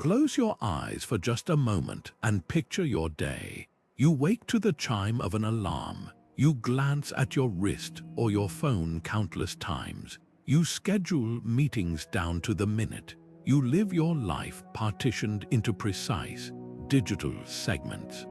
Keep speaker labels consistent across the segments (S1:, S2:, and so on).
S1: Close your eyes for just a moment and picture your day. You wake to the chime of an alarm. You glance at your wrist or your phone countless times. You schedule meetings down to the minute. You live your life partitioned into precise, digital segments.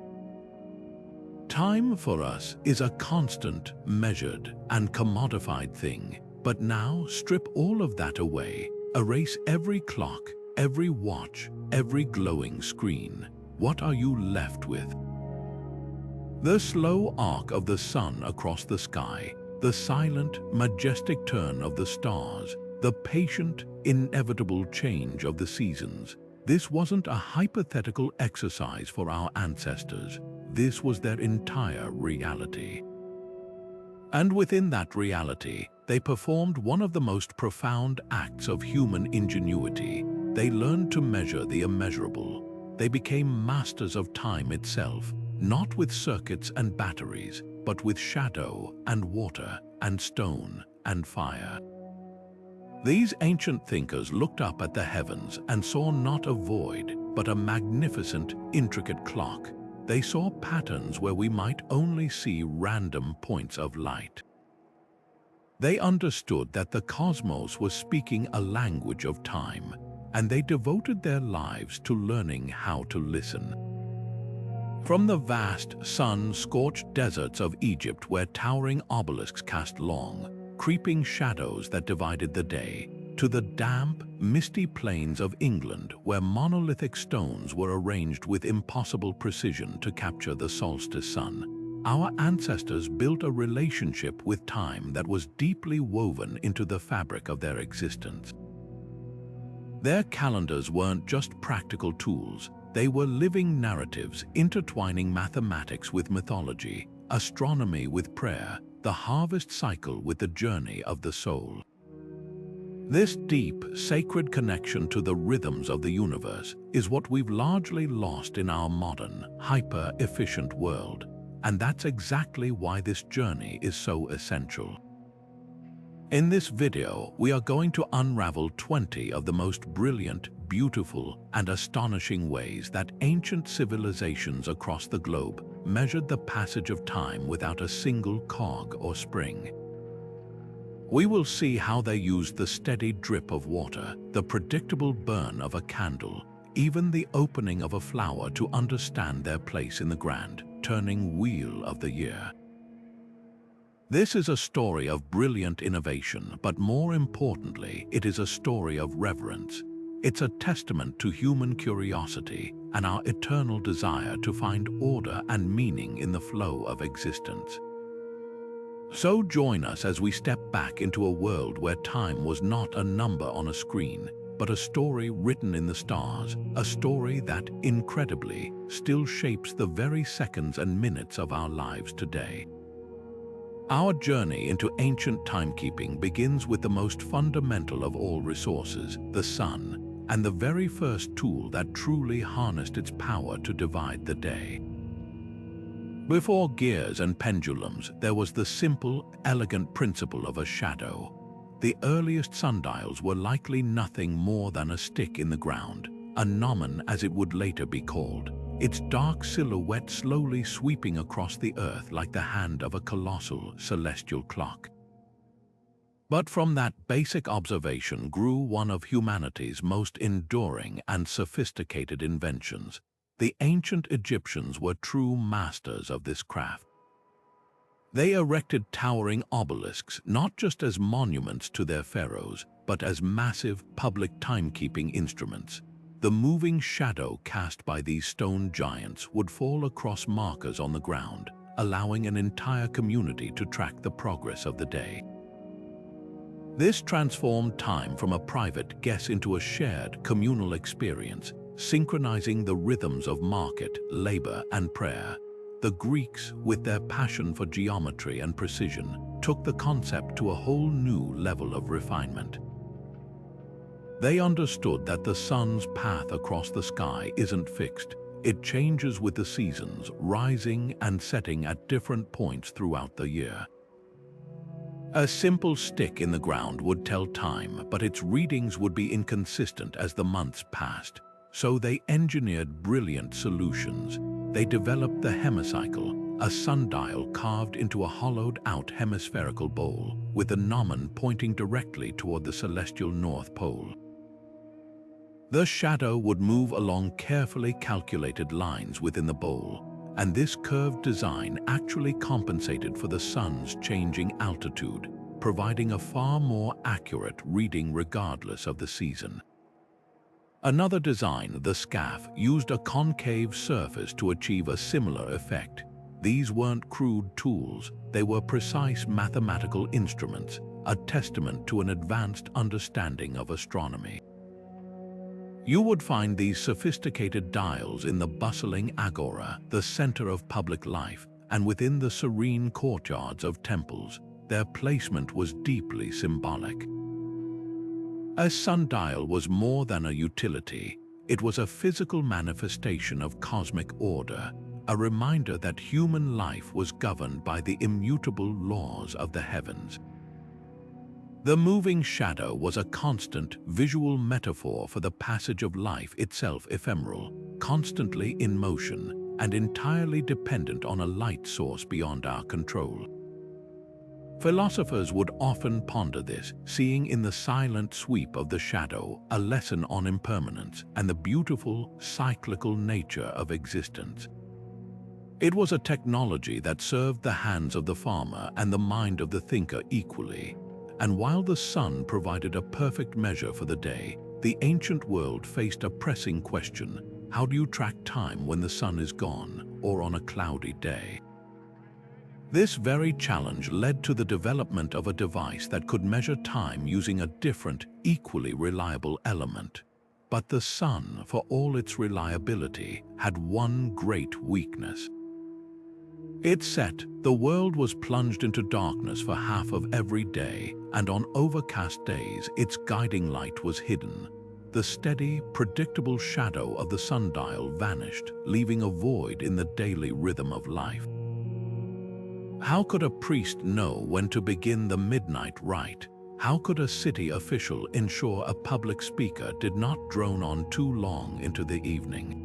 S1: Time for us is a constant, measured, and commodified thing. But now strip all of that away. Erase every clock, every watch, every glowing screen. What are you left with? The slow arc of the sun across the sky, the silent, majestic turn of the stars, the patient, inevitable change of the seasons. This wasn't a hypothetical exercise for our ancestors. This was their entire reality. And within that reality, they performed one of the most profound acts of human ingenuity. They learned to measure the immeasurable. They became masters of time itself, not with circuits and batteries, but with shadow and water and stone and fire. These ancient thinkers looked up at the heavens and saw not a void, but a magnificent, intricate clock. They saw patterns where we might only see random points of light. They understood that the cosmos was speaking a language of time, and they devoted their lives to learning how to listen. From the vast, sun-scorched deserts of Egypt where towering obelisks cast long, creeping shadows that divided the day, to the damp, misty plains of England where monolithic stones were arranged with impossible precision to capture the solstice sun, our ancestors built a relationship with time that was deeply woven into the fabric of their existence. Their calendars weren't just practical tools, they were living narratives intertwining mathematics with mythology, astronomy with prayer, the harvest cycle with the journey of the soul. This deep, sacred connection to the rhythms of the universe is what we've largely lost in our modern, hyper-efficient world, and that's exactly why this journey is so essential. In this video, we are going to unravel 20 of the most brilliant, beautiful, and astonishing ways that ancient civilizations across the globe measured the passage of time without a single cog or spring. We will see how they used the steady drip of water, the predictable burn of a candle, even the opening of a flower to understand their place in the grand, turning wheel of the year. This is a story of brilliant innovation, but more importantly, it is a story of reverence. It's a testament to human curiosity and our eternal desire to find order and meaning in the flow of existence. So join us as we step back into a world where time was not a number on a screen, but a story written in the stars, a story that, incredibly, still shapes the very seconds and minutes of our lives today. Our journey into ancient timekeeping begins with the most fundamental of all resources, the sun, and the very first tool that truly harnessed its power to divide the day. Before gears and pendulums, there was the simple, elegant principle of a shadow. The earliest sundials were likely nothing more than a stick in the ground, a gnomon as it would later be called, its dark silhouette slowly sweeping across the earth like the hand of a colossal celestial clock. But from that basic observation grew one of humanity's most enduring and sophisticated inventions. The ancient Egyptians were true masters of this craft. They erected towering obelisks not just as monuments to their pharaohs, but as massive public timekeeping instruments. The moving shadow cast by these stone giants would fall across markers on the ground, allowing an entire community to track the progress of the day. This transformed time from a private guess into a shared communal experience, synchronizing the rhythms of market, labor, and prayer. The Greeks, with their passion for geometry and precision, took the concept to a whole new level of refinement. They understood that the sun's path across the sky isn't fixed. It changes with the seasons, rising and setting at different points throughout the year. A simple stick in the ground would tell time, but its readings would be inconsistent as the months passed. so they engineered brilliant solutions. They developed the hemicycle, a sundial carved into a hollowed-out hemispherical bowl, with the gnomon pointing directly toward the celestial North Pole. The shadow would move along carefully calculated lines within the bowl, and this curved design actually compensated for the sun's changing altitude, providing a far more accurate reading regardless of the season. Another design, the scaff, used a concave surface to achieve a similar effect. These weren't crude tools, they were precise mathematical instruments, a testament to an advanced understanding of astronomy. You would find these sophisticated dials in the bustling agora, the center of public life, and within the serene courtyards of temples. Their placement was deeply symbolic. A sundial was more than a utility. It was a physical manifestation of cosmic order, a reminder that human life was governed by the immutable laws of the heavens. The moving shadow was a constant visual metaphor for the passage of life itself, ephemeral, constantly in motion, and entirely dependent on a light source beyond our control. Philosophers would often ponder this, seeing in the silent sweep of the shadow a lesson on impermanence and the beautiful, cyclical nature of existence. It was a technology that served the hands of the farmer and the mind of the thinker equally. And while the sun provided a perfect measure for the day, the ancient world faced a pressing question: how do you track time when the sun is gone, or on a cloudy day? This very challenge led to the development of a device that could measure time using a different, equally reliable element. But the sun, for all its reliability, had one great weakness. It set, the world was plunged into darkness for half of every day, and on overcast days its guiding light was hidden. The steady, predictable shadow of the sundial vanished, leaving a void in the daily rhythm of life. How could a priest know when to begin the midnight rite? How could a city official ensure a public speaker did not drone on too long into the evening?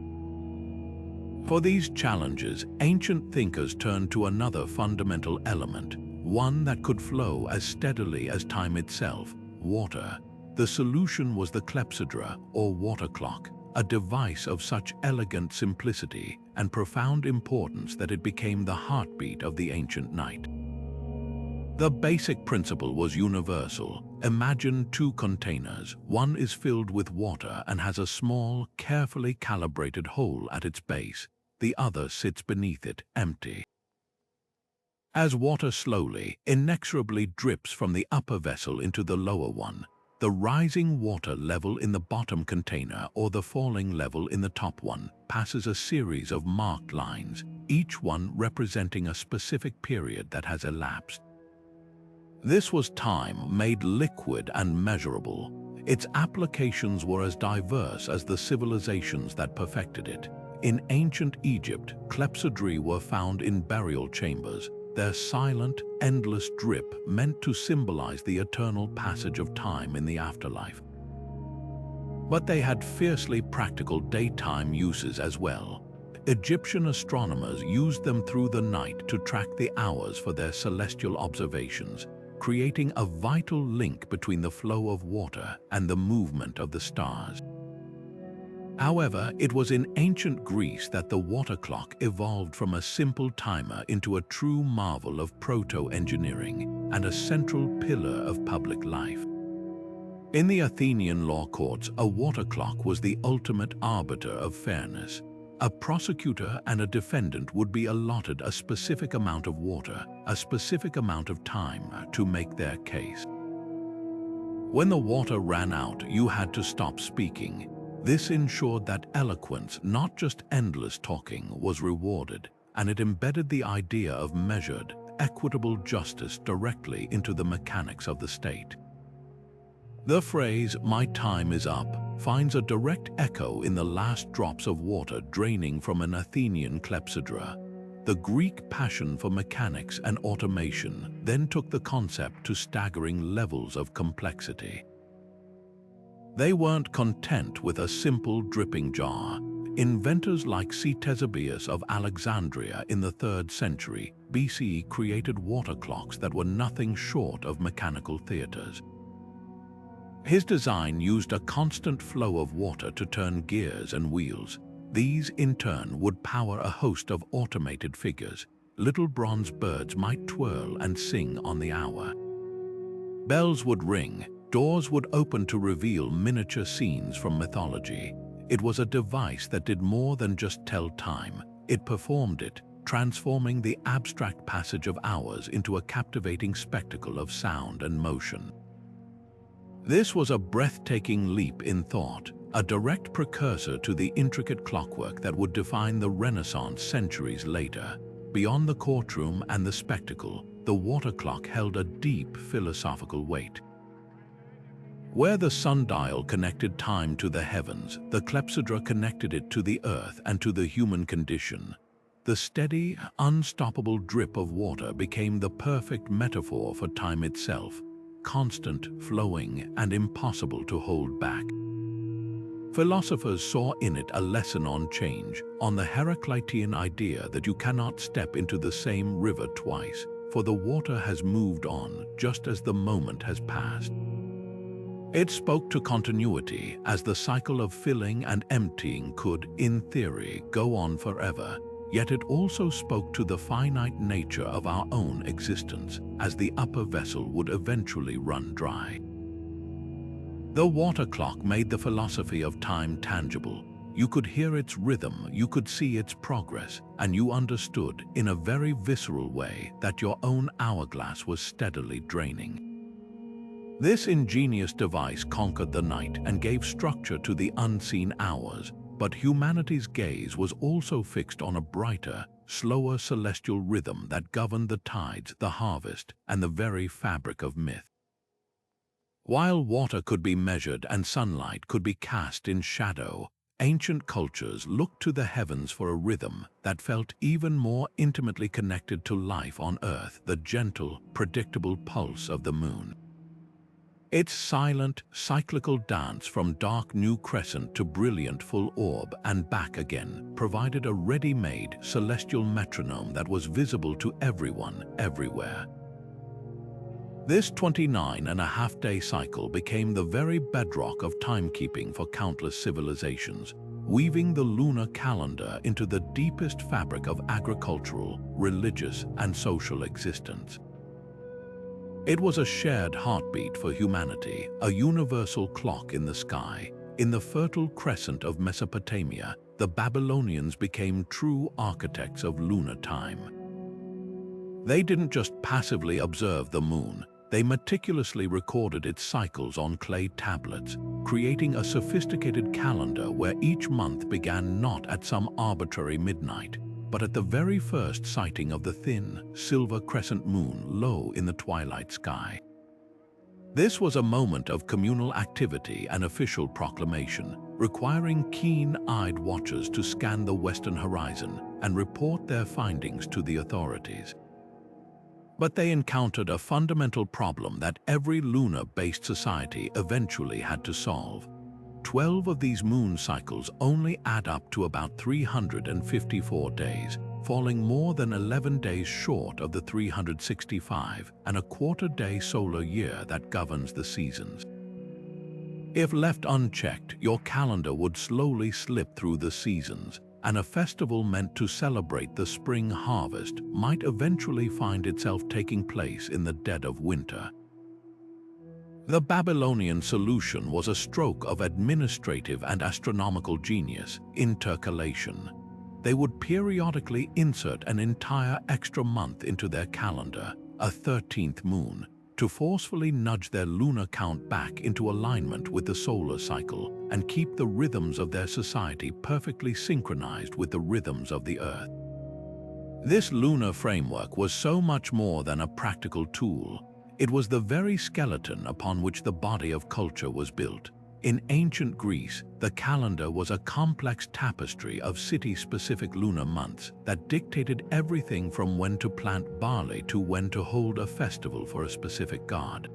S1: For these challenges, ancient thinkers turned to another fundamental element, one that could flow as steadily as time itself: water. The solution was the clepsydra, or water clock, a device of such elegant simplicity and profound importance that it became the heartbeat of the ancient night. The basic principle was universal. Imagine two containers. One is filled with water and has a small, carefully calibrated hole at its base. The other sits beneath it, empty. As water slowly, inexorably drips from the upper vessel into the lower one, the rising water level in the bottom container or the falling level in the top one passes a series of marked lines, each one representing a specific period that has elapsed. This was time made liquid and measurable. Its applications were as diverse as the civilizations that perfected it. In ancient Egypt, clepsydræ were found in burial chambers. Their silent, endless drip meant to symbolize the eternal passage of time in the afterlife. But they had fiercely practical daytime uses as well. Egyptian astronomers used them through the night to track the hours for their celestial observations, creating a vital link between the flow of water and the movement of the stars. However, it was in ancient Greece that the water clock evolved from a simple timer into a true marvel of proto-engineering and a central pillar of public life. In the Athenian law courts, a water clock was the ultimate arbiter of fairness. A prosecutor and a defendant would be allotted a specific amount of water, a specific amount of time to make their case. When the water ran out, you had to stop speaking. This ensured that eloquence, not just endless talking, was rewarded, and it embedded the idea of measured, equitable justice directly into the mechanics of the state. The phrase, "my time is up," finds a direct echo in the last drops of water draining from an Athenian clepsydra. The Greek passion for mechanics and automation then took the concept to staggering levels of complexity. They weren't content with a simple dripping jar. Inventors like Ctesibius of Alexandria in the 3rd century BCE created water clocks that were nothing short of mechanical theaters. His design used a constant flow of water to turn gears and wheels. These, in turn, would power a host of automated figures. Little bronze birds might twirl and sing on the hour. Bells would ring, doors would open to reveal miniature scenes from mythology. It was a device that did more than just tell time. It performed it, transforming the abstract passage of hours into a captivating spectacle of sound and motion. This was a breathtaking leap in thought, a direct precursor to the intricate clockwork that would define the Renaissance centuries later. Beyond the courtroom and the spectacle, the water clock held a deep philosophical weight. Where the sundial connected time to the heavens, the clepsydra connected it to the earth and to the human condition. The steady, unstoppable drip of water became the perfect metaphor for time itself, constant, flowing, and impossible to hold back. Philosophers saw in it a lesson on change, on the Heraclitean idea that you cannot step into the same river twice, for the water has moved on just as the moment has passed. It spoke to continuity, as the cycle of filling and emptying could, in theory, go on forever. Yet it also spoke to the finite nature of our own existence, as the upper vessel would eventually run dry. The water clock made the philosophy of time tangible. You could hear its rhythm, you could see its progress, and you understood, in a very visceral way, that your own hourglass was steadily draining. This ingenious device conquered the night and gave structure to the unseen hours, but humanity's gaze was also fixed on a brighter, slower celestial rhythm that governed the tides, the harvest, and the very fabric of myth. While water could be measured and sunlight could be cast in shadow, ancient cultures looked to the heavens for a rhythm that felt even more intimately connected to life on Earth, the gentle, predictable pulse of the moon. Its silent, cyclical dance from dark new crescent to brilliant full orb and back again provided a ready-made celestial metronome that was visible to everyone, everywhere. This 29-and-a-half-day cycle became the very bedrock of timekeeping for countless civilizations, weaving the lunar calendar into the deepest fabric of agricultural, religious, and social existence. It was a shared heartbeat for humanity, a universal clock in the sky. In the fertile crescent of Mesopotamia, the Babylonians became true architects of lunar time. They didn't just passively observe the moon, they meticulously recorded its cycles on clay tablets, creating a sophisticated calendar where each month began not at some arbitrary midnight, but at the very first sighting of the thin, silver crescent moon low in the twilight sky. This was a moment of communal activity and official proclamation, requiring keen-eyed watchers to scan the western horizon and report their findings to the authorities. But they encountered a fundamental problem that every lunar-based society eventually had to solve. 12 of these moon cycles only add up to about 354 days, falling more than 11 days short of the 365-and-a-quarter-day solar year that governs the seasons. If left unchecked, your calendar would slowly slip through the seasons, and a festival meant to celebrate the spring harvest might eventually find itself taking place in the dead of winter. The Babylonian solution was a stroke of administrative and astronomical genius, intercalation. They would periodically insert an entire extra month into their calendar, a 13th moon, to forcefully nudge their lunar count back into alignment with the solar cycle and keep the rhythms of their society perfectly synchronized with the rhythms of the Earth. This lunar framework was so much more than a practical tool. It was the very skeleton upon which the body of culture was built. In ancient Greece, the calendar was a complex tapestry of city-specific lunar months that dictated everything from when to plant barley to when to hold a festival for a specific god.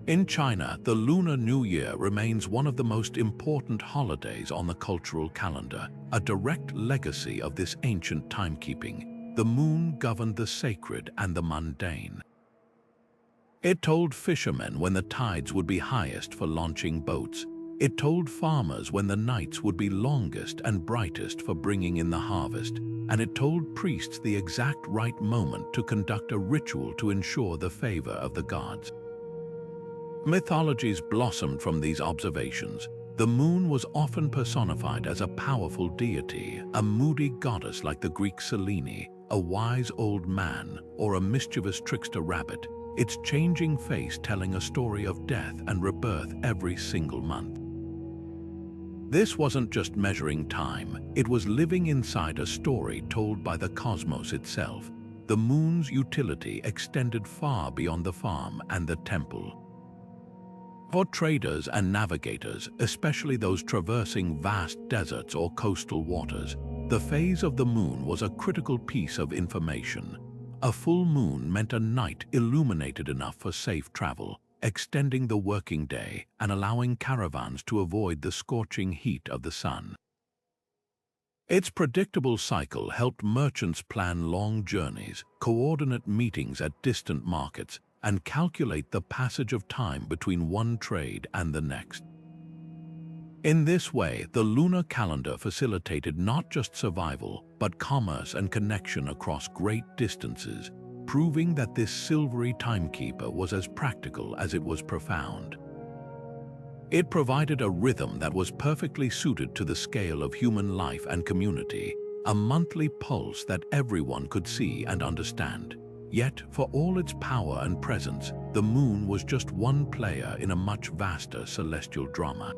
S1: In China, the Lunar New Year remains one of the most important holidays on the cultural calendar, a direct legacy of this ancient timekeeping. The moon governed the sacred and the mundane. It told fishermen when the tides would be highest for launching boats. It told farmers when the nights would be longest and brightest for bringing in the harvest. And it told priests the exact right moment to conduct a ritual to ensure the favor of the gods. Mythologies blossomed from these observations. The moon was often personified as a powerful deity, a moody goddess like the Greek Selene, a wise old man, or a mischievous trickster rabbit, its changing face telling a story of death and rebirth every single month. This wasn't just measuring time, it was living inside a story told by the cosmos itself. The moon's utility extended far beyond the farm and the temple. For traders and navigators, especially those traversing vast deserts or coastal waters, the phase of the moon was a critical piece of information. A full moon meant a night illuminated enough for safe travel, extending the working day and allowing caravans to avoid the scorching heat of the sun. Its predictable cycle helped merchants plan long journeys, coordinate meetings at distant markets, and calculate the passage of time between one trade and the next. In this way, the lunar calendar facilitated not just survival, but commerce and connection across great distances, proving that this silvery timekeeper was as practical as it was profound. It provided a rhythm that was perfectly suited to the scale of human life and community, a monthly pulse that everyone could see and understand. Yet, for all its power and presence, the moon was just one player in a much vaster celestial drama.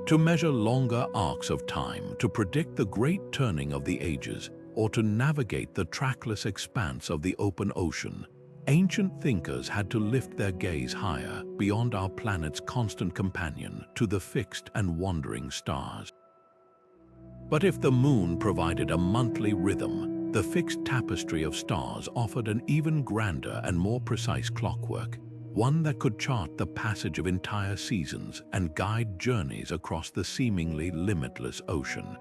S1: To measure longer arcs of time, to predict the great turning of the ages, or to navigate the trackless expanse of the open ocean, ancient thinkers had to lift their gaze higher, beyond our planet's constant companion, to the fixed and wandering stars. But if the moon provided a monthly rhythm, the fixed tapestry of stars offered an even grander and more precise clockwork, one that could chart the passage of entire seasons and guide journeys across the seemingly limitless ocean.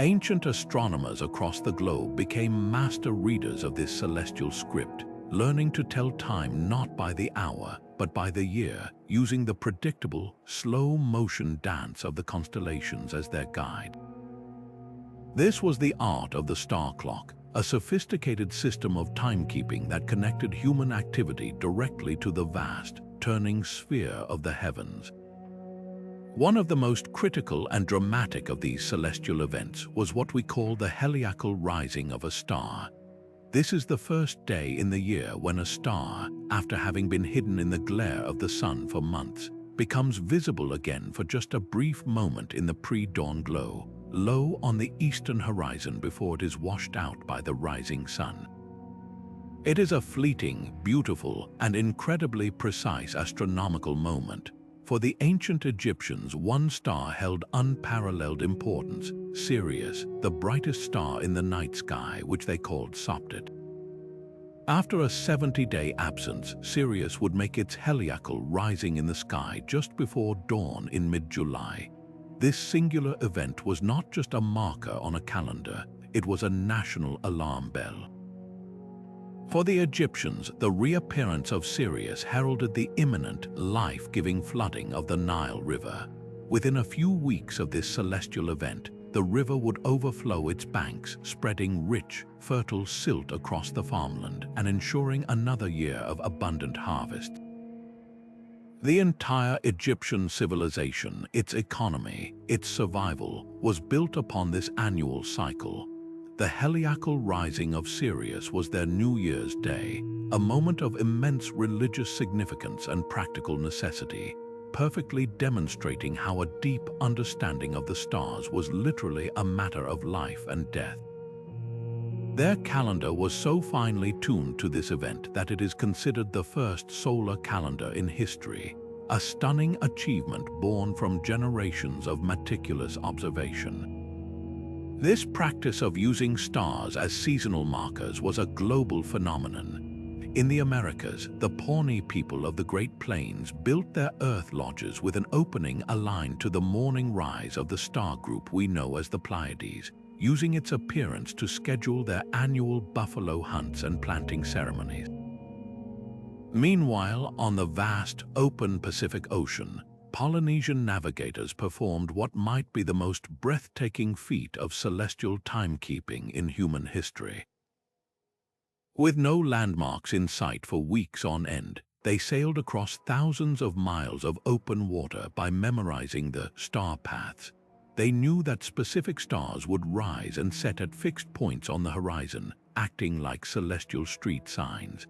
S1: Ancient astronomers across the globe became master readers of this celestial script, learning to tell time not by the hour, but by the year, using the predictable, slow-motion dance of the constellations as their guide. This was the art of the star clock, a sophisticated system of timekeeping that connected human activity directly to the vast, turning sphere of the heavens. One of the most critical and dramatic of these celestial events was what we call the heliacal rising of a star. This is the first day in the year when a star, after having been hidden in the glare of the sun for months, becomes visible again for just a brief moment in the pre-dawn glow, low on the eastern horizon before it is washed out by the rising sun. It is a fleeting, beautiful, and incredibly precise astronomical moment. For the ancient Egyptians, one star held unparalleled importance, Sirius, the brightest star in the night sky, which they called Sopdet. After a 70-day absence, Sirius would make its heliacal rising in the sky just before dawn in mid-July. This singular event was not just a marker on a calendar, it was a national alarm bell. For the Egyptians, the reappearance of Sirius heralded the imminent, life-giving flooding of the Nile River. Within a few weeks of this celestial event, the river would overflow its banks, spreading rich, fertile silt across the farmland and ensuring another year of abundant harvest. The entire Egyptian civilization, its economy, its survival, was built upon this annual cycle. The heliacal rising of Sirius was their New Year's Day, a moment of immense religious significance and practical necessity, perfectly demonstrating how a deep understanding of the stars was literally a matter of life and death. Their calendar was so finely tuned to this event that it is considered the first solar calendar in history, a stunning achievement born from generations of meticulous observation. This practice of using stars as seasonal markers was a global phenomenon. In the Americas, the Pawnee people of the Great Plains built their earth lodges with an opening aligned to the morning rise of the star group we know as the Pleiades, using its appearance to schedule their annual buffalo hunts and planting ceremonies. Meanwhile, on the vast, open Pacific Ocean, Polynesian navigators performed what might be the most breathtaking feat of celestial timekeeping in human history. With no landmarks in sight for weeks on end, they sailed across thousands of miles of open water by memorizing the star paths. They knew that specific stars would rise and set at fixed points on the horizon, acting like celestial street signs.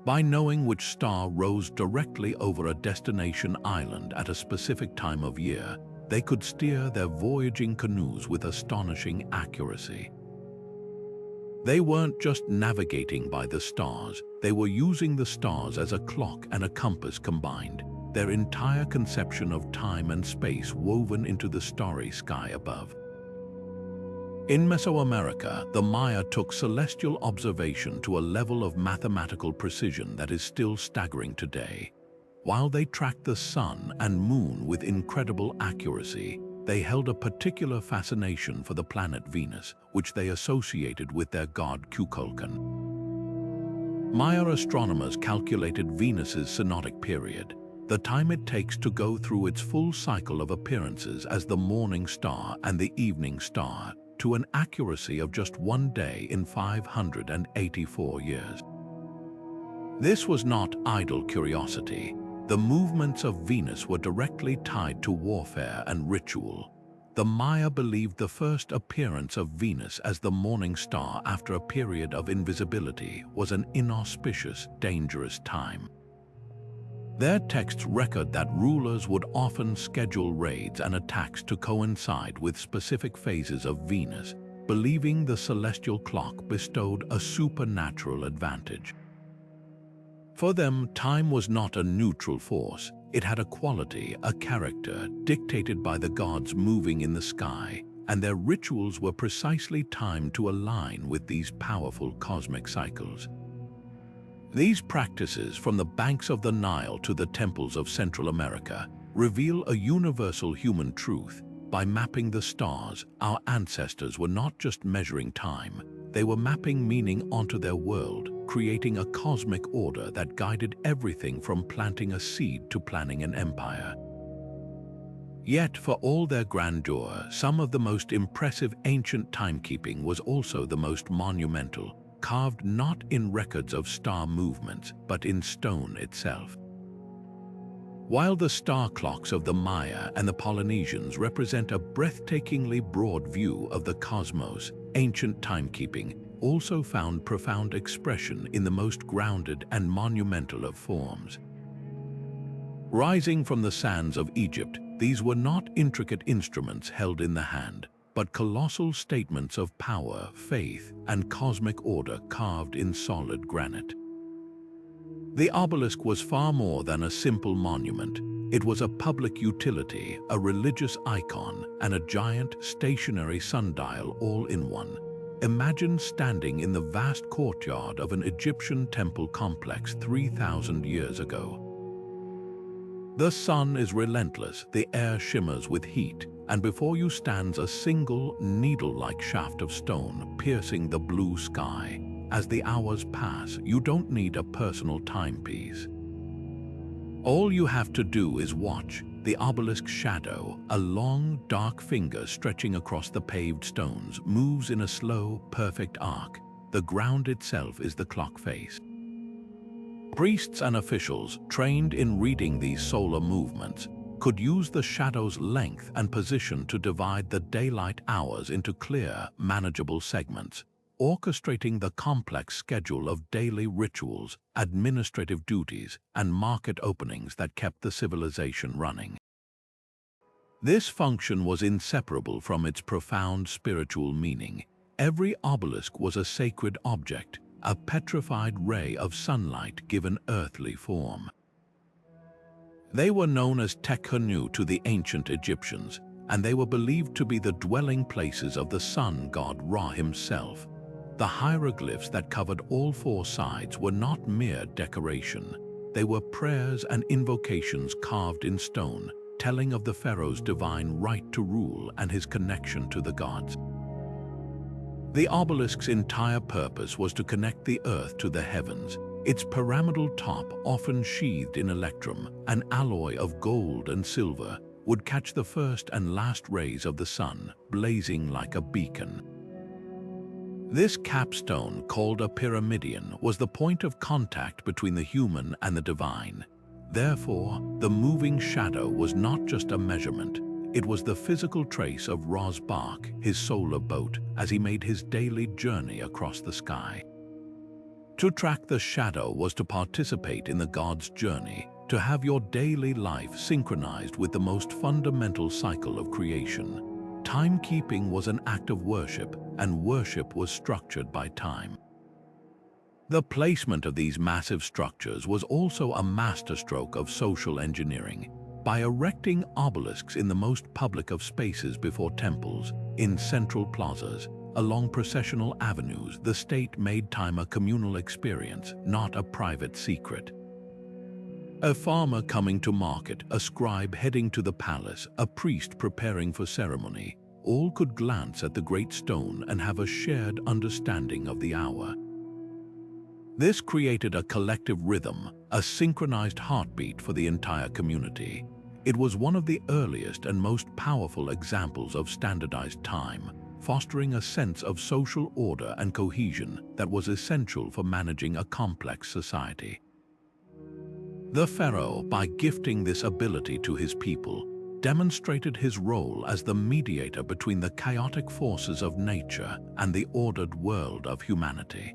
S1: By knowing which star rose directly over a destination island at a specific time of year, they could steer their voyaging canoes with astonishing accuracy. They weren't just navigating by the stars, they were using the stars as a clock and a compass combined, their entire conception of time and space woven into the starry sky above. In Mesoamerica, the Maya took celestial observation to a level of mathematical precision that is still staggering today. While they tracked the sun and moon with incredible accuracy, they held a particular fascination for the planet Venus, which they associated with their god Kukulkan. Maya astronomers calculated Venus's synodic period, the time it takes to go through its full cycle of appearances as the morning star and the evening star, to an accuracy of just 1 day in 584 years. This was not idle curiosity. The movements of Venus were directly tied to warfare and ritual. The Maya believed the first appearance of Venus as the morning star after a period of invisibility was an inauspicious, dangerous time. Their texts record that rulers would often schedule raids and attacks to coincide with specific phases of Venus, believing the celestial clock bestowed a supernatural advantage. For them, time was not a neutral force. It had a quality, a character, dictated by the gods moving in the sky, and their rituals were precisely timed to align with these powerful cosmic cycles. These practices, from the banks of the Nile to the temples of Central America, reveal a universal human truth. By mapping the stars, our ancestors were not just measuring time, they were mapping meaning onto their world, creating a cosmic order that guided everything from planting a seed to planning an empire. Yet, for all their grandeur, some of the most impressive ancient timekeeping was also the most monumental, carved not in records of star movements, but in stone itself. While the star clocks of the Maya and the Polynesians represent a breathtakingly broad view of the cosmos, ancient timekeeping also found profound expression in the most grounded and monumental of forms. Rising from the sands of Egypt, these were not intricate instruments held in the hand, but colossal statements of power, faith, and cosmic order carved in solid granite. The obelisk was far more than a simple monument. It was a public utility, a religious icon, and a giant stationary sundial all in one. Imagine standing in the vast courtyard of an Egyptian temple complex 3,000 years ago. The sun is relentless, the air shimmers with heat, and before you stands a single needle-like shaft of stone piercing the blue sky. As the hours pass, you don't need a personal timepiece. All you have to do is watch. The obelisk's shadow, a long, dark finger stretching across the paved stones, moves in a slow, perfect arc. The ground itself is the clock face. Priests and officials, trained in reading these solar movements, could use the shadow's length and position to divide the daylight hours into clear, manageable segments, orchestrating the complex schedule of daily rituals, administrative duties, and market openings that kept the civilization running. This function was inseparable from its profound spiritual meaning. Every obelisk was a sacred object, a petrified ray of sunlight given earthly form. They were known as Tekhenu to the ancient Egyptians, and they were believed to be the dwelling places of the sun god Ra himself. The hieroglyphs that covered all four sides were not mere decoration. They were prayers and invocations carved in stone, telling of the pharaoh's divine right to rule and his connection to the gods. The obelisk's entire purpose was to connect the earth to the heavens. Its pyramidal top, often sheathed in electrum, an alloy of gold and silver, would catch the first and last rays of the sun, blazing like a beacon. This capstone, called a pyramidion, was the point of contact between the human and the divine. Therefore, the moving shadow was not just a measurement. It was the physical trace of Ra's bark, his solar boat, as he made his daily journey across the sky. To track the shadow was to participate in the god's journey, to have your daily life synchronized with the most fundamental cycle of creation. Timekeeping was an act of worship, and worship was structured by time. The placement of these massive structures was also a masterstroke of social engineering. By erecting obelisks in the most public of spaces before temples, in central plazas, along processional avenues, the state made time a communal experience, not a private secret. A farmer coming to market, a scribe heading to the palace, a priest preparing for ceremony, all could glance at the great stone and have a shared understanding of the hour. This created a collective rhythm, a synchronized heartbeat for the entire community. It was one of the earliest and most powerful examples of standardized time, fostering a sense of social order and cohesion that was essential for managing a complex society. The pharaoh, by gifting this ability to his people, demonstrated his role as the mediator between the chaotic forces of nature and the ordered world of humanity.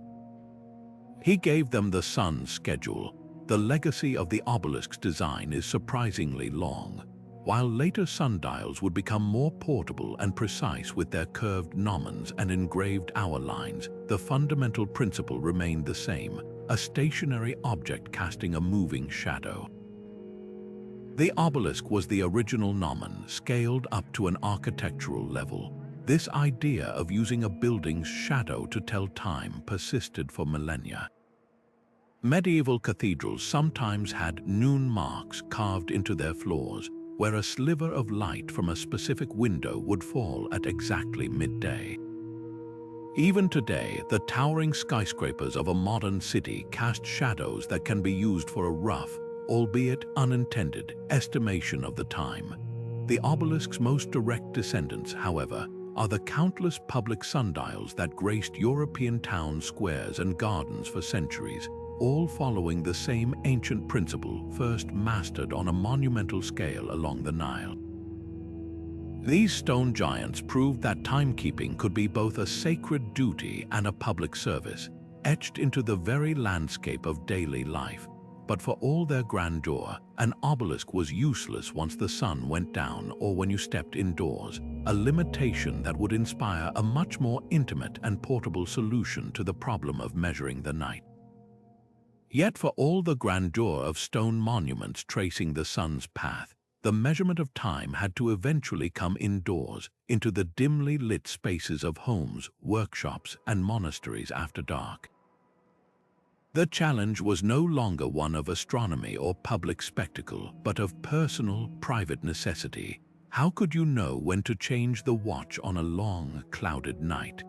S1: He gave them the sun's schedule. The legacy of the obelisk's design is surprisingly long. While later sundials would become more portable and precise with their curved gnomons and engraved hour lines, the fundamental principle remained the same, a stationary object casting a moving shadow. The obelisk was the original gnomon, scaled up to an architectural level. This idea of using a building's shadow to tell time persisted for millennia. Medieval cathedrals sometimes had noon marks carved into their floors, where a sliver of light from a specific window would fall at exactly midday. Even today, the towering skyscrapers of a modern city cast shadows that can be used for a rough, albeit unintended, estimation of the time. The obelisk's most direct descendants, however, are the countless public sundials that graced European town squares and gardens for centuries, all following the same ancient principle first mastered on a monumental scale along the Nile. These stone giants proved that timekeeping could be both a sacred duty and a public service, etched into the very landscape of daily life. But for all their grandeur, an obelisk was useless once the sun went down or when you stepped indoors, a limitation that would inspire a much more intimate and portable solution to the problem of measuring the night. Yet for all the grandeur of stone monuments tracing the sun's path, the measurement of time had to eventually come indoors, into the dimly lit spaces of homes, workshops, and monasteries after dark. The challenge was no longer one of astronomy or public spectacle, but of personal, private necessity. How could you know when to change the watch on a long, clouded night?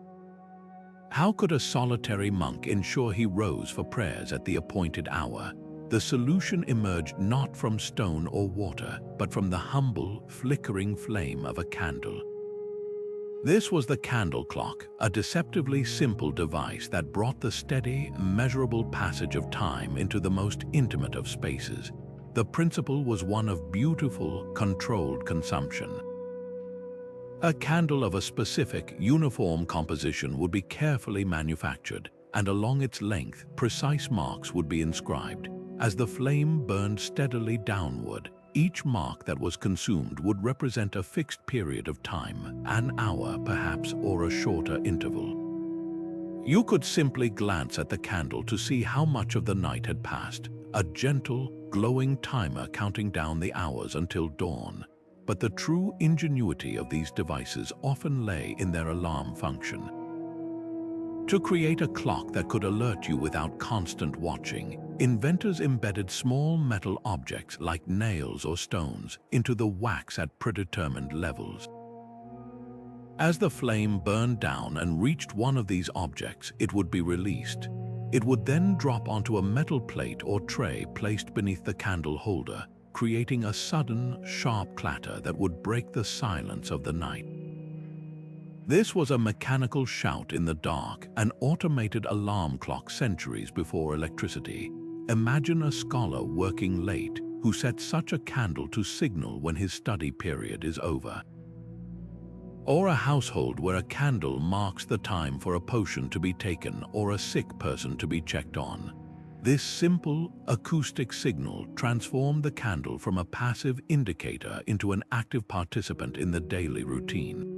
S1: How could a solitary monk ensure he rose for prayers at the appointed hour? The solution emerged not from stone or water, but from the humble, flickering flame of a candle. This was the candle clock, a deceptively simple device that brought the steady, measurable passage of time into the most intimate of spaces. The principle was one of beautiful, controlled consumption. A candle of a specific, uniform composition would be carefully manufactured, and along its length, precise marks would be inscribed. As the flame burned steadily downward, each mark that was consumed would represent a fixed period of time, an hour perhaps, or a shorter interval. You could simply glance at the candle to see how much of the night had passed, a gentle, glowing timer counting down the hours until dawn. But the true ingenuity of these devices often lay in their alarm function. To create a clock that could alert you without constant watching, inventors embedded small metal objects like nails or stones into the wax at predetermined levels. As the flame burned down and reached one of these objects, it would be released. It would then drop onto a metal plate or tray placed beneath the candle holder, creating a sudden, sharp clatter that would break the silence of the night. This was a mechanical shout in the dark, an automated alarm clock centuries before electricity. Imagine a scholar working late who sets such a candle to signal when his study period is over. Or a household where a candle marks the time for a potion to be taken or a sick person to be checked on. This simple, acoustic signal transformed the candle from a passive indicator into an active participant in the daily routine.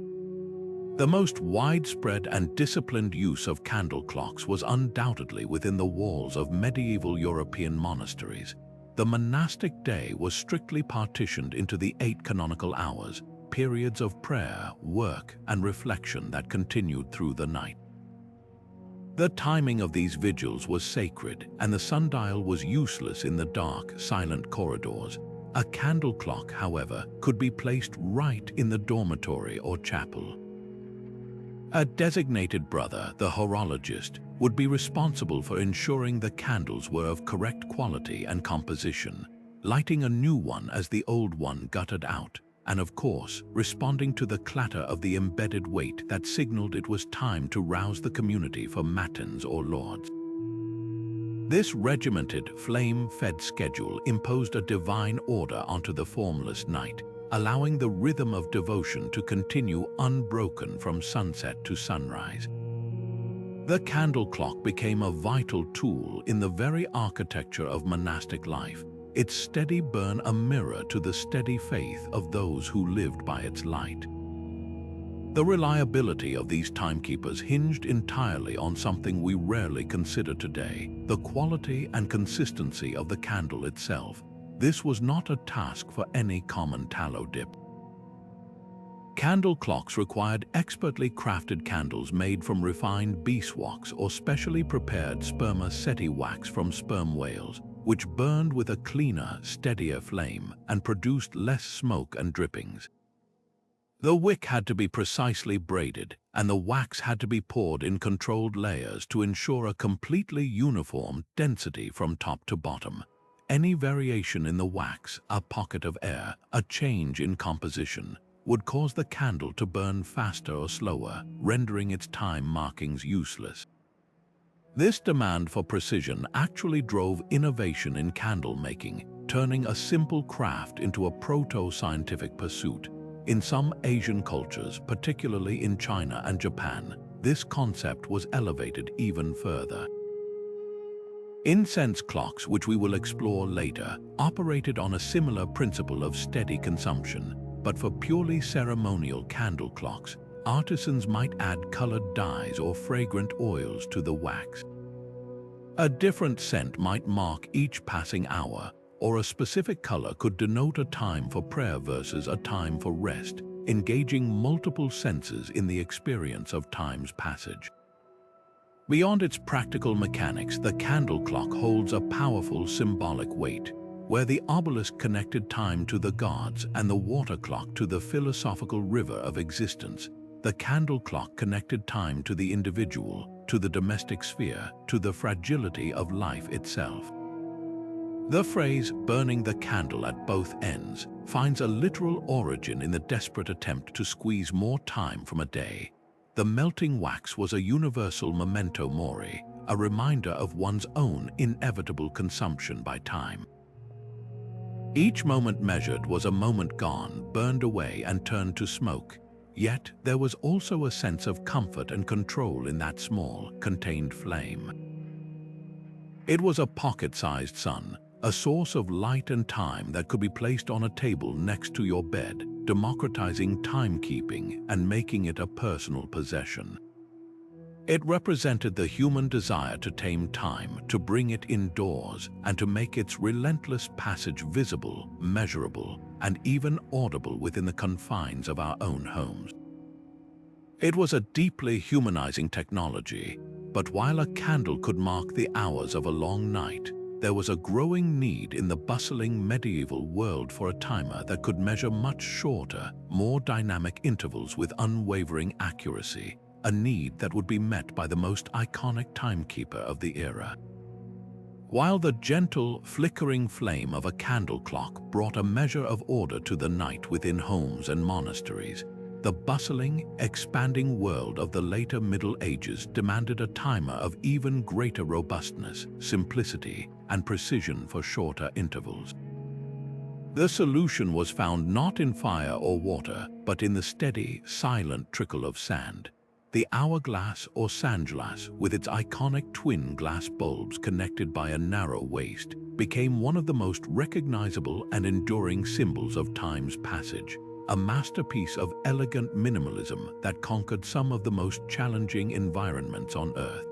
S1: The most widespread and disciplined use of candle clocks was undoubtedly within the walls of medieval European monasteries. The monastic day was strictly partitioned into the 8 canonical hours, periods of prayer, work, and reflection that continued through the night. The timing of these vigils was sacred, and the sundial was useless in the dark, silent corridors. A candle clock, however, could be placed right in the dormitory or chapel. A designated brother, the horologist, would be responsible for ensuring the candles were of correct quality and composition, lighting a new one as the old one guttered out, and of course, responding to the clatter of the embedded weight that signaled it was time to rouse the community for matins or lauds. This regimented, flame-fed schedule imposed a divine order onto the formless night, allowing the rhythm of devotion to continue unbroken from sunset to sunrise. The candle clock became a vital tool in the very architecture of monastic life, its steady burn a mirror to the steady faith of those who lived by its light. The reliability of these timekeepers hinged entirely on something we rarely consider today: the quality and consistency of the candle itself. This was not a task for any common tallow dip. Candle clocks required expertly crafted candles made from refined beeswax or specially prepared spermaceti wax from sperm whales, which burned with a cleaner, steadier flame and produced less smoke and drippings. The wick had to be precisely braided, and the wax had to be poured in controlled layers to ensure a completely uniform density from top to bottom. Any variation in the wax, a pocket of air, a change in composition, would cause the candle to burn faster or slower, rendering its time markings useless. This demand for precision actually drove innovation in candle making, turning a simple craft into a proto-scientific pursuit. In some Asian cultures, particularly in China and Japan, this concept was elevated even further. Incense clocks, which we will explore later, operated on a similar principle of steady consumption, but for purely ceremonial candle clocks, artisans might add colored dyes or fragrant oils to the wax. A different scent might mark each passing hour, or a specific color could denote a time for prayer versus a time for rest, engaging multiple senses in the experience of time's passage. Beyond its practical mechanics, the candle clock holds a powerful symbolic weight. Where the obelisk connected time to the gods and the water clock to the philosophical river of existence, the candle clock connected time to the individual, to the domestic sphere, to the fragility of life itself. The phrase, burning the candle at both ends, finds a literal origin in the desperate attempt to squeeze more time from a day. The melting wax was a universal memento mori, a reminder of one's own inevitable consumption by time. Each moment measured was a moment gone, burned away and turned to smoke. Yet there was also a sense of comfort and control in that small, contained flame. It was a pocket-sized sun, a source of light and time that could be placed on a table next to your bed, democratizing timekeeping and making it a personal possession. It represented the human desire to tame time, to bring it indoors, and to make its relentless passage visible, measurable, and even audible within the confines of our own homes. It was a deeply humanizing technology, But while a candle could mark the hours of a long night, there was a growing need in the bustling medieval world for a timer that could measure much shorter, more dynamic intervals with unwavering accuracy, a need that would be met by the most iconic timekeeper of the era. While the gentle, flickering flame of a candle clock brought a measure of order to the night within homes and monasteries, the bustling, expanding world of the later Middle Ages demanded a timer of even greater robustness, simplicity, and precision for shorter intervals. The solution was found not in fire or water, but in the steady, silent trickle of sand. The hourglass or sundials, with its iconic twin glass bulbs connected by a narrow waist, became one of the most recognizable and enduring symbols of time's passage, a masterpiece of elegant minimalism that conquered some of the most challenging environments on Earth.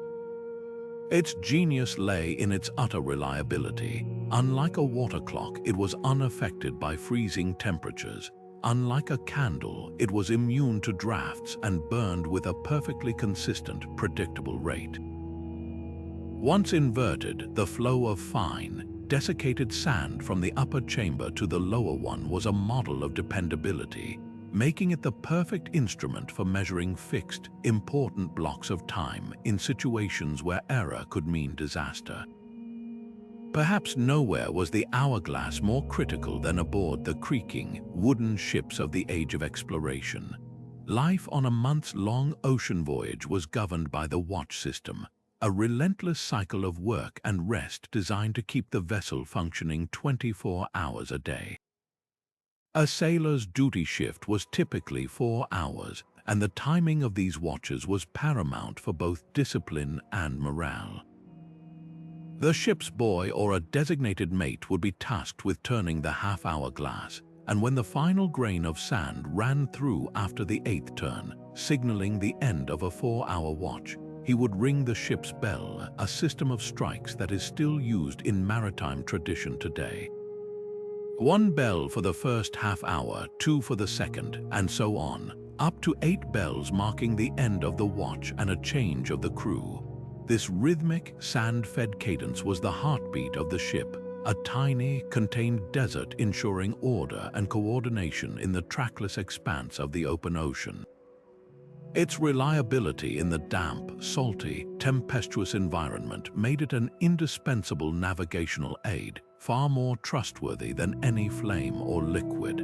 S1: Its genius lay in its utter reliability. Unlike a water clock, it was unaffected by freezing temperatures. Unlike a candle, it was immune to drafts and burned with a perfectly consistent, predictable rate. Once inverted, the flow of fine, desiccated sand from the upper chamber to the lower one was a model of dependability, making it the perfect instrument for measuring fixed, important blocks of time in situations where error could mean disaster. Perhaps nowhere was the hourglass more critical than aboard the creaking, wooden ships of the age of exploration. Life on a months-long ocean voyage was governed by the watch system, a relentless cycle of work and rest designed to keep the vessel functioning 24 hours a day. A sailor's duty shift was typically 4 hours, and the timing of these watches was paramount for both discipline and morale. The ship's boy or a designated mate would be tasked with turning the half-hour glass, and when the final grain of sand ran through after the 8th turn, signaling the end of a 4-hour watch, he would ring the ship's bell, a system of strikes that is still used in maritime tradition today. 1 bell for the first half hour, 2 for the second, and so on, up to 8 bells marking the end of the watch and a change of the crew. This rhythmic, sand-fed cadence was the heartbeat of the ship, a tiny, contained desert ensuring order and coordination in the trackless expanse of the open ocean. Its reliability in the damp, salty, tempestuous environment made it an indispensable navigational aid, far more trustworthy than any flame or liquid.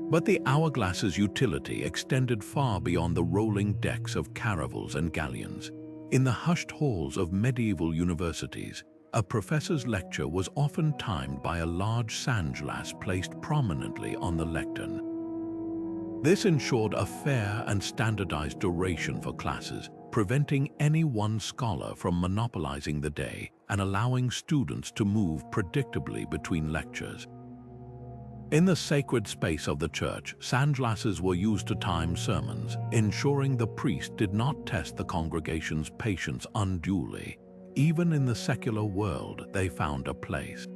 S1: But the hourglass's utility extended far beyond the rolling decks of caravels and galleons. In the hushed halls of medieval universities, a professor's lecture was often timed by a large sundial placed prominently on the lectern. This ensured a fair and standardized duration for classes, preventing any one scholar from monopolizing the day and allowing students to move predictably between lectures. In the sacred space of the church, sunglasses were used to time sermons, ensuring the priest did not test the congregation's patience unduly. Even in the secular world, they found a place.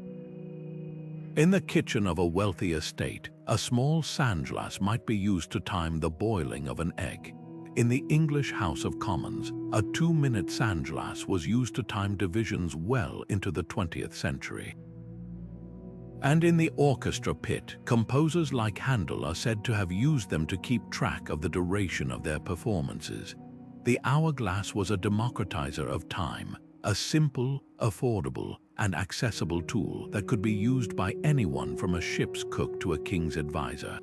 S1: In the kitchen of a wealthy estate, a small sunglass might be used to time the boiling of an egg. In the English House of Commons, a 2-minute sunglass was used to time divisions well into the 20th century. And in the orchestra pit, composers like Handel are said to have used them to keep track of the duration of their performances. The hourglass was a democratizer of time, a simple, affordable, and accessible tool that could be used by anyone from a ship's cook to a king's advisor.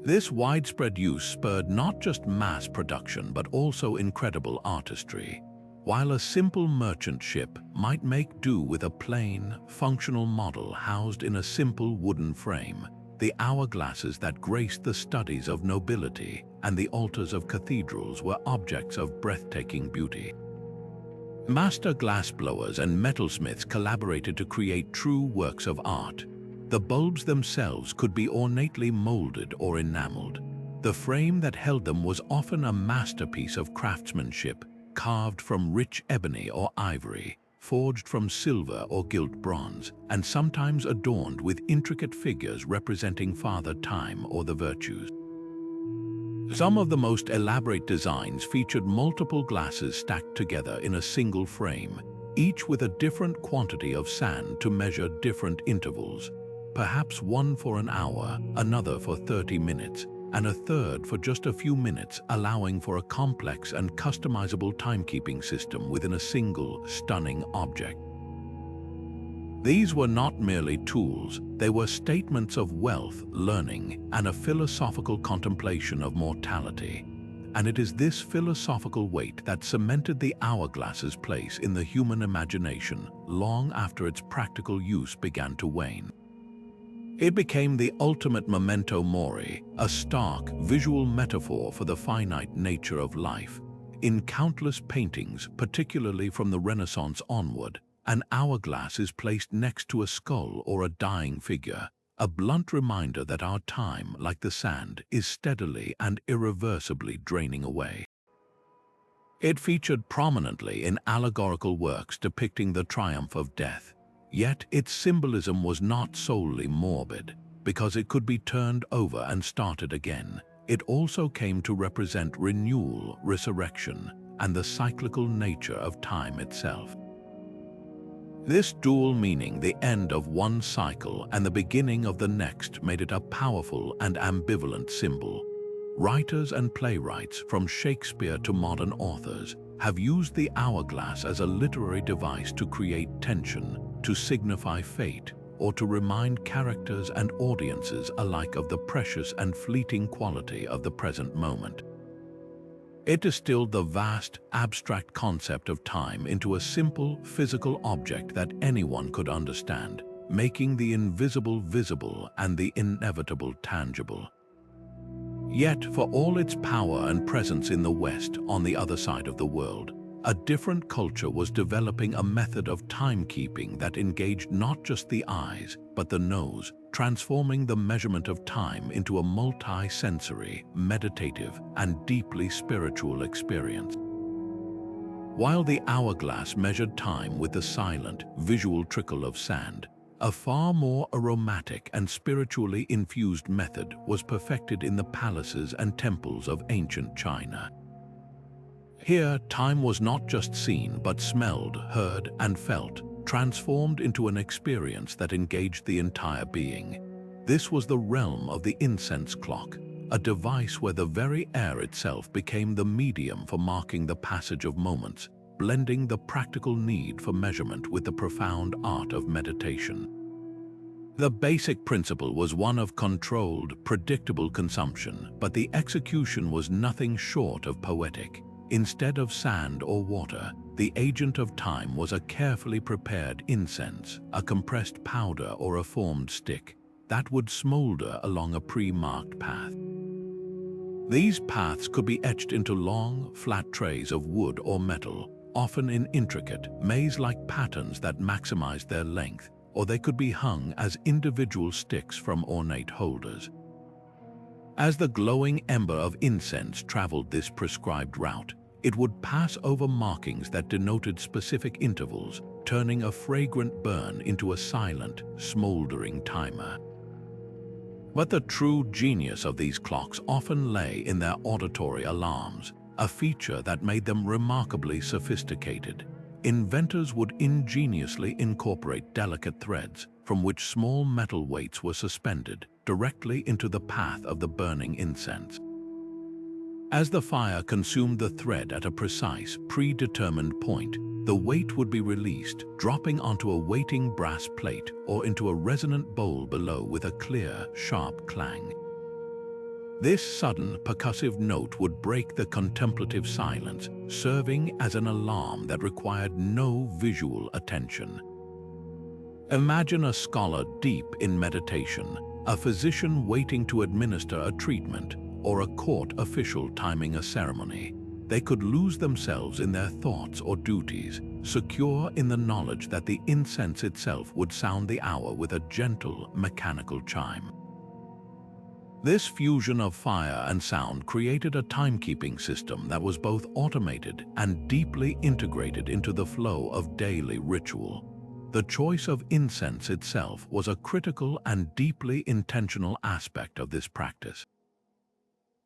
S1: This widespread use spurred not just mass production but also incredible artistry. While a simple merchant ship might make do with a plain, functional model housed in a simple wooden frame, the hourglasses that graced the studies of nobility and the altars of cathedrals were objects of breathtaking beauty. Master glassblowers and metalsmiths collaborated to create true works of art. The bulbs themselves could be ornately molded or enameled. The frame that held them was often a masterpiece of craftsmanship, carved from rich ebony or ivory, forged from silver or gilt bronze, and sometimes adorned with intricate figures representing Father Time or the virtues. Some of the most elaborate designs featured multiple glasses stacked together in a single frame, each with a different quantity of sand to measure different intervals, perhaps one for an hour, another for 30 minutes, and a third for just a few minutes, allowing for a complex and customizable timekeeping system within a single, stunning object. These were not merely tools, they were statements of wealth, learning, and a philosophical contemplation of mortality. And it is this philosophical weight that cemented the hourglass's place in the human imagination long after its practical use began to wane. It became the ultimate memento mori, a stark, visual metaphor for the finite nature of life. In countless paintings, particularly from the Renaissance onward, an hourglass is placed next to a skull or a dying figure, a blunt reminder that our time, like the sand, is steadily and irreversibly draining away. It featured prominently in allegorical works depicting the triumph of death. Yet its symbolism was not solely morbid, because it could be turned over and started again. It also came to represent renewal, resurrection, and the cyclical nature of time itself. This dual meaning, the end of one cycle and the beginning of the next, made it a powerful and ambivalent symbol. Writers and playwrights, from Shakespeare to modern authors, have used the hourglass as a literary device to create tension, to signify fate, or to remind characters and audiences alike of the precious and fleeting quality of the present moment. It distilled the vast, abstract concept of time into a simple, physical object that anyone could understand, making the invisible visible and the inevitable tangible. Yet, for all its power and presence in the West, on the other side of the world, a different culture was developing a method of timekeeping that engaged not just the eyes, but the nose, transforming the measurement of time into a multi-sensory, meditative, and deeply spiritual experience. While the hourglass measured time with the silent, visual trickle of sand, a far more aromatic and spiritually infused method was perfected in the palaces and temples of ancient China. Here, time was not just seen but smelled, heard, and felt, transformed into an experience that engaged the entire being. This was the realm of the incense clock, a device where the very air itself became the medium for marking the passage of moments, blending the practical need for measurement with the profound art of meditation. The basic principle was one of controlled, predictable consumption, but the execution was nothing short of poetic. Instead of sand or water, the agent of time was a carefully prepared incense, a compressed powder or a formed stick, that would smolder along a pre-marked path. These paths could be etched into long, flat trays of wood or metal, often in intricate, maze-like patterns that maximized their length, or they could be hung as individual sticks from ornate holders. As the glowing ember of incense traveled this prescribed route, it would pass over markings that denoted specific intervals, turning a fragrant burn into a silent, smoldering timer. But the true genius of these clocks often lay in their auditory alarms, a feature that made them remarkably sophisticated. Inventors would ingeniously incorporate delicate threads from which small metal weights were suspended directly into the path of the burning incense. As the fire consumed the thread at a precise, predetermined point, the weight would be released, dropping onto a waiting brass plate or into a resonant bowl below with a clear, sharp clang. This sudden, percussive note would break the contemplative silence, serving as an alarm that required no visual attention. Imagine a scholar deep in meditation, a physician waiting to administer a treatment, or a court official timing a ceremony. They could lose themselves in their thoughts or duties, secure in the knowledge that the incense itself would sound the hour with a gentle, mechanical chime. This fusion of fire and sound created a timekeeping system that was both automated and deeply integrated into the flow of daily ritual. The choice of incense itself was a critical and deeply intentional aspect of this practice.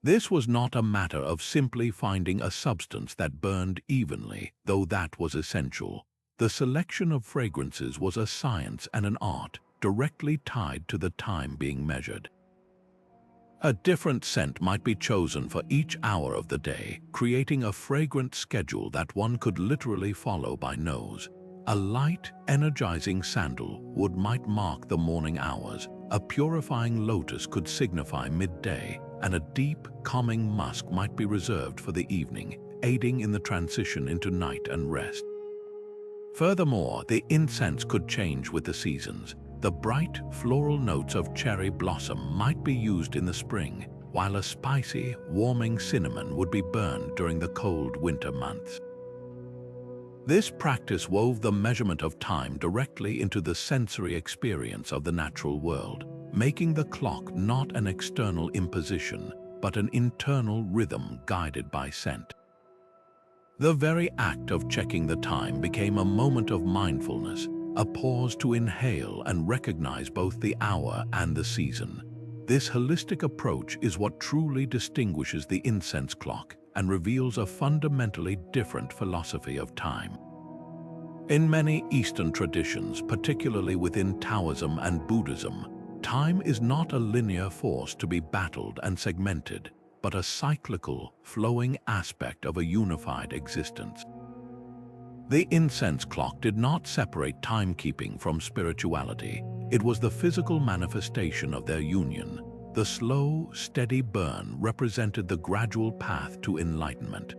S1: This was not a matter of simply finding a substance that burned evenly, though that was essential. The selection of fragrances was a science and an art, directly tied to the time being measured. A different scent might be chosen for each hour of the day, creating a fragrant schedule that one could literally follow by nose. A light, energizing sandalwood might mark the morning hours, a purifying lotus could signify midday, and a deep, calming musk might be reserved for the evening, aiding in the transition into night and rest. Furthermore, the incense could change with the seasons. The bright, floral notes of cherry blossom might be used in the spring, while a spicy, warming cinnamon would be burned during the cold winter months. This practice wove the measurement of time directly into the sensory experience of the natural world, making the clock not an external imposition, but an internal rhythm guided by scent. The very act of checking the time became a moment of mindfulness, a pause to inhale and recognize both the hour and the season. This holistic approach is what truly distinguishes the incense clock and reveals a fundamentally different philosophy of time. In many Eastern traditions, particularly within Taoism and Buddhism, time is not a linear force to be battled and segmented, but a cyclical, flowing aspect of a unified existence. The incense clock did not separate timekeeping from spirituality. It was the physical manifestation of their union. The slow, steady burn represented the gradual path to enlightenment.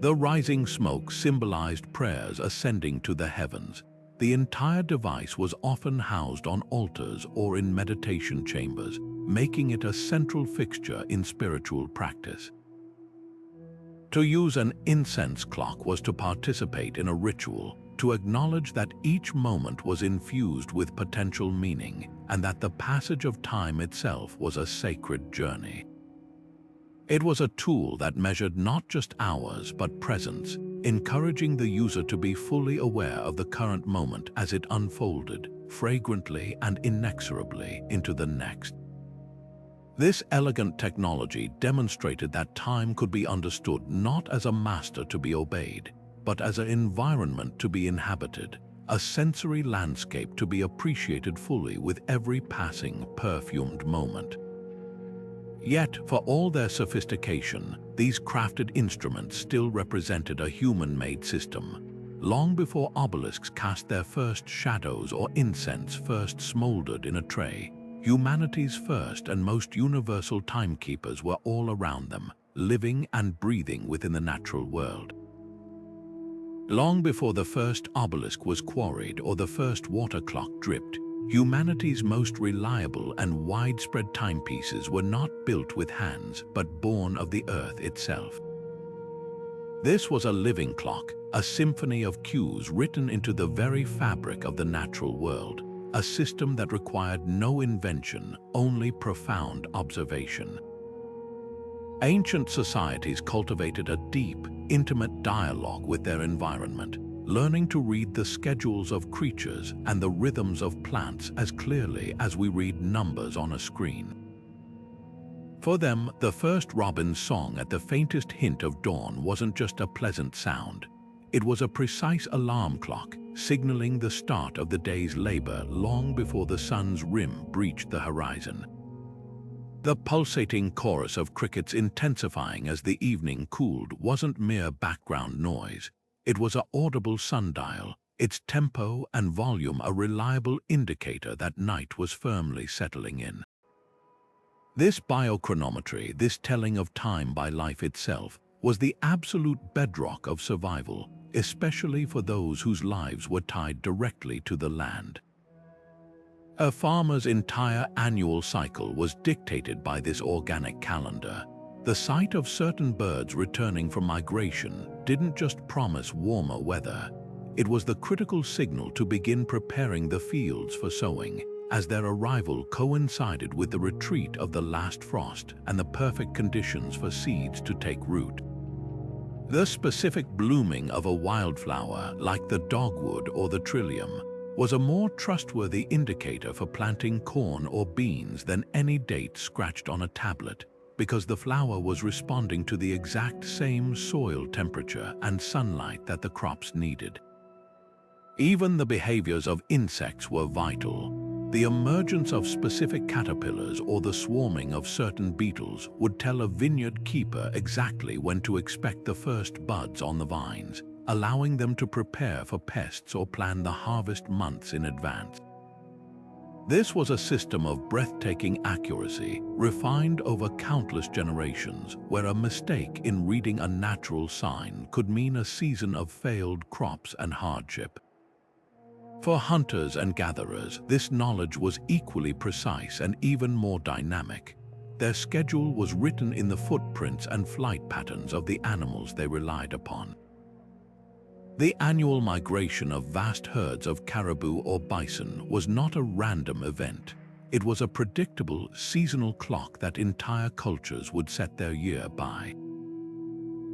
S1: The rising smoke symbolized prayers ascending to the heavens. The entire device was often housed on altars or in meditation chambers, making it a central fixture in spiritual practice. To use an incense clock was to participate in a ritual, to acknowledge that each moment was infused with potential meaning, and that the passage of time itself was a sacred journey. It was a tool that measured not just hours but presence, encouraging the user to be fully aware of the current moment as it unfolded, fragrantly and inexorably, into the next. This elegant technology demonstrated that time could be understood not as a master to be obeyed, but as an environment to be inhabited, a sensory landscape to be appreciated fully with every passing, perfumed moment. Yet, for all their sophistication, these crafted instruments still represented a human-made system. Long before obelisks cast their first shadows or incense first smoldered in a tray, humanity's first and most universal timekeepers were all around them, living and breathing within the natural world. Long before the first obelisk was quarried or the first water clock dripped, humanity's most reliable and widespread timepieces were not built with hands, but born of the earth itself. This was a living clock, a symphony of cues written into the very fabric of the natural world, a system that required no invention, only profound observation. Ancient societies cultivated a deep, intimate dialogue with their environment, learning to read the schedules of creatures and the rhythms of plants as clearly as we read numbers on a screen. For them, the first robin's song at the faintest hint of dawn wasn't just a pleasant sound. It was a precise alarm clock, signaling the start of the day's labor long before the sun's rim breached the horizon. The pulsating chorus of crickets intensifying as the evening cooled wasn't mere background noise. It was an audible sundial, its tempo and volume a reliable indicator that night was firmly settling in. This biochronometry, this telling of time by life itself, was the absolute bedrock of survival, especially for those whose lives were tied directly to the land. A farmer's entire annual cycle was dictated by this organic calendar. The sight of certain birds returning from migration didn't just promise warmer weather. It was the critical signal to begin preparing the fields for sowing, as their arrival coincided with the retreat of the last frost and the perfect conditions for seeds to take root. The specific blooming of a wildflower, like the dogwood or the trillium, was a more trustworthy indicator for planting corn or beans than any date scratched on a tablet. because the flower was responding to the exact same soil temperature and sunlight that the crops needed. Even the behaviors of insects were vital. The emergence of specific caterpillars or the swarming of certain beetles would tell a vineyard keeper exactly when to expect the first buds on the vines, allowing them to prepare for pests or plan the harvest months in advance. This was a system of breathtaking accuracy, refined over countless generations, where a mistake in reading a natural sign could mean a season of failed crops and hardship. For hunters and gatherers, this knowledge was equally precise and even more dynamic. Their schedule was written in the footprints and flight patterns of the animals they relied upon. The annual migration of vast herds of caribou or bison was not a random event. It was a predictable, seasonal clock that entire cultures would set their year by.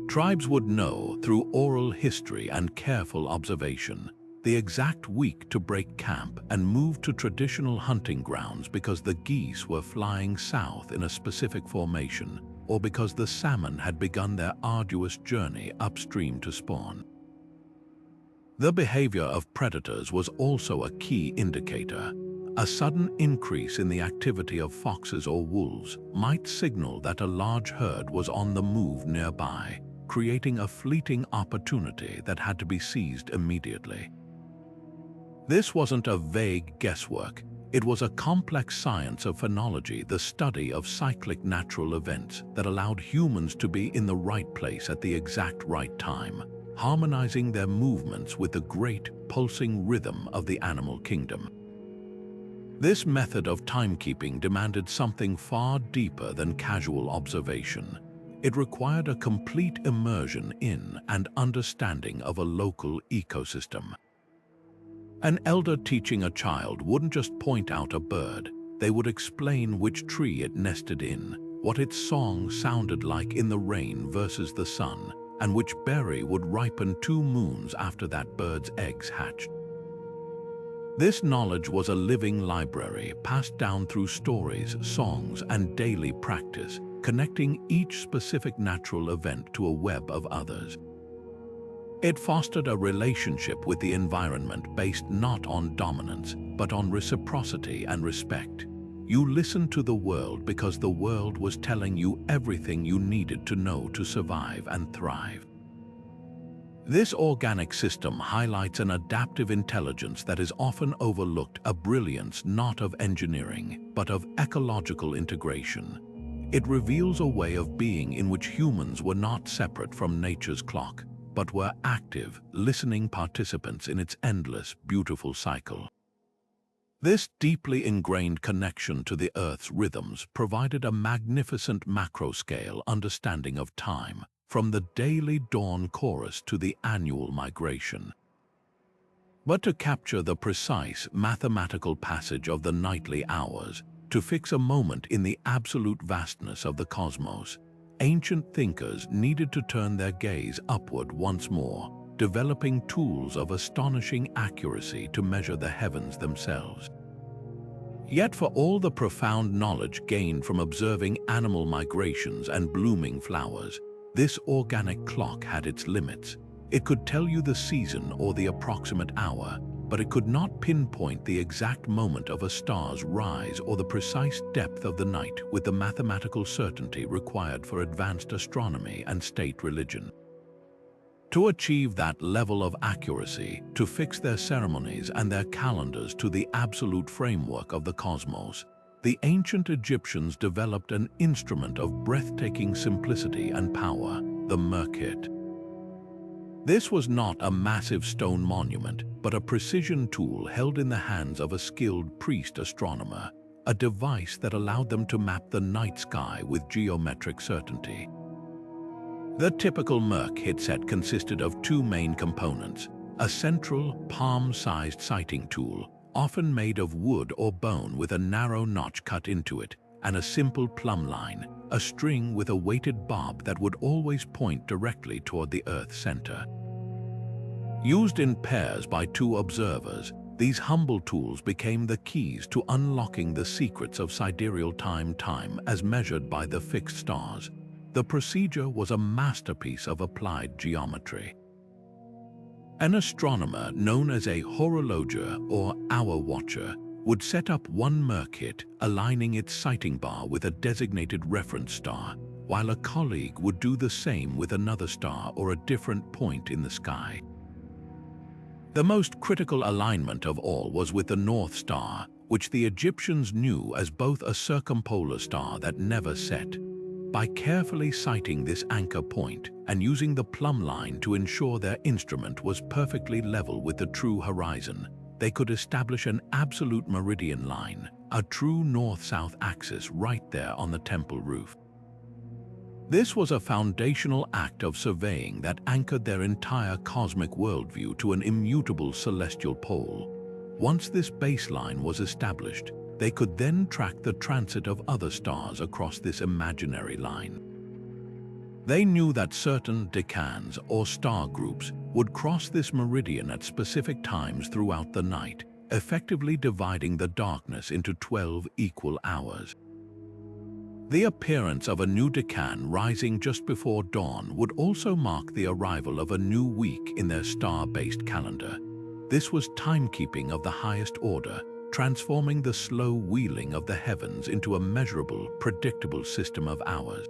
S1: Tribes would know, through oral history and careful observation, the exact week to break camp and move to traditional hunting grounds because the geese were flying south in a specific formation, or because the salmon had begun their arduous journey upstream to spawn. The behavior of predators was also a key indicator. A sudden increase in the activity of foxes or wolves might signal that a large herd was on the move nearby, creating a fleeting opportunity that had to be seized immediately. This wasn't a vague guesswork. It was a complex science of phenology, the study of cyclic natural events that allowed humans to be in the right place at the exact right time, harmonizing their movements with the great, pulsing rhythm of the animal kingdom. This method of timekeeping demanded something far deeper than casual observation. It required a complete immersion in and understanding of a local ecosystem. An elder teaching a child wouldn't just point out a bird. They would explain which tree it nested in, what its song sounded like in the rain versus the sun, and which berry would ripen 2 moons after that bird's eggs hatched. This knowledge was a living library passed down through stories, songs, and daily practice, connecting each specific natural event to a web of others. It fostered a relationship with the environment based not on dominance, but on reciprocity and respect. You listened to the world because the world was telling you everything you needed to know to survive and thrive. This organic system highlights an adaptive intelligence that is often overlooked, a brilliance not of engineering, but of ecological integration. It reveals a way of being in which humans were not separate from nature's clock, but were active, listening participants in its endless, beautiful cycle. This deeply ingrained connection to the Earth's rhythms provided a magnificent macro-scale understanding of time, from the daily dawn chorus to the annual migration. But to capture the precise mathematical passage of the nightly hours, to fix a moment in the absolute vastness of the cosmos, ancient thinkers needed to turn their gaze upward once more, developing tools of astonishing accuracy to measure the heavens themselves. Yet for all the profound knowledge gained from observing animal migrations and blooming flowers, this organic clock had its limits. It could tell you the season or the approximate hour, but it could not pinpoint the exact moment of a star's rise or the precise depth of the night with the mathematical certainty required for advanced astronomy and state religion. To achieve that level of accuracy, to fix their ceremonies and their calendars to the absolute framework of the cosmos, the ancient Egyptians developed an instrument of breathtaking simplicity and power, the merkhet. This was not a massive stone monument, but a precision tool held in the hands of a skilled priest astronomer, a device that allowed them to map the night sky with geometric certainty. The typical merkhet set consisted of 2 main components: a central, palm-sized sighting tool, often made of wood or bone with a narrow notch cut into it, and a simple plumb line, a string with a weighted bob that would always point directly toward the Earth's center. Used in pairs by 2 observers, These humble tools became the keys to unlocking the secrets of sidereal time as measured by the fixed stars. The procedure was a masterpiece of applied geometry. An astronomer known as a horologer or hour watcher would set up one merkhet, aligning its sighting bar with a designated reference star, while a colleague would do the same with another star or a different point in the sky. The most critical alignment of all was with the North Star, which the Egyptians knew as both a circumpolar star that never set. By carefully sighting this anchor point and using the plumb line to ensure their instrument was perfectly level with the true horizon, they could establish an absolute meridian line, a true north-south axis right there on the temple roof. This was a foundational act of surveying that anchored their entire cosmic worldview to an immutable celestial pole. Once this baseline was established, they could then track the transit of other stars across this imaginary line. They knew that certain decans or star groups would cross this meridian at specific times throughout the night, effectively dividing the darkness into 12 equal hours. The appearance of a new decan rising just before dawn would also mark the arrival of a new week in their star-based calendar. This was timekeeping of the highest order, transforming the slow wheeling of the heavens into a measurable, predictable system of hours.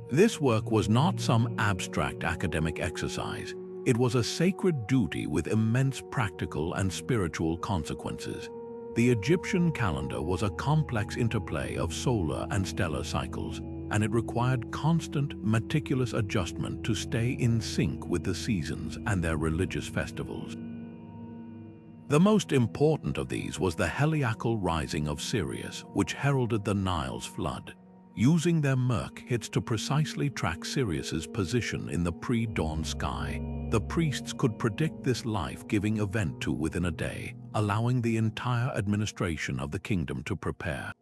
S1: This work was not some abstract academic exercise. It was a sacred duty with immense practical and spiritual consequences. The Egyptian calendar was a complex interplay of solar and stellar cycles, and it required constant, meticulous adjustment to stay in sync with the seasons and their religious festivals. The most important of these was the heliacal rising of Sirius, which heralded the Nile's flood. Using their merkhets to precisely track Sirius's position in the pre-dawn sky, the priests could predict this life-giving event within a day, allowing the entire administration of the kingdom to prepare.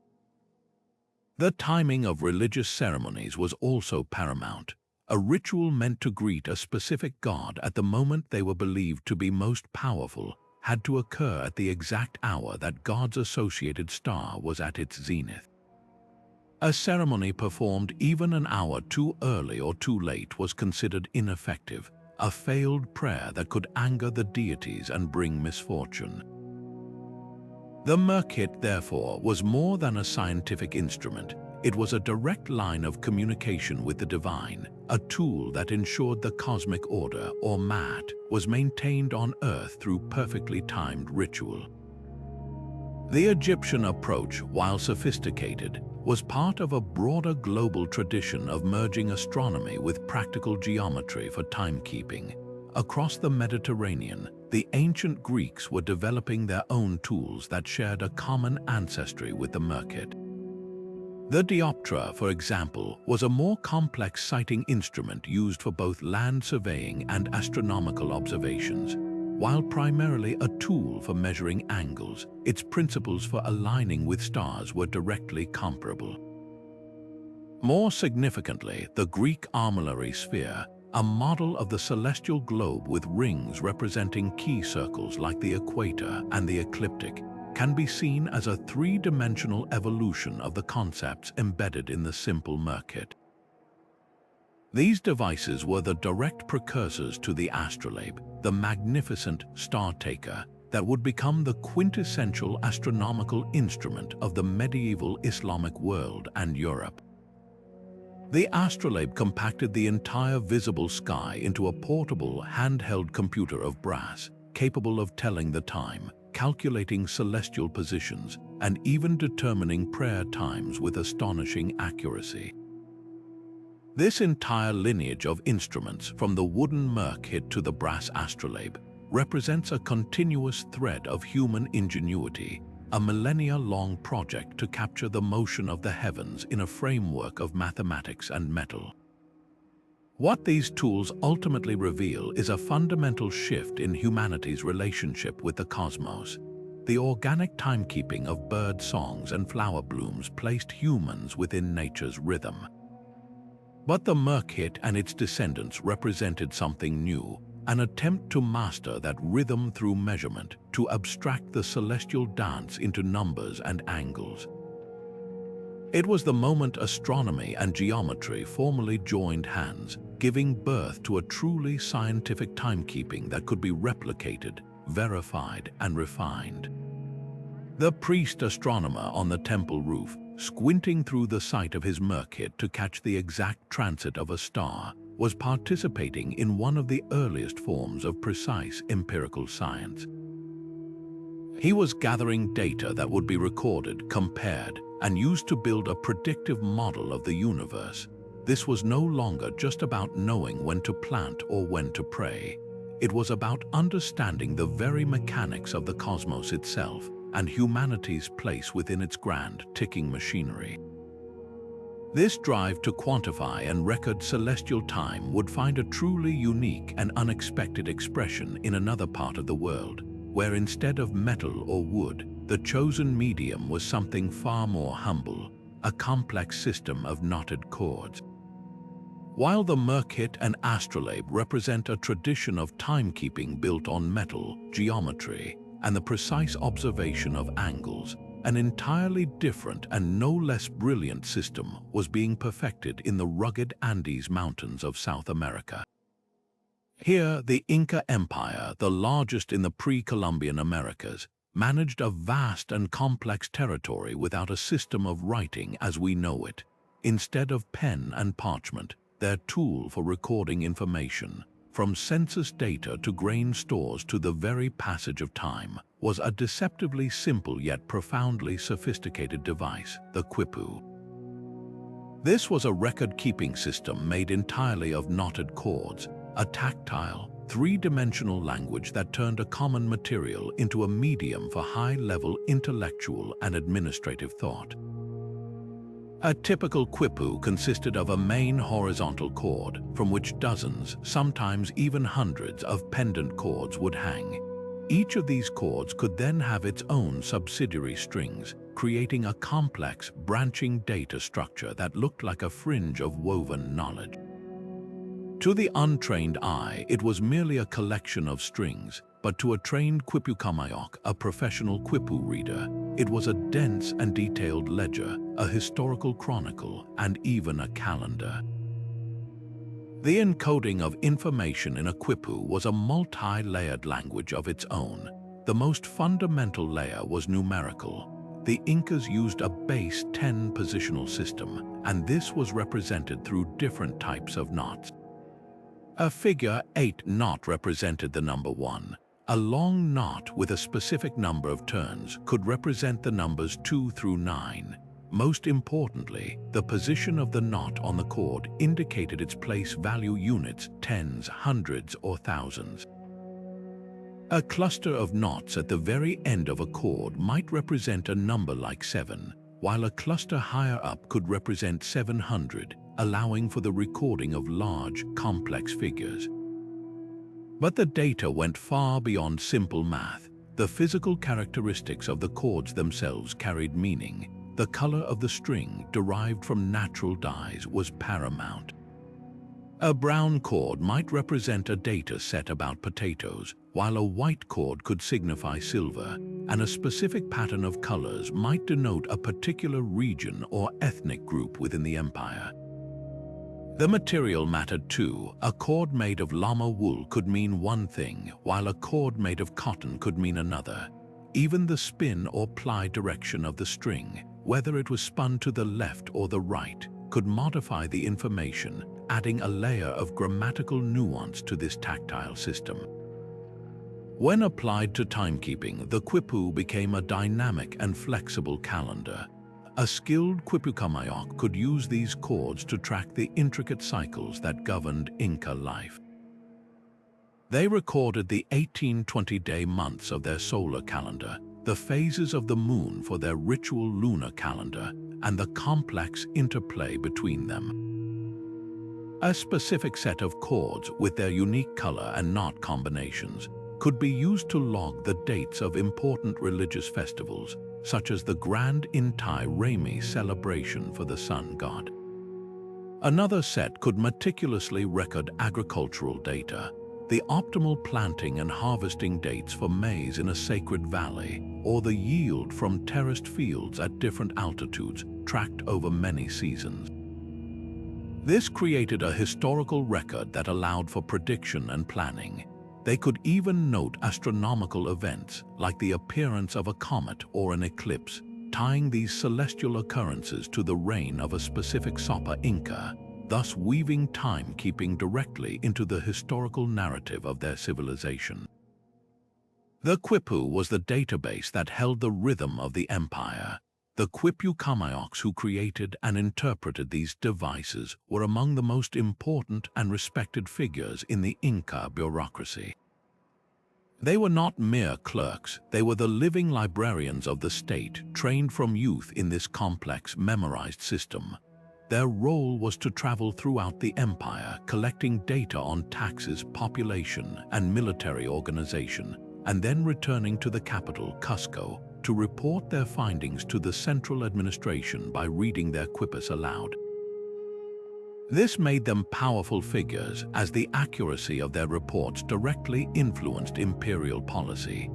S1: The timing of religious ceremonies was also paramount. A ritual meant to greet a specific god at the moment they were believed to be most powerful had to occur at the exact hour that God's associated star was at its zenith. A ceremony performed even an hour too early or too late was considered ineffective, a failed prayer that could anger the deities and bring misfortune. The merkhet, therefore, was more than a scientific instrument. It was a direct line of communication with the divine, a tool that ensured the cosmic order, or mat, was maintained on Earth through perfectly timed ritual. The Egyptian approach, while sophisticated, was part of a broader global tradition of merging astronomy with practical geometry for timekeeping. Across the Mediterranean, the ancient Greeks were developing their own tools that shared a common ancestry with the merkhet. The dioptra, for example, was a more complex sighting instrument used for both land surveying and astronomical observations. While primarily a tool for measuring angles, its principles for aligning with stars were directly comparable. More significantly, the Greek armillary sphere, a model of the celestial globe with rings representing key circles like the equator and the ecliptic, can be seen as a three-dimensional evolution of the concepts embedded in the simple merkhet. These devices were the direct precursors to the astrolabe, the magnificent star-taker that would become the quintessential astronomical instrument of the medieval Islamic world and Europe. The astrolabe compacted the entire visible sky into a portable, handheld computer of brass, capable of telling the time, calculating celestial positions, and even determining prayer times with astonishing accuracy. This entire lineage of instruments, from the wooden merkhet to the brass astrolabe, represents a continuous thread of human ingenuity, a millennia-long project to capture the motion of the heavens in a framework of mathematics and metal. What these tools ultimately reveal is a fundamental shift in humanity's relationship with the cosmos. The organic timekeeping of bird songs and flower blooms placed humans within nature's rhythm. But the merkhet and its descendants represented something new, an attempt to master that rhythm through measurement, to abstract the celestial dance into numbers and angles. It was the moment astronomy and geometry formally joined hands, giving birth to a truly scientific timekeeping that could be replicated, verified, and refined. The priest astronomer on the temple roof, squinting through the sight of his merkhet to catch the exact transit of a star, was participating in one of the earliest forms of precise empirical science. He was gathering data that would be recorded, compared, and used to build a predictive model of the universe. This was no longer just about knowing when to plant or when to pray. It was about understanding the very mechanics of the cosmos itself and humanity's place within its grand, ticking machinery. This drive to quantify and record celestial time would find a truly unique and unexpected expression in another part of the world, where instead of metal or wood, the chosen medium was something far more humble, a complex system of knotted cords. While the merkhet and astrolabe represent a tradition of timekeeping built on metal, geometry, and the precise observation of angles, an entirely different and no less brilliant system was being perfected in the rugged Andes Mountains of South America. Here, the Inca Empire, the largest in the pre-Columbian Americas, managed a vast and complex territory without a system of writing as we know it. Instead of pen and parchment, their tool for recording information, from census data to grain stores to the very passage of time, was a deceptively simple yet profoundly sophisticated device, the Quipu. This was a record-keeping system made entirely of knotted cords, a tactile, three-dimensional language that turned a common material into a medium for high-level intellectual and administrative thought. A typical quipu consisted of a main horizontal cord from which dozens, sometimes even hundreds, of pendant cords would hang. Each of these cords could then have its own subsidiary strings, creating a complex, branching data structure that looked like a fringe of woven knowledge. To the untrained eye, it was merely a collection of strings, but to a trained quipu kamayok, a professional quipu reader, it was a dense and detailed ledger, a historical chronicle, and even a calendar. The encoding of information in a quipu was a multi-layered language of its own. The most fundamental layer was numerical. The Incas used a base 10 positional system, and this was represented through different types of knots. A figure 8 knot represented the number 1. A long knot with a specific number of turns could represent the numbers 2 through 9. Most importantly, the position of the knot on the cord indicated its place value units, tens, hundreds, or thousands. A cluster of knots at the very end of a cord might represent a number like 7, while a cluster higher up could represent 700, allowing for the recording of large, complex figures. But the data went far beyond simple math. The physical characteristics of the cords themselves carried meaning. The color of the string, derived from natural dyes, was paramount. A brown cord might represent a data set about potatoes, while a white cord could signify silver, and a specific pattern of colors might denote a particular region or ethnic group within the empire. The material mattered too. A cord made of llama wool could mean one thing, while a cord made of cotton could mean another. Even the spin or ply direction of the string, whether it was spun to the left or the right, could modify the information, adding a layer of grammatical nuance to this tactile system. When applied to timekeeping, the quipu became a dynamic and flexible calendar. A skilled quipu kamayok could use these cords to track the intricate cycles that governed Inca life. They recorded the 18-20-day months of their solar calendar, the phases of the moon for their ritual lunar calendar, and the complex interplay between them. A specific set of cords with their unique color and knot combinations could be used to log the dates of important religious festivals, such as the Grand Inti Raymi celebration for the sun god. Another set could meticulously record agricultural data. the optimal planting and harvesting dates for maize in a sacred valley, or the yield from terraced fields at different altitudes tracked over many seasons. This created a historical record that allowed for prediction and planning. They could even note astronomical events like the appearance of a comet or an eclipse, tying these celestial occurrences to the reign of a specific Sopa Inca, thus weaving timekeeping directly into the historical narrative of their civilization. The Quipu was the database that held the rhythm of the empire. The Quipu who created and interpreted these devices were among the most important and respected figures in the Inca bureaucracy. They were not mere clerks, they were the living librarians of the state, trained from youth in this complex, memorized system. Their role was to travel throughout the empire, collecting data on taxes, population, and military organization, and then returning to the capital, Cusco, to report their findings to the central administration by reading their quipus aloud. This made them powerful figures, as the accuracy of their reports directly influenced imperial policy.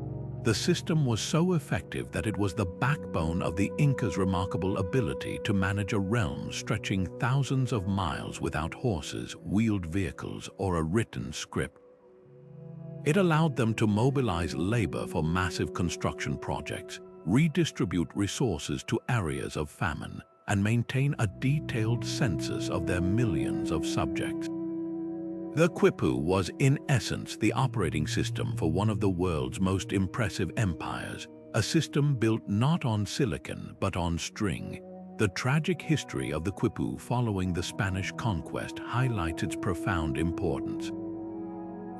S1: The system was so effective that it was the backbone of the Inca's remarkable ability to manage a realm stretching thousands of miles without horses, wheeled vehicles, or a written script. It allowed them to mobilize labor for massive construction projects, redistribute resources to areas of famine, and maintain a detailed census of their millions of subjects. The Quipu was, in essence, the operating system for one of the world's most impressive empires, a system built not on silicon but on string. The tragic history of the Quipu following the Spanish conquest highlights its profound importance.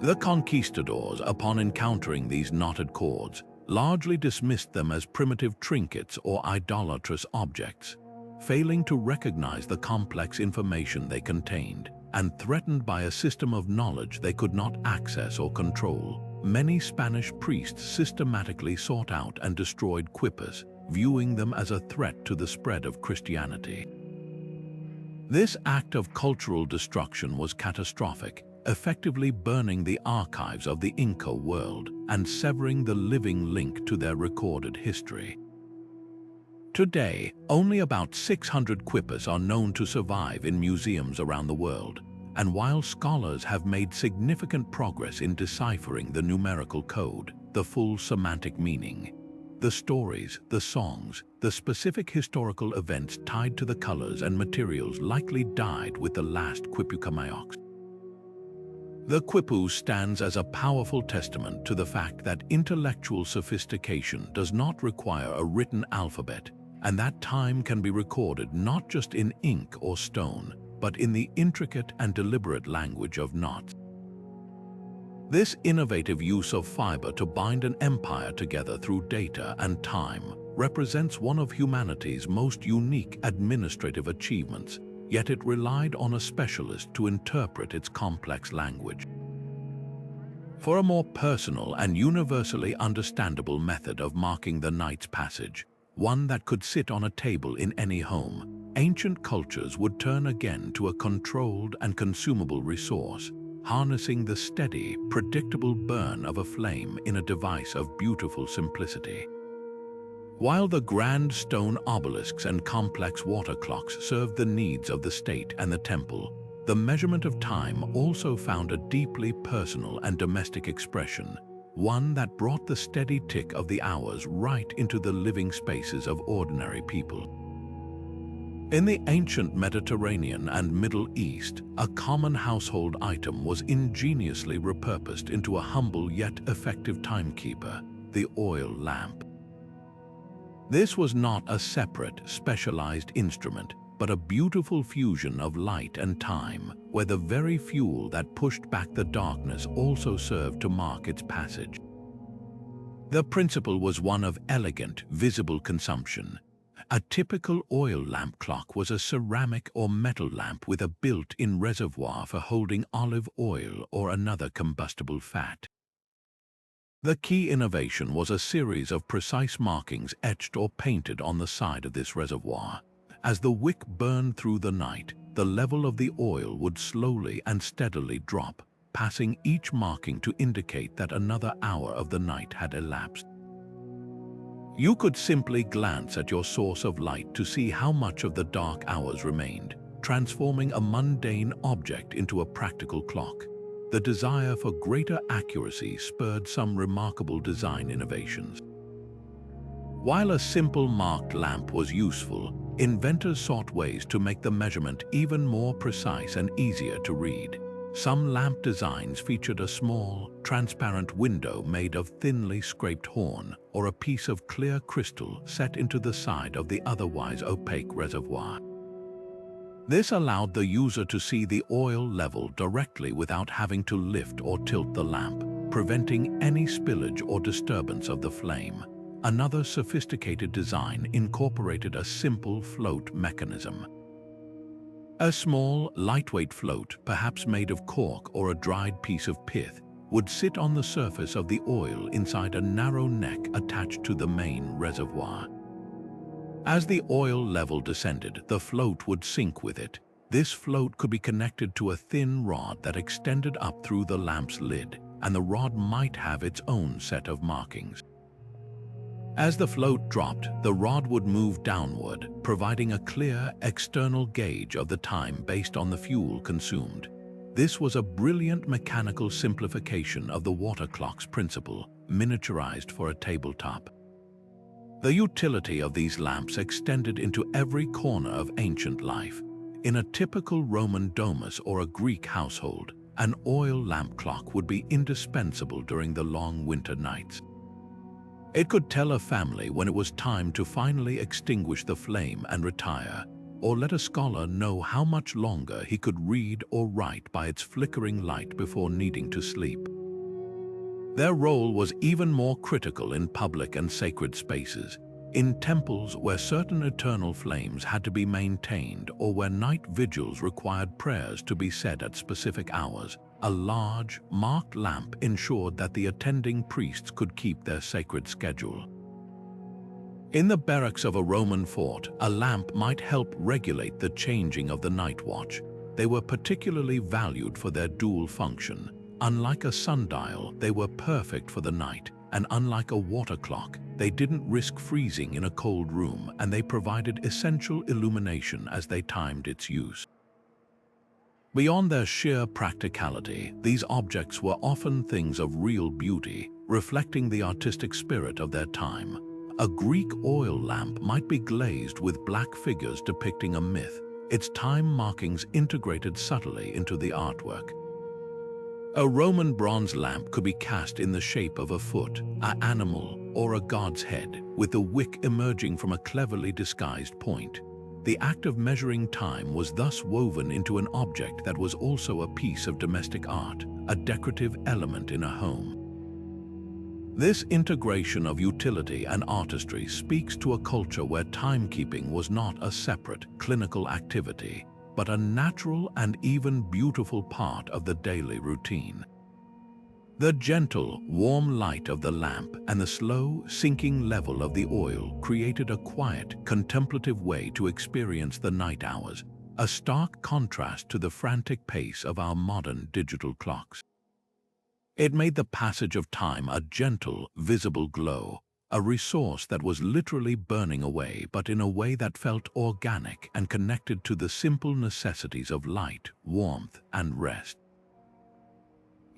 S1: The conquistadors, upon encountering these knotted cords, largely dismissed them as primitive trinkets or idolatrous objects, failing to recognize the complex information they contained, and threatened by a system of knowledge they could not access or control. Many Spanish priests systematically sought out and destroyed quipus, viewing them as a threat to the spread of Christianity. This act of cultural destruction was catastrophic, effectively burning the archives of the Inca world and severing the living link to their recorded history. Today, only about 600 quipus are known to survive in museums around the world, and while scholars have made significant progress in deciphering the numerical code, the full semantic meaning, the stories, the songs, the specific historical events tied to the colors and materials likely died with the last Quipu. The Quipu stands as a powerful testament to the fact that intellectual sophistication does not require a written alphabet, and that time can be recorded not just in ink or stone, but in the intricate and deliberate language of knots. This innovative use of fiber to bind an empire together through data and time represents one of humanity's most unique administrative achievements, yet it relied on a specialist to interpret its complex language. For a more personal and universally understandable method of marking the night's passage, one that could sit on a table in any home, ancient cultures would turn again to a controlled and consumable resource, harnessing the steady, predictable burn of a flame in a device of beautiful simplicity. While the grand stone obelisks and complex water clocks served the needs of the state and the temple, the measurement of time also found a deeply personal and domestic expression, one that brought the steady tick of the hours right into the living spaces of ordinary people. In the ancient Mediterranean and Middle East, a common household item was ingeniously repurposed into a humble yet effective timekeeper, the oil lamp. This was not a separate, specialized instrument, but a beautiful fusion of light and time, where the very fuel that pushed back the darkness also served to mark its passage. The principle was one of elegant, visible consumption. A typical oil lamp clock was a ceramic or metal lamp with a built-in reservoir for holding olive oil or another combustible fat. The key innovation was a series of precise markings etched or painted on the side of this reservoir. As the wick burned through the night, the level of the oil would slowly and steadily drop, passing each marking to indicate that another hour of the night had elapsed. You could simply glance at your source of light to see how much of the dark hours remained, transforming a mundane object into a practical clock. The desire for greater accuracy spurred some remarkable design innovations. While a simple marked lamp was useful, inventors sought ways to make the measurement even more precise and easier to read. Some lamp designs featured a small, transparent window made of thinly scraped horn or a piece of clear crystal set into the side of the otherwise opaque reservoir. This allowed the user to see the oil level directly without having to lift or tilt the lamp, preventing any spillage or disturbance of the flame. Another sophisticated design incorporated a simple float mechanism. A small, lightweight float, perhaps made of cork or a dried piece of pith, would sit on the surface of the oil inside a narrow neck attached to the main reservoir. As the oil level descended, the float would sink with it. This float could be connected to a thin rod that extended up through the lamp's lid, and the rod might have its own set of markings. As the float dropped, the rod would move downward, providing a clear external gauge of the time based on the fuel consumed. This was a brilliant mechanical simplification of the water clock's principle, miniaturized for a tabletop. The utility of these lamps extended into every corner of ancient life. In a typical Roman domus or a Greek household, an oil lamp clock would be indispensable during the long winter nights. It could tell a family when it was time to finally extinguish the flame and retire, or let a scholar know how much longer he could read or write by its flickering light before needing to sleep. Their role was even more critical in public and sacred spaces. In temples where certain eternal flames had to be maintained or where night vigils required prayers to be said at specific hours, a large, marked lamp ensured that the attending priests could keep their sacred schedule. In the barracks of a Roman fort, a lamp might help regulate the changing of the night watch. They were particularly valued for their dual function. Unlike a sundial, they were perfect for the night, and unlike a water clock, they didn't risk freezing in a cold room, and they provided essential illumination as they timed its use. Beyond their sheer practicality, these objects were often things of real beauty, reflecting the artistic spirit of their time. A Greek oil lamp might be glazed with black figures depicting a myth, its time markings integrated subtly into the artwork. A Roman bronze lamp could be cast in the shape of a foot, an animal, or a god's head, with the wick emerging from a cleverly disguised point. The act of measuring time was thus woven into an object that was also a piece of domestic art, a decorative element in a home. This integration of utility and artistry speaks to a culture where timekeeping was not a separate, clinical activity, but a natural and even beautiful part of the daily routine. The gentle, warm light of the lamp and the slow, sinking level of the oil created a quiet, contemplative way to experience the night hours, a stark contrast to the frantic pace of our modern digital clocks. It made the passage of time a gentle, visible glow, a resource that was literally burning away, but in a way that felt organic and connected to the simple necessities of light, warmth, and rest.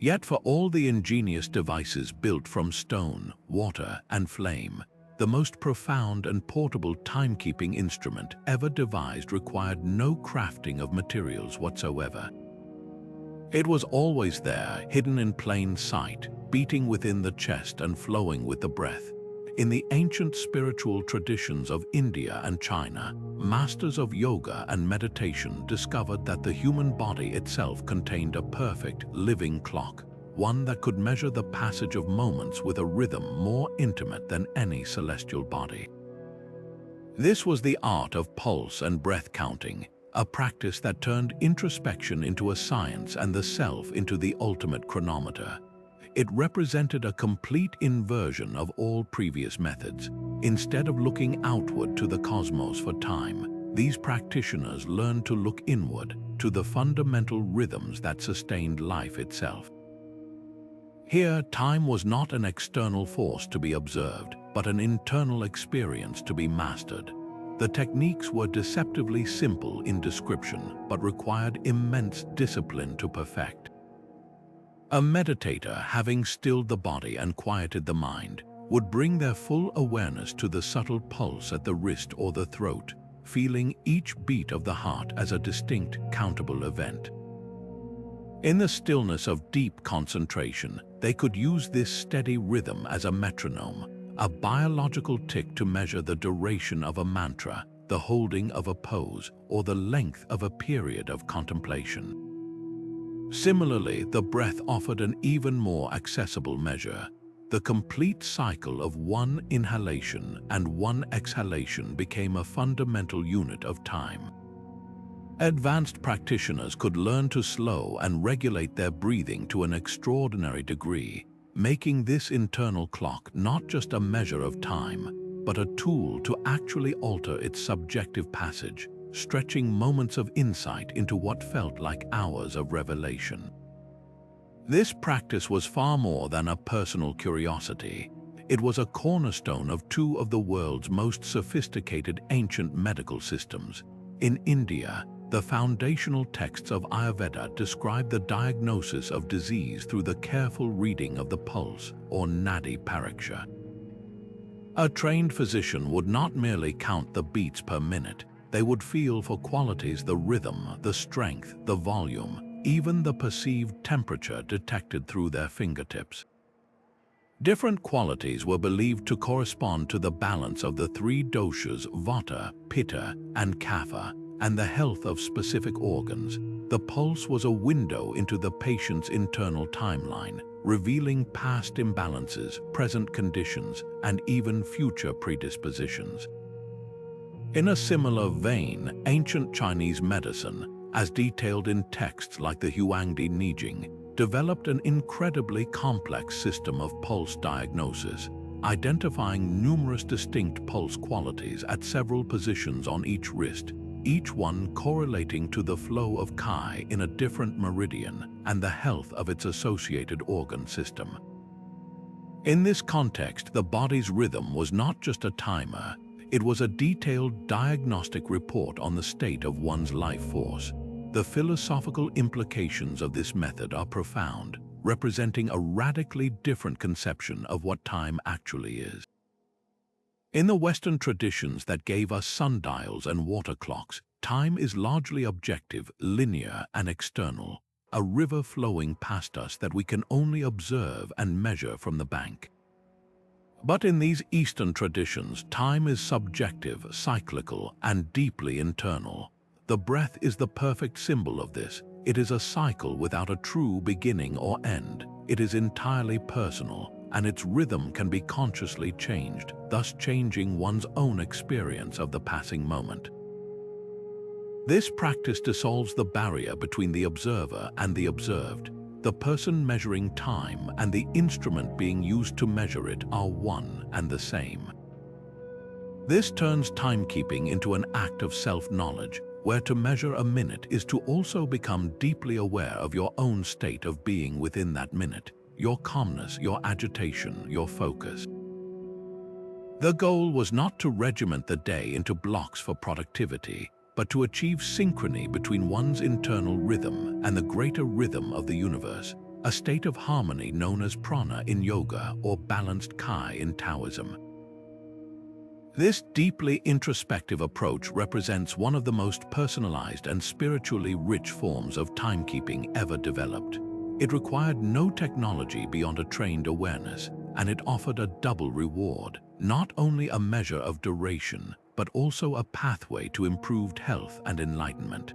S1: Yet for all the ingenious devices built from stone, water, and flame, the most profound and portable timekeeping instrument ever devised required no crafting of materials whatsoever. It was always there, hidden in plain sight, beating within the chest and flowing with the breath. In the ancient spiritual traditions of India and China, masters of yoga and meditation discovered that the human body itself contained a perfect, living clock, one that could measure the passage of moments with a rhythm more intimate than any celestial body. This was the art of pulse and breath counting, a practice that turned introspection into a science and the self into the ultimate chronometer. It represented a complete inversion of all previous methods. Instead of looking outward to the cosmos for time, these practitioners learned to look inward to the fundamental rhythms that sustained life itself. Here, time was not an external force to be observed, but an internal experience to be mastered. The techniques were deceptively simple in description, but required immense discipline to perfect. A meditator, having stilled the body and quieted the mind, would bring their full awareness to the subtle pulse at the wrist or the throat, feeling each beat of the heart as a distinct, countable event. In the stillness of deep concentration, they could use this steady rhythm as a metronome, a biological tick to measure the duration of a mantra, the holding of a pose, or the length of a period of contemplation. Similarly, the breath offered an even more accessible measure. The complete cycle of one inhalation and one exhalation became a fundamental unit of time. Advanced practitioners could learn to slow and regulate their breathing to an extraordinary degree, making this internal clock not just a measure of time, but a tool to actually alter its subjective passage, stretching moments of insight into what felt like hours of revelation. This practice was far more than a personal curiosity. It was a cornerstone of two of the world's most sophisticated ancient medical systems. In India, the foundational texts of Ayurveda describe the diagnosis of disease through the careful reading of the pulse, or nadi pariksha. A trained physician would not merely count the beats per minute, they would feel for qualities the rhythm, the strength, the volume, even the perceived temperature detected through their fingertips. Different qualities were believed to correspond to the balance of the three doshas, vata, pitta, and kapha, and the health of specific organs. The pulse was a window into the patient's internal timeline, revealing past imbalances, present conditions, and even future predispositions. In a similar vein, ancient Chinese medicine, as detailed in texts like the Huangdi Nijing, developed an incredibly complex system of pulse diagnosis, identifying numerous distinct pulse qualities at several positions on each wrist, each one correlating to the flow of Qi in a different meridian and the health of its associated organ system. In this context, the body's rhythm was not just a timer, it was a detailed diagnostic report on the state of one's life force. The philosophical implications of this method are profound, representing a radically different conception of what time actually is. In the Western traditions that gave us sundials and water clocks, time is largely objective, linear, and external, a river flowing past us that we can only observe and measure from the bank. But in these Eastern traditions, time is subjective, cyclical, and deeply internal. The breath is the perfect symbol of this. It is a cycle without a true beginning or end. It is entirely personal, and its rhythm can be consciously changed, thus changing one's own experience of the passing moment. This practice dissolves the barrier between the observer and the observed. The person measuring time and the instrument being used to measure it are one and the same. This turns timekeeping into an act of self-knowledge, where to measure a minute is to also become deeply aware of your own state of being within that minute, your calmness, your agitation, your focus. The goal was not to regiment the day into blocks for productivity, but to achieve synchrony between one's internal rhythm and the greater rhythm of the universe, a state of harmony known as prana in yoga or balanced Qi in Taoism. This deeply introspective approach represents one of the most personalized and spiritually rich forms of timekeeping ever developed. It required no technology beyond a trained awareness, and it offered a double reward, not only a measure of duration, but also a pathway to improved health and enlightenment.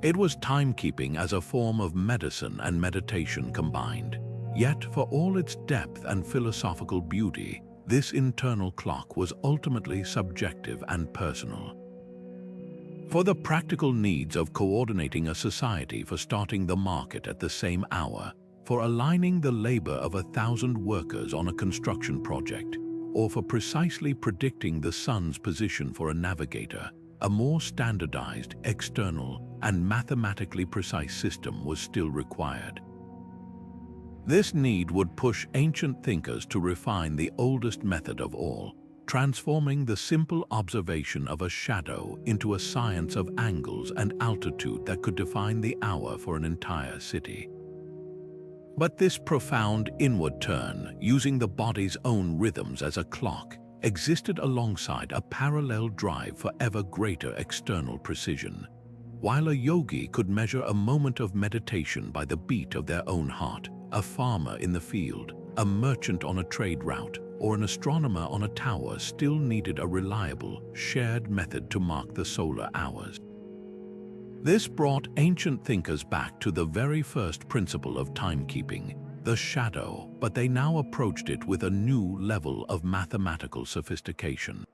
S1: It was timekeeping as a form of medicine and meditation combined. Yet, for all its depth and philosophical beauty, this internal clock was ultimately subjective and personal. For the practical needs of coordinating a society, for starting the market at the same hour, for aligning the labor of 1,000 workers on a construction project, or for precisely predicting the sun's position for a navigator, a more standardized, external, and mathematically precise system was still required. This need would push ancient thinkers to refine the oldest method of all, transforming the simple observation of a shadow into a science of angles and altitude that could define the hour for an entire city. But this profound inward turn, using the body's own rhythms as a clock, existed alongside a parallel drive for ever greater external precision. While a yogi could measure a moment of meditation by the beat of their own heart, a farmer in the field, a merchant on a trade route, or an astronomer on a tower still needed a reliable, shared method to mark the solar hours. This brought ancient thinkers back to the very first principle of timekeeping, the shadow, but they now approached it with a new level of mathematical sophistication.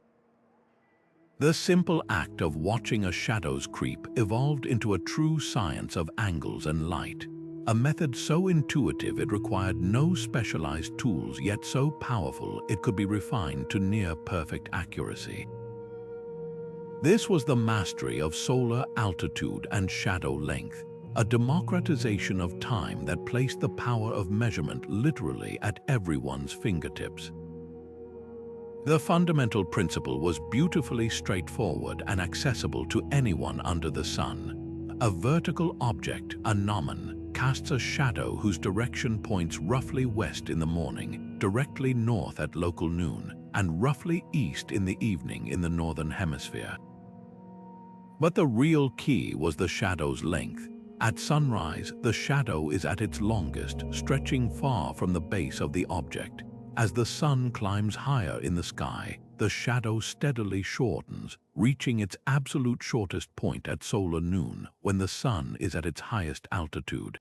S1: The simple act of watching a shadow's creep evolved into a true science of angles and light, a method so intuitive it required no specialized tools, yet so powerful it could be refined to near-perfect accuracy. This was the mastery of solar altitude and shadow length, a democratization of time that placed the power of measurement literally at everyone's fingertips. The fundamental principle was beautifully straightforward and accessible to anyone under the sun. A vertical object, a gnomon, casts a shadow whose direction points roughly west in the morning, directly north at local noon, and roughly east in the evening in the northern hemisphere. But the real key was the shadow's length. At sunrise, the shadow is at its longest, stretching far from the base of the object. As the sun climbs higher in the sky, the shadow steadily shortens, reaching its absolute shortest point at solar noon, when the sun is at its highest altitude.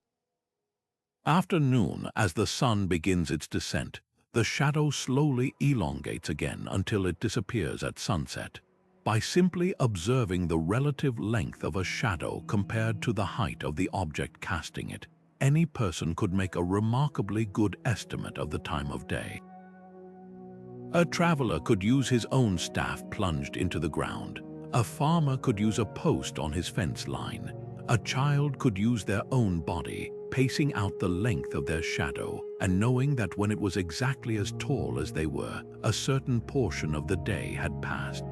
S1: After noon, as the sun begins its descent, the shadow slowly elongates again until it disappears at sunset. By simply observing the relative length of a shadow compared to the height of the object casting it, any person could make a remarkably good estimate of the time of day. A traveler could use his own staff plunged into the ground. A farmer could use a post on his fence line. A child could use their own body, pacing out the length of their shadow, and knowing that when it was exactly as tall as they were, a certain portion of the day had passed.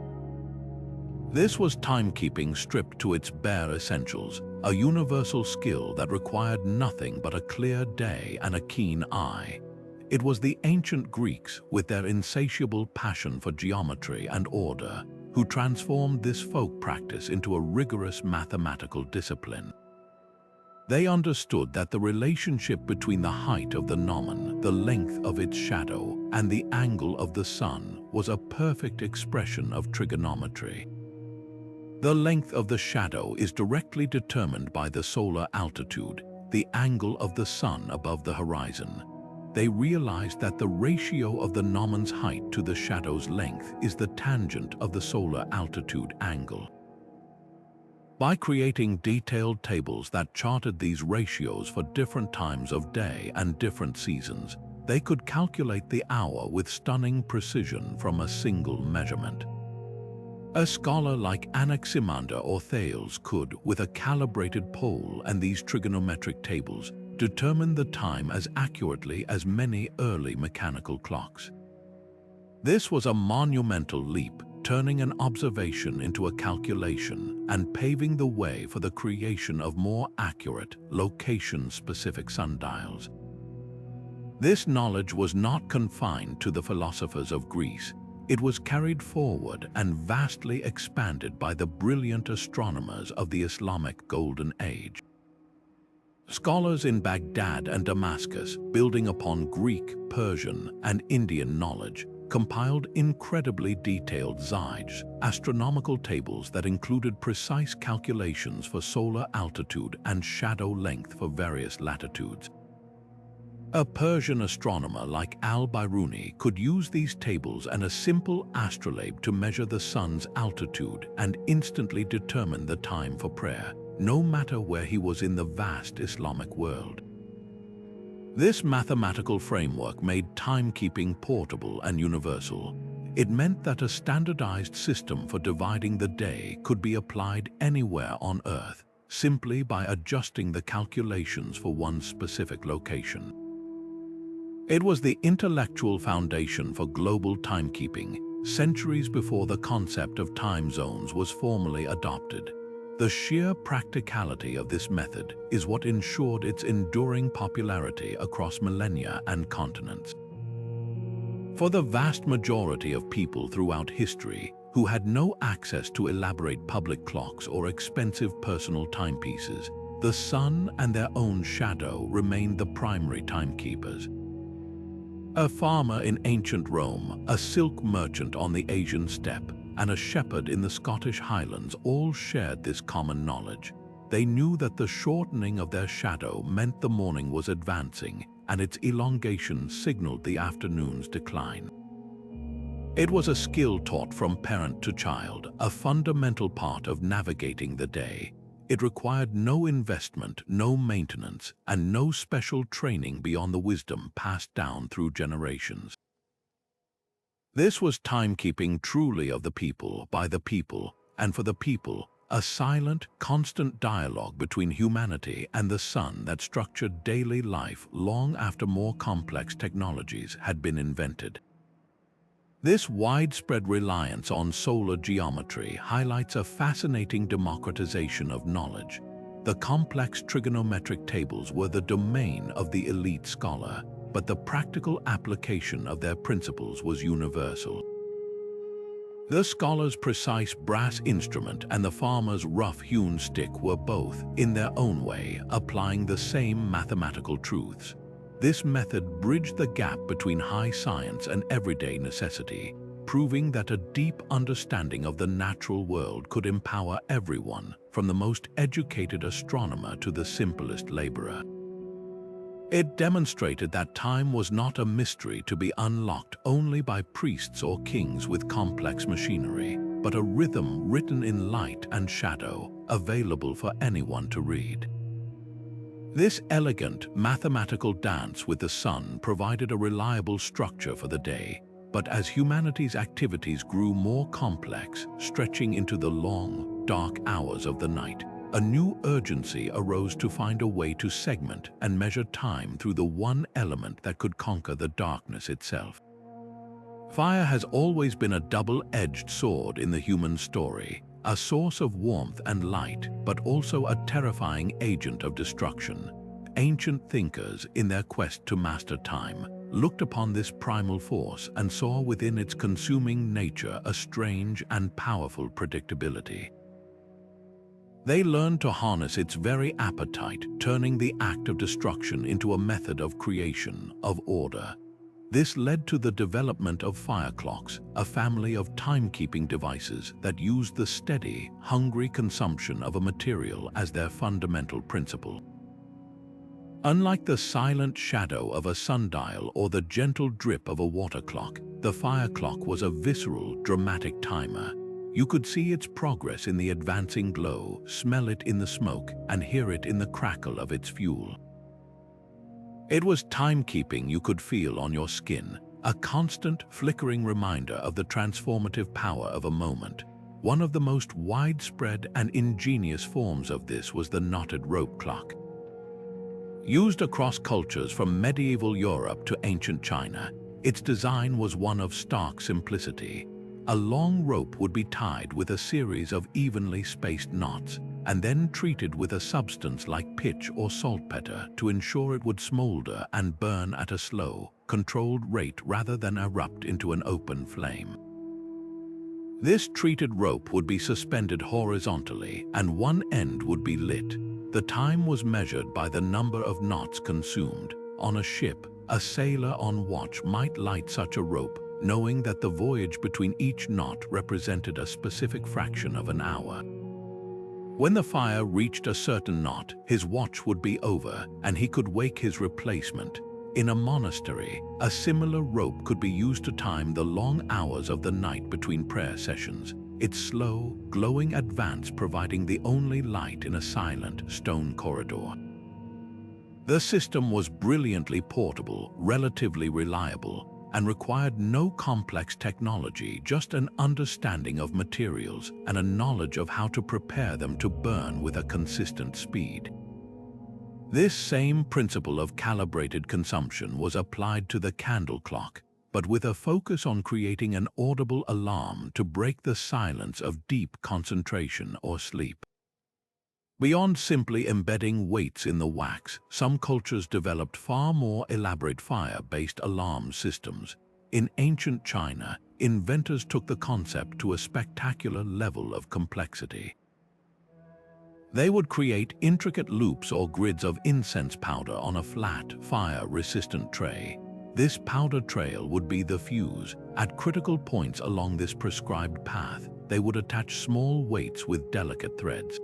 S1: This was timekeeping stripped to its bare essentials, a universal skill that required nothing but a clear day and a keen eye. It was the ancient Greeks, with their insatiable passion for geometry and order, who transformed this folk practice into a rigorous mathematical discipline. They understood that the relationship between the height of the gnomon, the length of its shadow, and the angle of the sun was a perfect expression of trigonometry. The length of the shadow is directly determined by the solar altitude, the angle of the sun above the horizon. They realized that the ratio of the gnomon's height to the shadow's length is the tangent of the solar altitude angle. By creating detailed tables that charted these ratios for different times of day and different seasons, they could calculate the hour with stunning precision from a single measurement. A scholar like Anaximander or Thales could, with a calibrated pole and these trigonometric tables, determine the time as accurately as many early mechanical clocks. This was a monumental leap, turning an observation into a calculation and paving the way for the creation of more accurate, location-specific sundials. This knowledge was not confined to the philosophers of Greece. It was carried forward and vastly expanded by the brilliant astronomers of the Islamic Golden Age. Scholars in Baghdad and Damascus, building upon Greek, Persian, and Indian knowledge, compiled incredibly detailed zijs, astronomical tables that included precise calculations for solar altitude and shadow length for various latitudes. A Persian astronomer like al-Biruni could use these tables and a simple astrolabe to measure the sun's altitude and instantly determine the time for prayer, no matter where he was in the vast Islamic world. This mathematical framework made timekeeping portable and universal. It meant that a standardized system for dividing the day could be applied anywhere on Earth, simply by adjusting the calculations for one specific location. It was the intellectual foundation for global timekeeping, centuries before the concept of time zones was formally adopted. The sheer practicality of this method is what ensured its enduring popularity across millennia and continents. For the vast majority of people throughout history who had no access to elaborate public clocks or expensive personal timepieces, the sun and their own shadow remained the primary timekeepers. A farmer in ancient Rome, a silk merchant on the Asian steppe, and a shepherd in the Scottish Highlands all shared this common knowledge. They knew that the shortening of their shadow meant the morning was advancing, and its elongation signaled the afternoon's decline. It was a skill taught from parent to child, a fundamental part of navigating the day. It required no investment, no maintenance, and no special training beyond the wisdom passed down through generations. This was timekeeping truly of the people, by the people, and for the people, a silent, constant dialogue between humanity and the sun that structured daily life long after more complex technologies had been invented. This widespread reliance on solar geometry highlights a fascinating democratization of knowledge. The complex trigonometric tables were the domain of the elite scholar, but the practical application of their principles was universal. The scholar's precise brass instrument and the farmer's rough-hewn stick were both, in their own way, applying the same mathematical truths. This method bridged the gap between high science and everyday necessity, proving that a deep understanding of the natural world could empower everyone, from the most educated astronomer to the simplest laborer. It demonstrated that time was not a mystery to be unlocked only by priests or kings with complex machinery, but a rhythm written in light and shadow, available for anyone to read. This elegant, mathematical dance with the sun provided a reliable structure for the day, but as humanity's activities grew more complex, stretching into the long, dark hours of the night, a new urgency arose to find a way to segment and measure time through the one element that could conquer the darkness itself. Fire has always been a double-edged sword in the human story, a source of warmth and light, but also a terrifying agent of destruction. Ancient thinkers, in their quest to master time, looked upon this primal force and saw within its consuming nature a strange and powerful predictability. They learned to harness its very appetite, turning the act of destruction into a method of creation, of order. This led to the development of fire clocks, a family of timekeeping devices that used the steady, hungry consumption of a material as their fundamental principle. Unlike the silent shadow of a sundial or the gentle drip of a water clock, the fire clock was a visceral, dramatic timer. You could see its progress in the advancing glow, smell it in the smoke, and hear it in the crackle of its fuel. It was timekeeping you could feel on your skin, a constant, flickering reminder of the transformative power of a moment. One of the most widespread and ingenious forms of this was the knotted rope clock. Used across cultures from medieval Europe to ancient China, its design was one of stark simplicity. A long rope would be tied with a series of evenly spaced knots, and then treated with a substance like pitch or saltpeter to ensure it would smolder and burn at a slow, controlled rate rather than erupt into an open flame. This treated rope would be suspended horizontally, and one end would be lit. The time was measured by the number of knots consumed. On a ship, a sailor on watch might light such a rope, knowing that the voyage between each knot represented a specific fraction of an hour. When the fire reached a certain knot, his watch would be over, and he could wake his replacement. In a monastery, a similar rope could be used to time the long hours of the night between prayer sessions, its slow, glowing advance providing the only light in a silent, stone corridor. The system was brilliantly portable, relatively reliable, and required no complex technology, just an understanding of materials and a knowledge of how to prepare them to burn with a consistent speed. This same principle of calibrated consumption was applied to the candle clock, but with a focus on creating an audible alarm to break the silence of deep concentration or sleep. Beyond simply embedding weights in the wax, some cultures developed far more elaborate fire-based alarm systems. In ancient China, inventors took the concept to a spectacular level of complexity. They would create intricate loops or grids of incense powder on a flat, fire-resistant tray. This powder trail would be the fuse. At critical points along this prescribed path, they would attach small weights with delicate threads.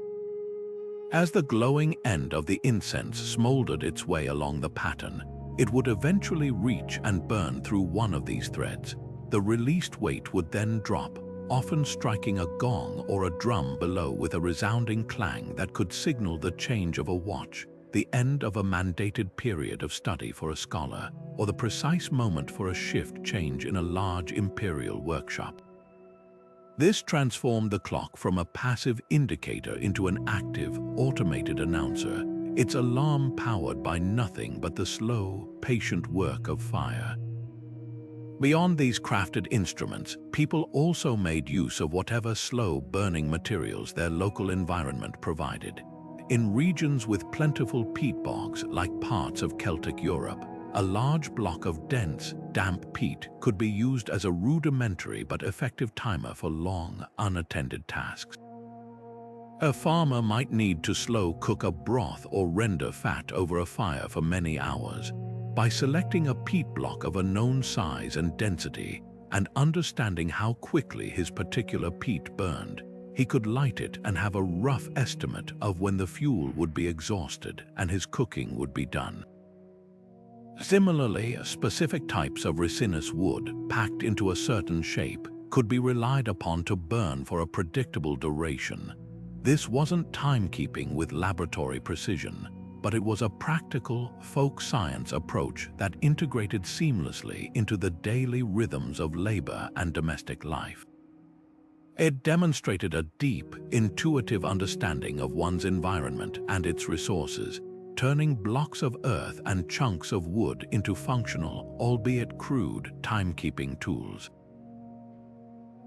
S1: As the glowing end of the incense smoldered its way along the pattern, it would eventually reach and burn through one of these threads. The released weight would then drop, often striking a gong or a drum below with a resounding clang that could signal the change of a watch, the end of a mandated period of study for a scholar, or the precise moment for a shift change in a large imperial workshop. This transformed the clock from a passive indicator into an active, automated announcer, its alarm powered by nothing but the slow, patient work of fire. Beyond these crafted instruments, people also made use of whatever slow-burning materials their local environment provided. In regions with plentiful peat bogs, like parts of Celtic Europe, a large block of dense, damp peat could be used as a rudimentary but effective timer for long, unattended tasks. A farmer might need to slow cook a broth or render fat over a fire for many hours. By selecting a peat block of a known size and density, and understanding how quickly his particular peat burned, he could light it and have a rough estimate of when the fuel would be exhausted and his cooking would be done. Similarly, specific types of resinous wood, packed into a certain shape, could be relied upon to burn for a predictable duration. This wasn't timekeeping with laboratory precision, but it was a practical, folk science approach that integrated seamlessly into the daily rhythms of labor and domestic life. It demonstrated a deep, intuitive understanding of one's environment and its resources, turning blocks of earth and chunks of wood into functional, albeit crude, timekeeping tools.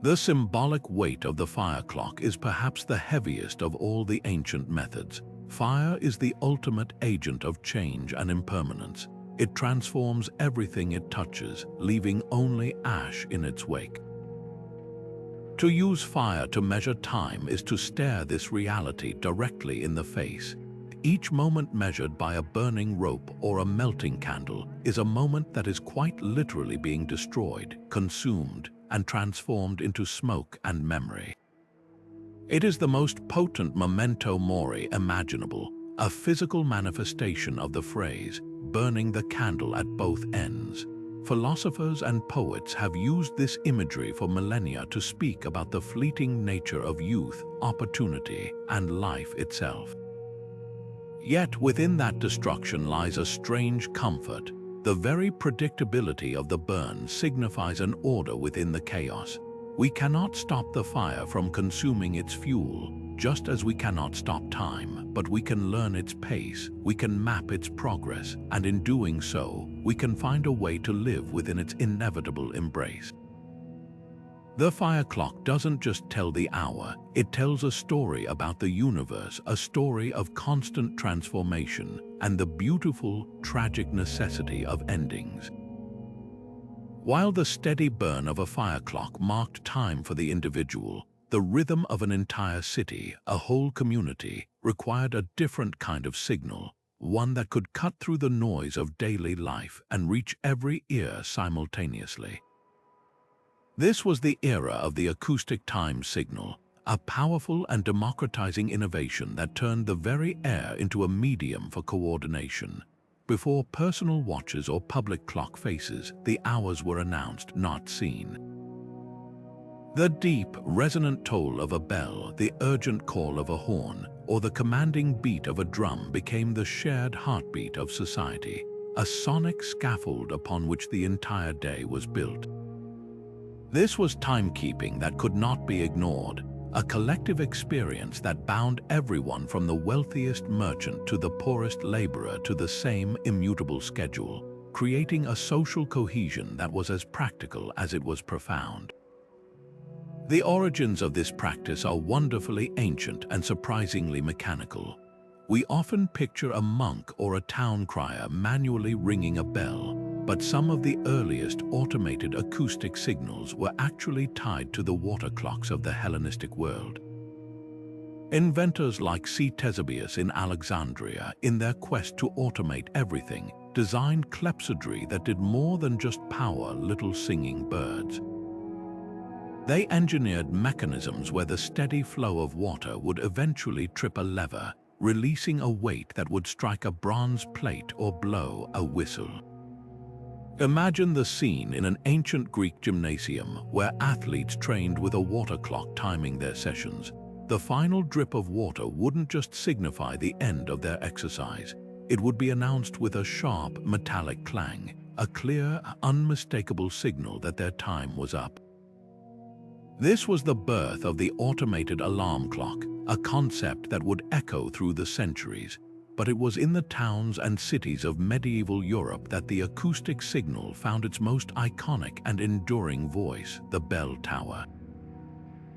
S1: The symbolic weight of the fire clock is perhaps the heaviest of all the ancient methods. Fire is the ultimate agent of change and impermanence. It transforms everything it touches, leaving only ash in its wake. To use fire to measure time is to stare this reality directly in the face. Each moment measured by a burning rope or a melting candle is a moment that is quite literally being destroyed, consumed, and transformed into smoke and memory. It is the most potent memento mori imaginable, a physical manifestation of the phrase, burning the candle at both ends. Philosophers and poets have used this imagery for millennia to speak about the fleeting nature of youth, opportunity, and life itself. Yet within that destruction lies a strange comfort. The very predictability of the burn signifies an order within the chaos. We cannot stop the fire from consuming its fuel, just as we cannot stop time, but we can learn its pace, we can map its progress, and in doing so, we can find a way to live within its inevitable embrace. The fire clock doesn't just tell the hour, it tells a story about the universe, a story of constant transformation, and the beautiful, tragic necessity of endings. While the steady burn of a fire clock marked time for the individual, the rhythm of an entire city, a whole community, required a different kind of signal, one that could cut through the noise of daily life and reach every ear simultaneously. This was the era of the acoustic time signal, a powerful and democratizing innovation that turned the very air into a medium for coordination. Before personal watches or public clock faces, the hours were announced, not seen. The deep, resonant toll of a bell, the urgent call of a horn, or the commanding beat of a drum became the shared heartbeat of society. a sonic scaffold upon which the entire day was built. This was timekeeping that could not be ignored, a collective experience that bound everyone from the wealthiest merchant to the poorest laborer to the same immutable schedule, creating a social cohesion that was as practical as it was profound. The origins of this practice are wonderfully ancient and surprisingly mechanical. We often picture a monk or a town crier manually ringing a bell, but some of the earliest automated acoustic signals were actually tied to the water clocks of the Hellenistic world. Inventors like Ctesibius in Alexandria, in their quest to automate everything, designed clepsydry that did more than just power little singing birds. They engineered mechanisms where the steady flow of water would eventually trip a lever, releasing a weight that would strike a bronze plate or blow a whistle. Imagine the scene in an ancient Greek gymnasium where athletes trained with a water clock timing their sessions. The final drip of water wouldn't just signify the end of their exercise. It would be announced with a sharp, metallic clang, a clear, unmistakable signal that their time was up. This was the birth of the automated alarm clock, a concept that would echo through the centuries. But it was in the towns and cities of medieval Europe that the acoustic signal found its most iconic and enduring voice, the bell tower.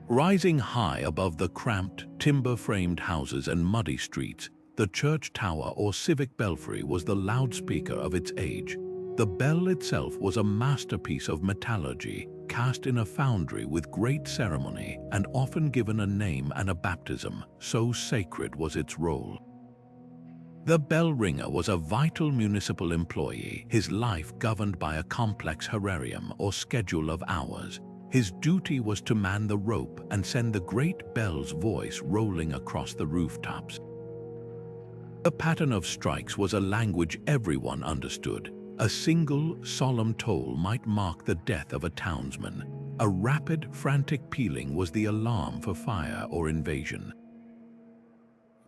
S1: Rising high above the cramped, timber-framed houses and muddy streets, the church tower or civic belfry was the loudspeaker of its age. The bell itself was a masterpiece of metallurgy, cast in a foundry with great ceremony and often given a name and a baptism, so sacred was its role. The bell ringer was a vital municipal employee, his life governed by a complex horarium or schedule of hours. His duty was to man the rope and send the great bell's voice rolling across the rooftops. The pattern of strikes was a language everyone understood. A single, solemn toll might mark the death of a townsman. A rapid, frantic pealing was the alarm for fire or invasion.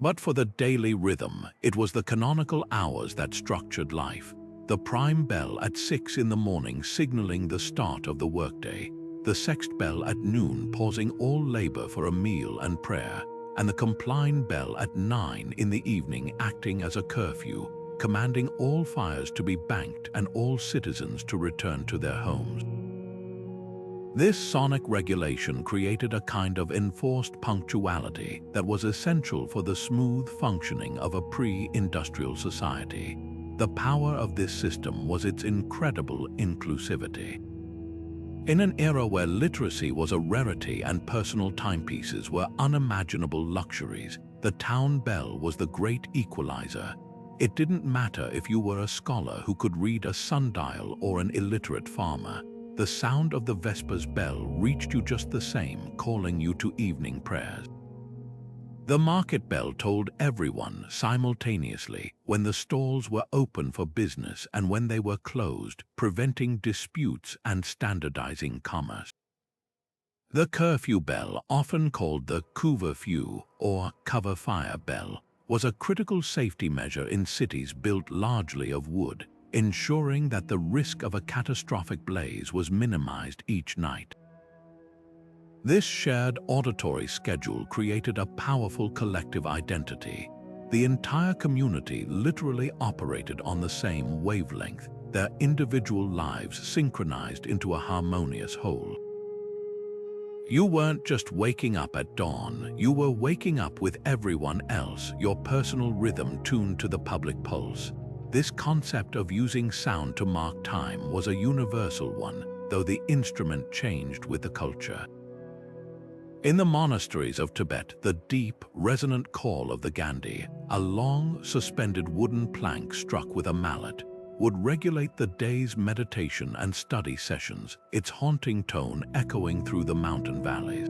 S1: But for the daily rhythm, it was the canonical hours that structured life. The prime bell at 6 in the morning signaling the start of the workday, the sext bell at noon pausing all labor for a meal and prayer, and the compline bell at 9 in the evening acting as a curfew, commanding all fires to be banked and all citizens to return to their homes. This sonic regulation created a kind of enforced punctuality that was essential for the smooth functioning of a pre-industrial society. The power of this system was its incredible inclusivity. In an era where literacy was a rarity and personal timepieces were unimaginable luxuries, the town bell was the great equalizer. It didn't matter if you were a scholar who could read a sundial or an illiterate farmer. The sound of the Vespers bell reached you just the same, calling you to evening prayers. The market bell told everyone simultaneously when the stalls were open for business and when they were closed, preventing disputes and standardizing commerce. The curfew bell, often called the couvre-feu or cover fire bell, was a critical safety measure in cities built largely of wood, ensuring that the risk of a catastrophic blaze was minimized each night. This shared auditory schedule created a powerful collective identity. The entire community literally operated on the same wavelength, their individual lives synchronized into a harmonious whole. You weren't just waking up at dawn, you were waking up with everyone else, your personal rhythm tuned to the public pulse. This concept of using sound to mark time was a universal one, though the instrument changed with the culture. In the monasteries of Tibet, the deep, resonant call of the Gandhi, a long, suspended wooden plank struck with a mallet, would regulate the day's meditation and study sessions, its haunting tone echoing through the mountain valleys.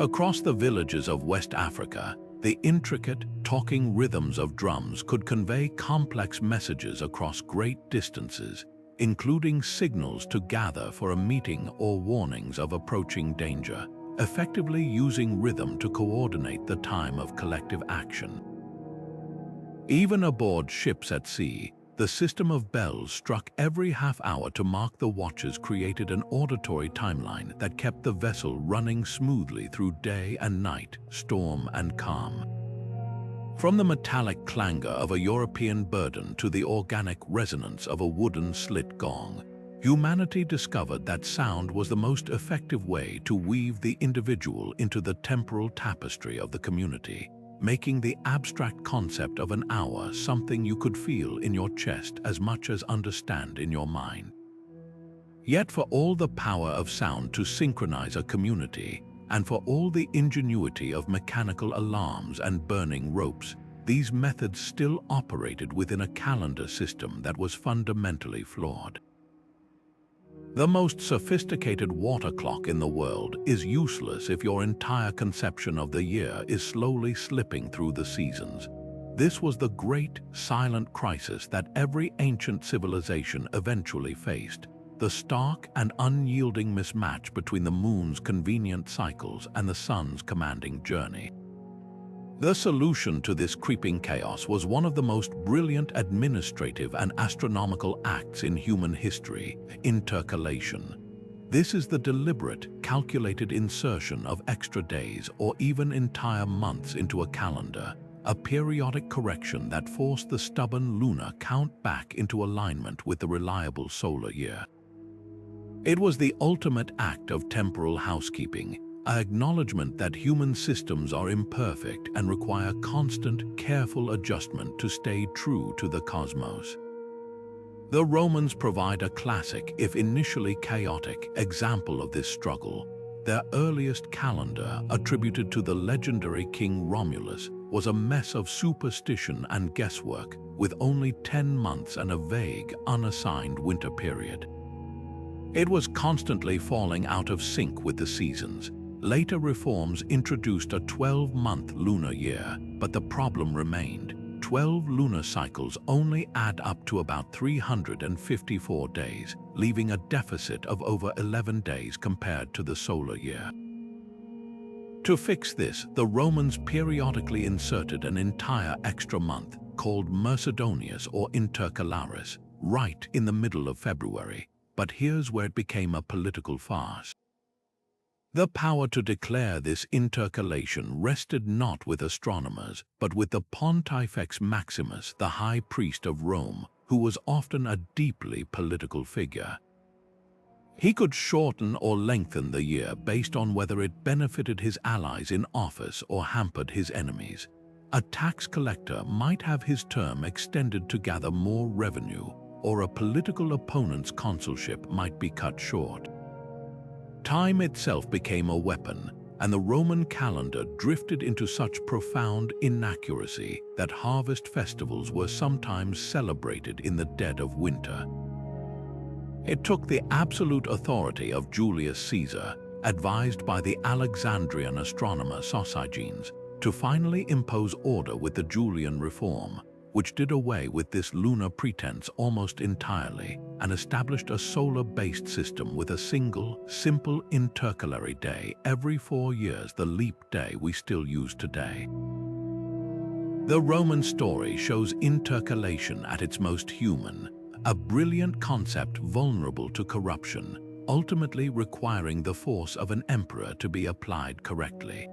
S1: Across the villages of West Africa, the intricate, talking rhythms of drums could convey complex messages across great distances, including signals to gather for a meeting or warnings of approaching danger, effectively using rhythm to coordinate the time of collective action. Even aboard ships at sea, The system of bells struck every half hour to mark the watches created an auditory timeline that kept the vessel running smoothly through day and night, storm and calm. From the metallic clangor of a European burden to the organic resonance of a wooden slit gong, humanity discovered that sound was the most effective way to weave the individual into the temporal tapestry of the community, making the abstract concept of an hour something you could feel in your chest as much as understand in your mind. Yet for all the power of sound to synchronize a community, and for all the ingenuity of mechanical alarms and burning ropes, these methods still operated within a calendar system that was fundamentally flawed. The most sophisticated water clock in the world is useless if your entire conception of the year is slowly slipping through the seasons. This was the great, silent crisis that every ancient civilization eventually faced, the stark and unyielding mismatch between the moon's convenient cycles and the sun's commanding journey. The solution to this creeping chaos was one of the most brilliant administrative and astronomical acts in human history: intercalation. This is the deliberate, calculated insertion of extra days or even entire months into a calendar, a periodic correction that forced the stubborn lunar count back into alignment with the reliable solar year. It was the ultimate act of temporal housekeeping, an acknowledgement that human systems are imperfect and require constant, careful adjustment to stay true to the cosmos. The Romans provide a classic, if initially chaotic, example of this struggle. Their earliest calendar, attributed to the legendary King Romulus, was a mess of superstition and guesswork, with only 10 months and a vague, unassigned winter period. It was constantly falling out of sync with the seasons. Later reforms introduced a 12-month lunar year, but the problem remained. 12 lunar cycles only add up to about 354 days, leaving a deficit of over 11 days compared to the solar year. To fix this, the Romans periodically inserted an entire extra month, called Mercedonius or Intercalaris, right in the middle of February. But here's where it became a political farce. The power to declare this intercalation rested not with astronomers, but with the Pontifex Maximus, the high priest of Rome, who was often a deeply political figure. He could shorten or lengthen the year based on whether it benefited his allies in office or hampered his enemies. A tax collector might have his term extended to gather more revenue, or a political opponent's consulship might be cut short. Time itself became a weapon, and the Roman calendar drifted into such profound inaccuracy that harvest festivals were sometimes celebrated in the dead of winter. It took the absolute authority of Julius Caesar, advised by the Alexandrian astronomer Sosigenes, to finally impose order with the Julian reform, which did away with this lunar pretense almost entirely and established a solar-based system with a single, simple intercalary day every 4 years, the leap day we still use today. The Roman story shows intercalation at its most human, a brilliant concept vulnerable to corruption, ultimately requiring the force of an emperor to be applied correctly.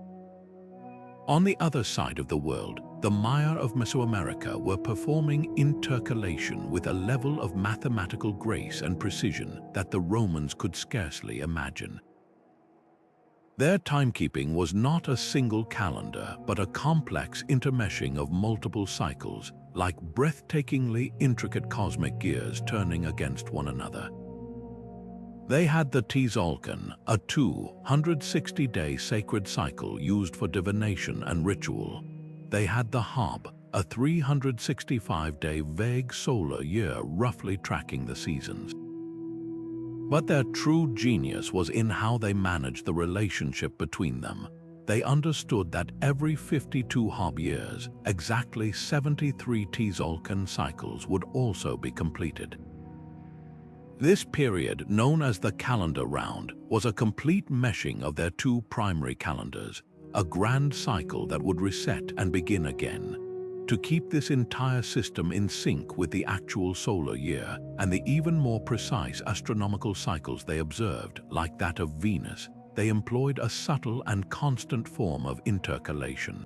S1: On the other side of the world, the Maya of Mesoamerica were performing intercalation with a level of mathematical grace and precision that the Romans could scarcely imagine. Their timekeeping was not a single calendar, but a complex intermeshing of multiple cycles, like breathtakingly intricate cosmic gears turning against one another. They had the Tzolk'in, a 260-day sacred cycle used for divination and ritual. They had the Hab, a 365-day vague solar year roughly tracking the seasons. But their true genius was in how they managed the relationship between them. They understood that every 52 Hab years, exactly 73 Tzolk'in cycles would also be completed. This period, known as the calendar round, was a complete meshing of their two primary calendars, a grand cycle that would reset and begin again. to keep this entire system in sync with the actual solar year and the even more precise astronomical cycles they observed, like that of Venus, they employed a subtle and constant form of intercalation.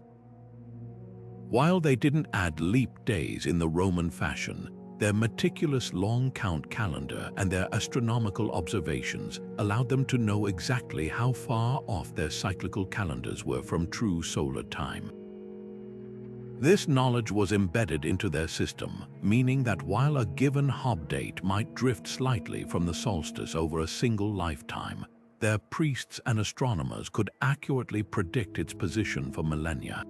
S1: While they didn't add leap days in the Roman fashion, their meticulous long count calendar and their astronomical observations allowed them to know exactly how far off their cyclical calendars were from true solar time. This knowledge was embedded into their system, meaning that while a given Hob date might drift slightly from the solstice over a single lifetime, their priests and astronomers could accurately predict its position for millennia.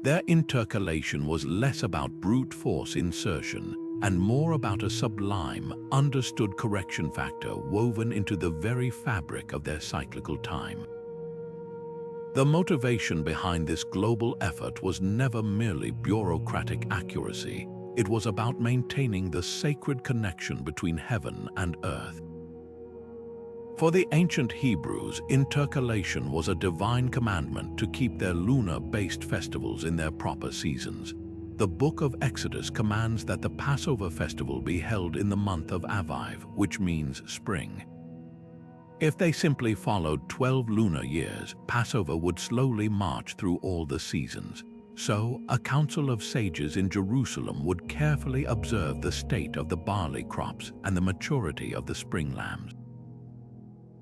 S1: Their intercalation was less about brute force insertion and more about a sublime, understood correction factor woven into the very fabric of their cyclical time. The motivation behind this global effort was never merely bureaucratic accuracy. It was about maintaining the sacred connection between heaven and earth. For the ancient Hebrews, intercalation was a divine commandment to keep their lunar-based festivals in their proper seasons. The Book of Exodus commands that the Passover festival be held in the month of Aviv, which means spring. If they simply followed 12 lunar years, Passover would slowly march through all the seasons. So, a council of sages in Jerusalem would carefully observe the state of the barley crops and the maturity of the spring lambs.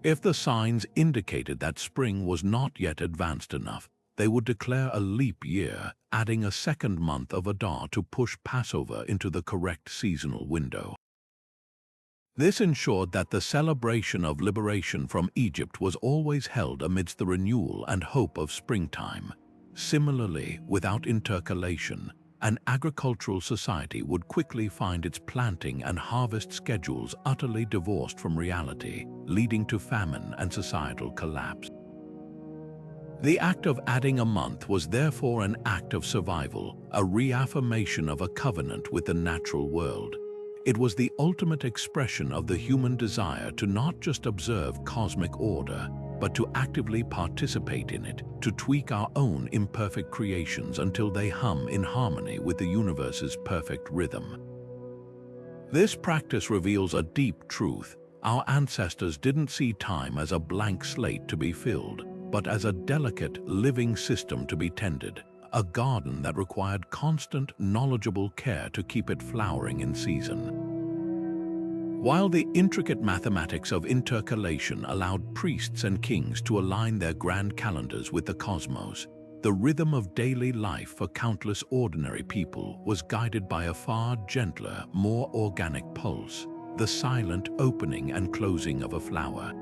S1: If the signs indicated that spring was not yet advanced enough, they would declare a leap year, adding a second month of Adar to push Passover into the correct seasonal window. This ensured that the celebration of liberation from Egypt was always held amidst the renewal and hope of springtime. Similarly, without intercalation, an agricultural society would quickly find its planting and harvest schedules utterly divorced from reality, leading to famine and societal collapse. The act of adding a month was therefore an act of survival, a reaffirmation of a covenant with the natural world. It was the ultimate expression of the human desire to not just observe cosmic order, but to actively participate in it, to tweak our own imperfect creations until they hum in harmony with the universe's perfect rhythm. This practice reveals a deep truth. Our ancestors didn't see time as a blank slate to be filled, but as a delicate, living system to be tended, a garden that required constant, knowledgeable care to keep it flowering in season. While the intricate mathematics of intercalation allowed priests and kings to align their grand calendars with the cosmos, the rhythm of daily life for countless ordinary people was guided by a far gentler, more organic pulse, the silent opening and closing of a flower.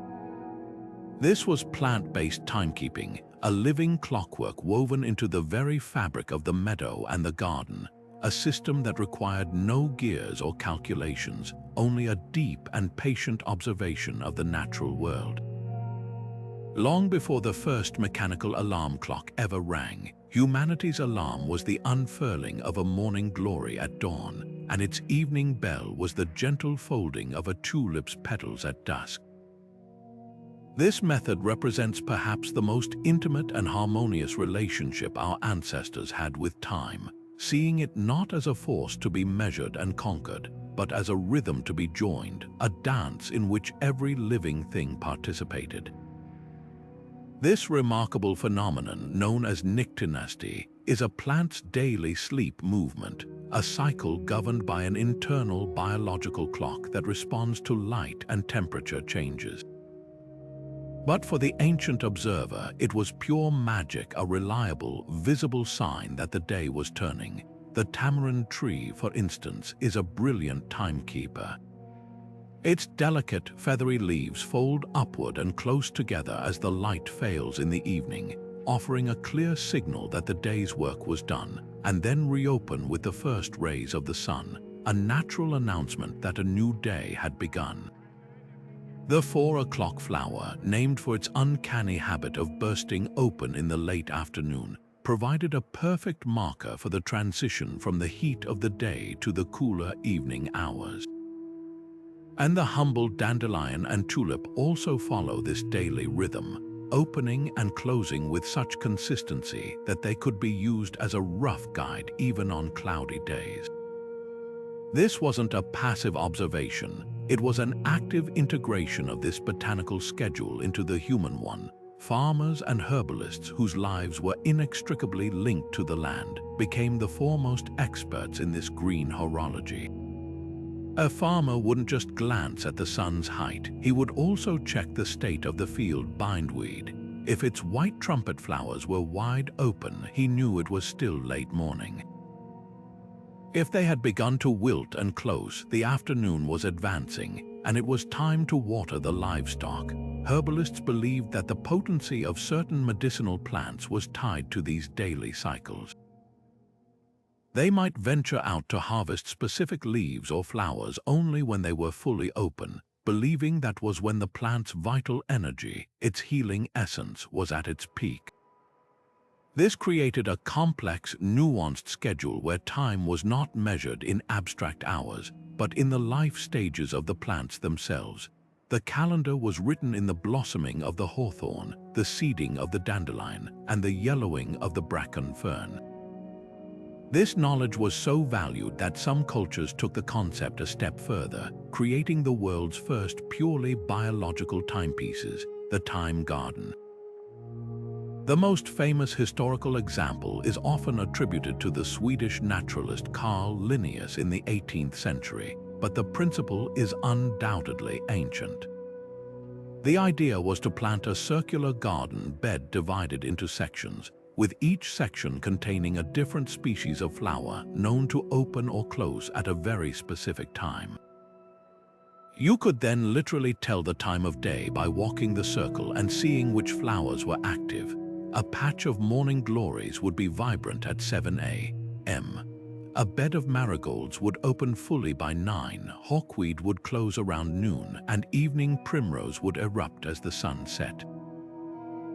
S1: This was plant-based timekeeping, a living clockwork woven into the very fabric of the meadow and the garden, a system that required no gears or calculations, only a deep and patient observation of the natural world. Long before the first mechanical alarm clock ever rang, humanity's alarm was the unfurling of a morning glory at dawn, and its evening bell was the gentle folding of a tulip's petals at dusk. This method represents perhaps the most intimate and harmonious relationship our ancestors had with time, seeing it not as a force to be measured and conquered, but as a rhythm to be joined, a dance in which every living thing participated. This remarkable phenomenon, known as nyctinasty, is a plant's daily sleep movement, a cycle governed by an internal biological clock that responds to light and temperature changes. But for the ancient observer, it was pure magic, a reliable, visible sign that the day was turning. The tamarind tree, for instance, is a brilliant timekeeper. Its delicate, feathery leaves fold upward and close together as the light fails in the evening, offering a clear signal that the day's work was done, and then reopen with the first rays of the sun, a natural announcement that a new day had begun. The 4 o'clock flower, named for its uncanny habit of bursting open in the late afternoon, provided a perfect marker for the transition from the heat of the day to the cooler evening hours. And the humble dandelion and tulip also follow this daily rhythm, opening and closing with such consistency that they could be used as a rough guide even on cloudy days. This wasn't a passive observation, it was an active integration of this botanical schedule into the human one. Farmers and herbalists whose lives were inextricably linked to the land became the foremost experts in this green horology. A farmer wouldn't just glance at the sun's height, he would also check the state of the field bindweed. If its white trumpet flowers were wide open, he knew it was still late morning. If they had begun to wilt and close, the afternoon was advancing, and it was time to water the livestock. Herbalists believed that the potency of certain medicinal plants was tied to these daily cycles. They might venture out to harvest specific leaves or flowers only when they were fully open, believing that was when the plant's vital energy, its healing essence, was at its peak. This created a complex, nuanced schedule where time was not measured in abstract hours, but in the life stages of the plants themselves. The calendar was written in the blossoming of the hawthorn, the seeding of the dandelion, and the yellowing of the bracken fern. This knowledge was so valued that some cultures took the concept a step further, creating the world's first purely biological timepieces, the time garden. The most famous historical example is often attributed to the Swedish naturalist Carl Linnaeus in the 18th century, but the principle is undoubtedly ancient. The idea was to plant a circular garden bed divided into sections, with each section containing a different species of flower known to open or close at a very specific time. You could then literally tell the time of day by walking the circle and seeing which flowers were active. A patch of morning glories would be vibrant at 7 a.m. A bed of marigolds would open fully by 9, hawkweed would close around noon, and evening primrose would erupt as the sun set.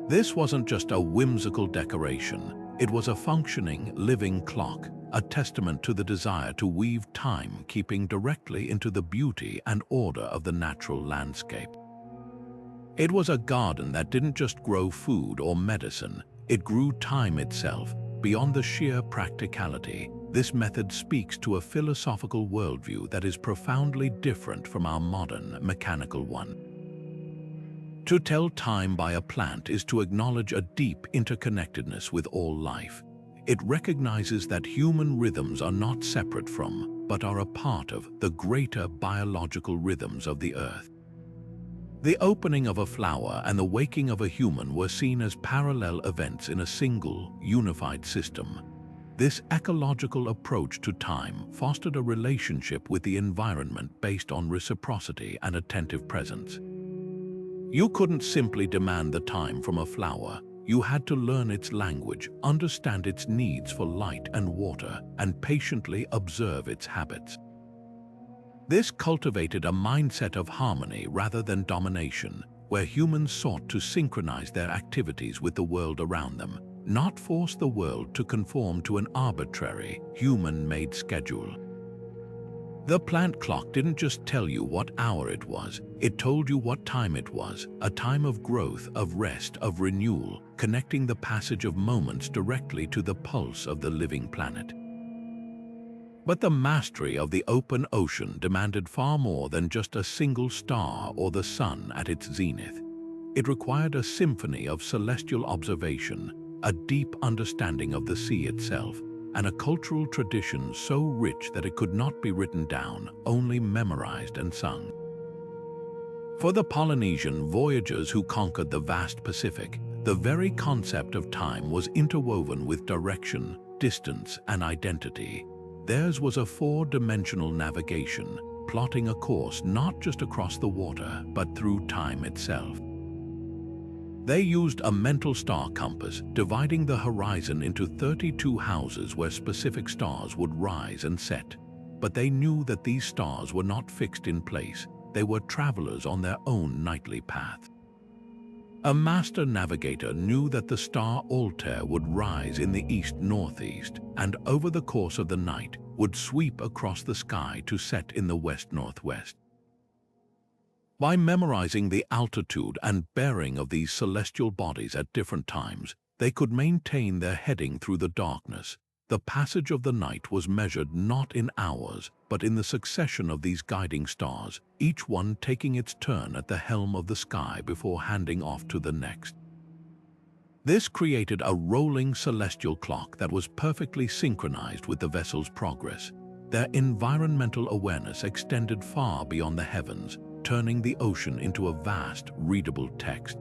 S1: This wasn't just a whimsical decoration, it was a functioning, living clock, a testament to the desire to weave time-keeping directly into the beauty and order of the natural landscape. It was a garden that didn't just grow food or medicine, it grew time itself. Beyond the sheer practicality, this method speaks to a philosophical worldview that is profoundly different from our modern, mechanical one. To tell time by a plant is to acknowledge a deep interconnectedness with all life. It recognizes that human rhythms are not separate from, but are a part of, the greater biological rhythms of the earth. The opening of a flower and the waking of a human were seen as parallel events in a single, unified system. This ecological approach to time fostered a relationship with the environment based on reciprocity and attentive presence. You couldn't simply demand the time from a flower. You had to learn its language, understand its needs for light and water, and patiently observe its habits. This cultivated a mindset of harmony rather than domination, where humans sought to synchronize their activities with the world around them, not force the world to conform to an arbitrary, human-made schedule. The plant clock didn't just tell you what hour it was, it told you what time it was, a time of growth, of rest, of renewal, connecting the passage of moments directly to the pulse of the living planet. But the mastery of the open ocean demanded far more than just a single star or the sun at its zenith. It required a symphony of celestial observation, a deep understanding of the sea itself, and a cultural tradition so rich that it could not be written down, only memorized and sung. For the Polynesian voyagers who conquered the vast Pacific, the very concept of time was interwoven with direction, distance, and identity. Theirs was a four-dimensional navigation, plotting a course not just across the water, but through time itself. They used a mental star compass, dividing the horizon into 32 houses where specific stars would rise and set. But they knew that these stars were not fixed in place, they were travelers on their own nightly path. A master navigator knew that the star Altair would rise in the east-northeast, and over the course of the night would sweep across the sky to set in the west-northwest. By memorizing the altitude and bearing of these celestial bodies at different times, they could maintain their heading through the darkness. The passage of the night was measured not in hours, but in the succession of these guiding stars, each one taking its turn at the helm of the sky before handing off to the next. This created a rolling celestial clock that was perfectly synchronized with the vessel's progress. Their environmental awareness extended far beyond the heavens, turning the ocean into a vast, readable text.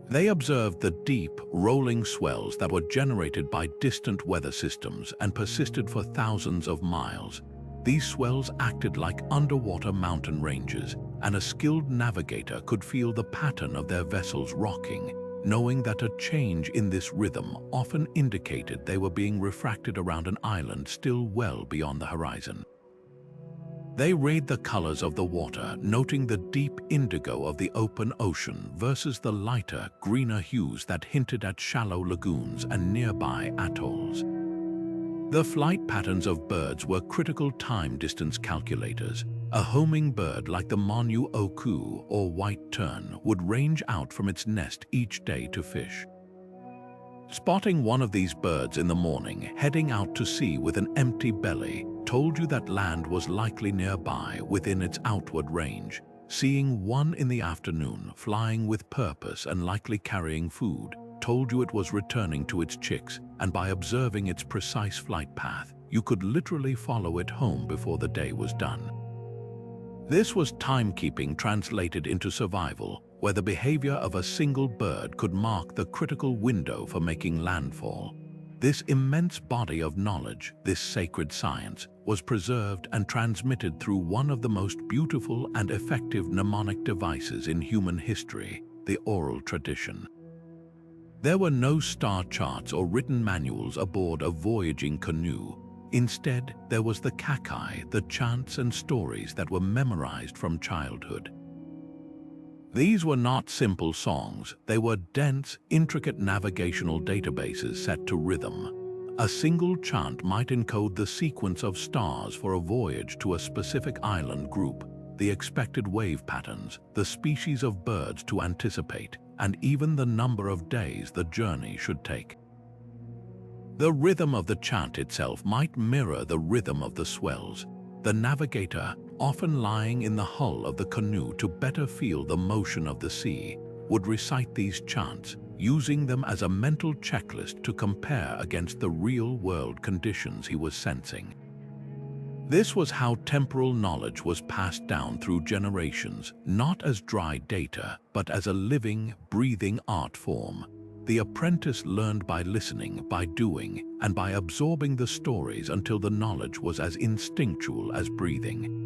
S1: They observed the deep, rolling swells that were generated by distant weather systems and persisted for thousands of miles. These swells acted like underwater mountain ranges, and a skilled navigator could feel the pattern of their vessels rocking, knowing that a change in this rhythm often indicated they were being refracted around an island still well beyond the horizon. They read the colors of the water, noting the deep indigo of the open ocean versus the lighter, greener hues that hinted at shallow lagoons and nearby atolls. The flight patterns of birds were critical time distance calculators. A homing bird like the Manu Oku or white tern would range out from its nest each day to fish. Spotting one of these birds in the morning heading out to sea with an empty belly told you that land was likely nearby within its outward range. Seeing one in the afternoon flying with purpose and likely carrying food told you it was returning to its chicks, and by observing its precise flight path, you could literally follow it home before the day was done. This was timekeeping translated into survival, where the behavior of a single bird could mark the critical window for making landfall. This immense body of knowledge, this sacred science, was preserved and transmitted through one of the most beautiful and effective mnemonic devices in human history, the oral tradition. There were no star charts or written manuals aboard a voyaging canoe. Instead, there was the kakai, the chants and stories that were memorized from childhood. These were not simple songs, they were dense, intricate navigational databases set to rhythm. A single chant might encode the sequence of stars for a voyage to a specific island group, the expected wave patterns, the species of birds to anticipate, and even the number of days the journey should take. The rhythm of the chant itself might mirror the rhythm of the swells. The navigator, often lying in the hull of the canoe to better feel the motion of the sea, would recite these chants, using them as a mental checklist to compare against the real-world conditions he was sensing. This was how temporal knowledge was passed down through generations, not as dry data, but as a living, breathing art form. The apprentice learned by listening, by doing, and by absorbing the stories until the knowledge was as instinctual as breathing.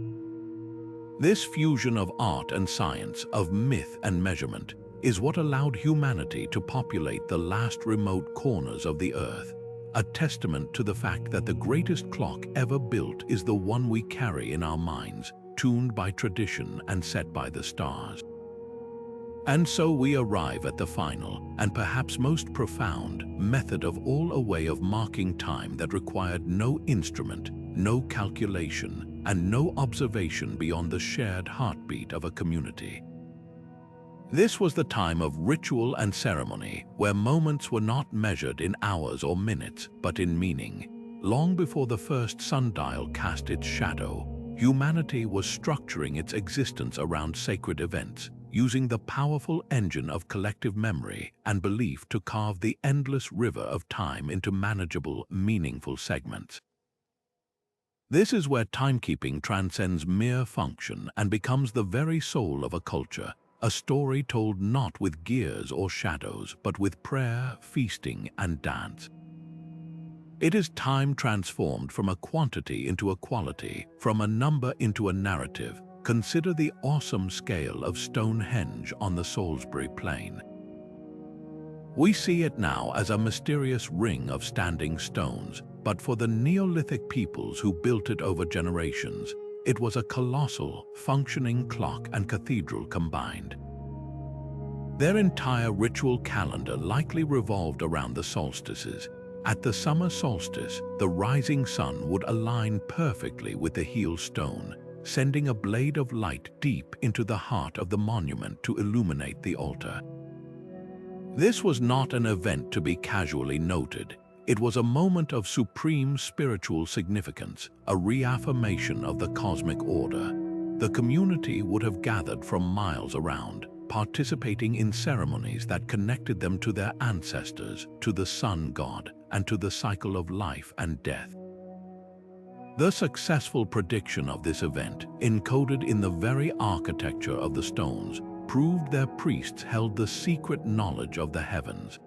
S1: This fusion of art and science, of myth and measurement, is what allowed humanity to populate the last remote corners of the earth, a testament to the fact that the greatest clock ever built is the one we carry in our minds, tuned by tradition and set by the stars. And so we arrive at the final, and perhaps most profound, method of all, a way of marking time that required no instrument, no calculation, and no observation beyond the shared heartbeat of a community. This was the time of ritual and ceremony, where moments were not measured in hours or minutes, but in meaning. Long before the first sundial cast its shadow, humanity was structuring its existence around sacred events, using the powerful engine of collective memory and belief to carve the endless river of time into manageable, meaningful segments. This is where timekeeping transcends mere function and becomes the very soul of a culture, a story told not with gears or shadows, but with prayer, feasting, and dance. It is time transformed from a quantity into a quality, from a number into a narrative. Consider the awesome scale of Stonehenge on the Salisbury Plain. We see it now as a mysterious ring of standing stones, but for the Neolithic peoples who built it over generations, it was a colossal, functioning clock and cathedral combined. Their entire ritual calendar likely revolved around the solstices. At the summer solstice, the rising sun would align perfectly with the heel stone, sending a blade of light deep into the heart of the monument to illuminate the altar. This was not an event to be casually noted. It was a moment of supreme spiritual significance, a reaffirmation of the cosmic order. The community would have gathered from miles around, participating in ceremonies that connected them to their ancestors, to the sun god, and to the cycle of life and death. The successful prediction of this event, encoded in the very architecture of the stones, proved their priests held the secret knowledge of the heavens.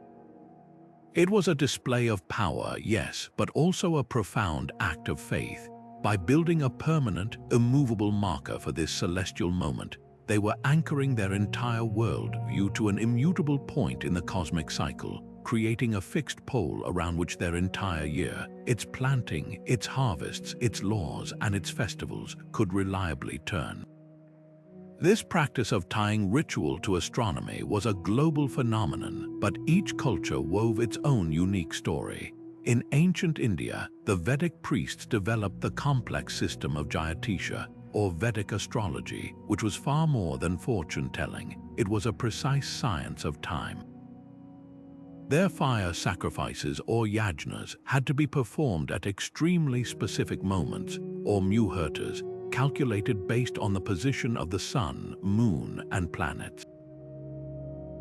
S1: It was a display of power, yes, but also a profound act of faith. By building a permanent, immovable marker for this celestial moment, they were anchoring their entire worldview to an immutable point in the cosmic cycle, creating a fixed pole around which their entire year, its planting, its harvests, its laws, and its festivals could reliably turn. This practice of tying ritual to astronomy was a global phenomenon, but each culture wove its own unique story. In ancient India, the Vedic priests developed the complex system of Jyotisha, or Vedic astrology, which was far more than fortune-telling. It was a precise science of time. Their fire sacrifices, or yajnas, had to be performed at extremely specific moments, or muhurtas, calculated based on the position of the sun, moon, and planets.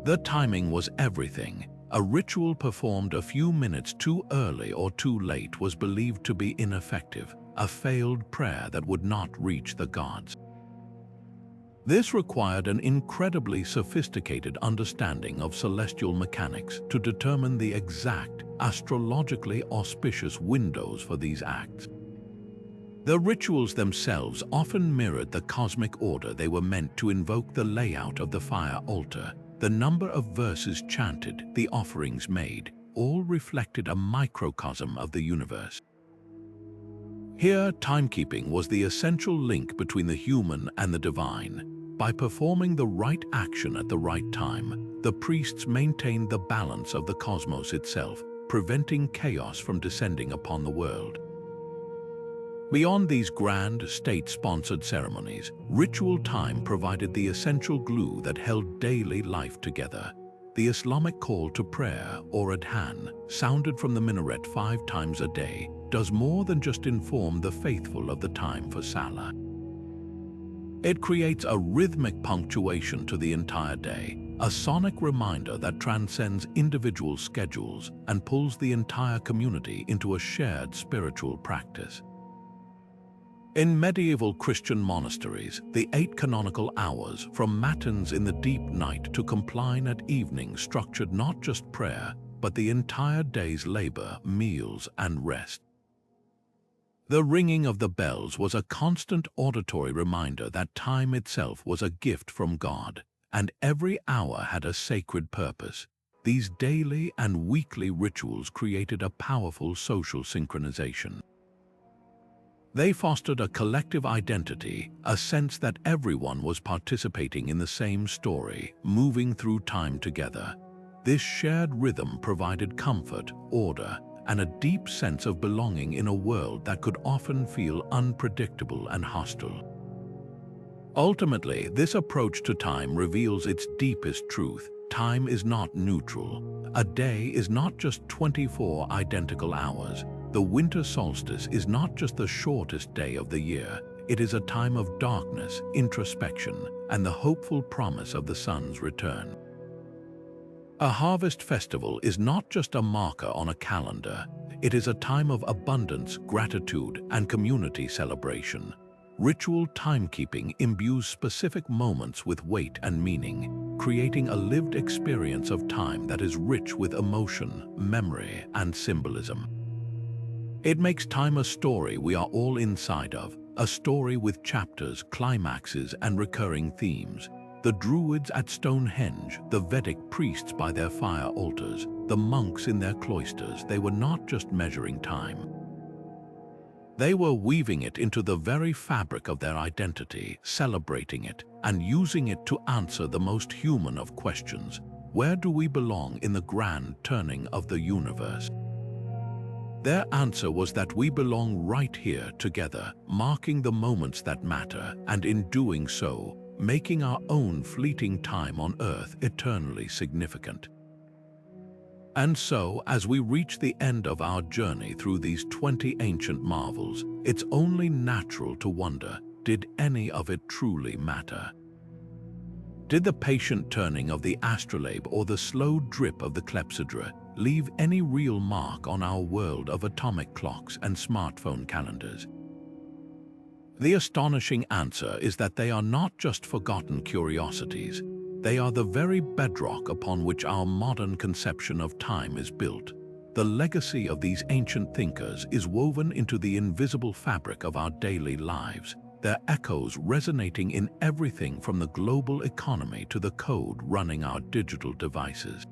S1: The timing was everything. A ritual performed a few minutes too early or too late was believed to be ineffective, a failed prayer that would not reach the gods. This required an incredibly sophisticated understanding of celestial mechanics to determine the exact, astrologically auspicious windows for these acts. The rituals themselves often mirrored the cosmic order they were meant to invoke. The layout of the fire altar, the number of verses chanted, the offerings made, all reflected a microcosm of the universe. Here, timekeeping was the essential link between the human and the divine. By performing the right action at the right time, the priests maintained the balance of the cosmos itself, preventing chaos from descending upon the world. Beyond these grand, state-sponsored ceremonies, ritual time provided the essential glue that held daily life together. The Islamic call to prayer, or adhan, sounded from the minaret 5 times a day, does more than just inform the faithful of the time for Salah. It creates a rhythmic punctuation to the entire day, a sonic reminder that transcends individual schedules and pulls the entire community into a shared spiritual practice. In medieval Christian monasteries, the 8 canonical hours, from matins in the deep night to compline at evening, structured not just prayer, but the entire day's labor, meals, and rest. The ringing of the bells was a constant auditory reminder that time itself was a gift from God, and every hour had a sacred purpose. These daily and weekly rituals created a powerful social synchronization. They fostered a collective identity, a sense that everyone was participating in the same story, moving through time together. This shared rhythm provided comfort, order, and a deep sense of belonging in a world that could often feel unpredictable and hostile. Ultimately, this approach to time reveals its deepest truth. Time is not neutral. A day is not just 24 identical hours. The winter solstice is not just the shortest day of the year. It is a time of darkness, introspection, and the hopeful promise of the sun's return. A harvest festival is not just a marker on a calendar. It is a time of abundance, gratitude, and community celebration. Ritual timekeeping imbues specific moments with weight and meaning, creating a lived experience of time that is rich with emotion, memory, and symbolism. It makes time a story we are all inside of, a story with chapters, climaxes, and recurring themes. The Druids at Stonehenge, the Vedic priests by their fire altars, the monks in their cloisters, they were not just measuring time. They were weaving it into the very fabric of their identity, celebrating it, and using it to answer the most human of questions. Where do we belong in the grand turning of the universe? Their answer was that we belong right here together, marking the moments that matter, and in doing so, making our own fleeting time on Earth eternally significant. And so, as we reach the end of our journey through these 20 ancient marvels, it's only natural to wonder, did any of it truly matter? Did the patient turning of the astrolabe or the slow drip of the clepsydra leave any real mark on our world of atomic clocks and smartphone calendars? The astonishing answer is that they are not just forgotten curiosities. They are the very bedrock upon which our modern conception of time is built. The legacy of these ancient thinkers is woven into the invisible fabric of our daily lives, their echoes resonating in everything from the global economy to the code running our digital devices.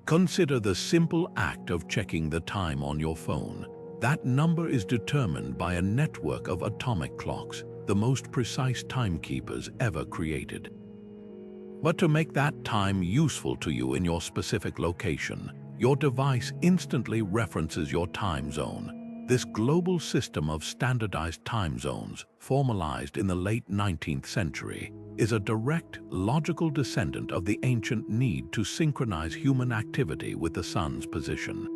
S1: Consider the simple act of checking the time on your phone. That number is determined by a network of atomic clocks, the most precise timekeepers ever created. But to make that time useful to you in your specific location, your device instantly references your time zone. This global system of standardized time zones, formalized in the late 19th century, is a direct, logical descendant of the ancient need to synchronize human activity with the sun's position.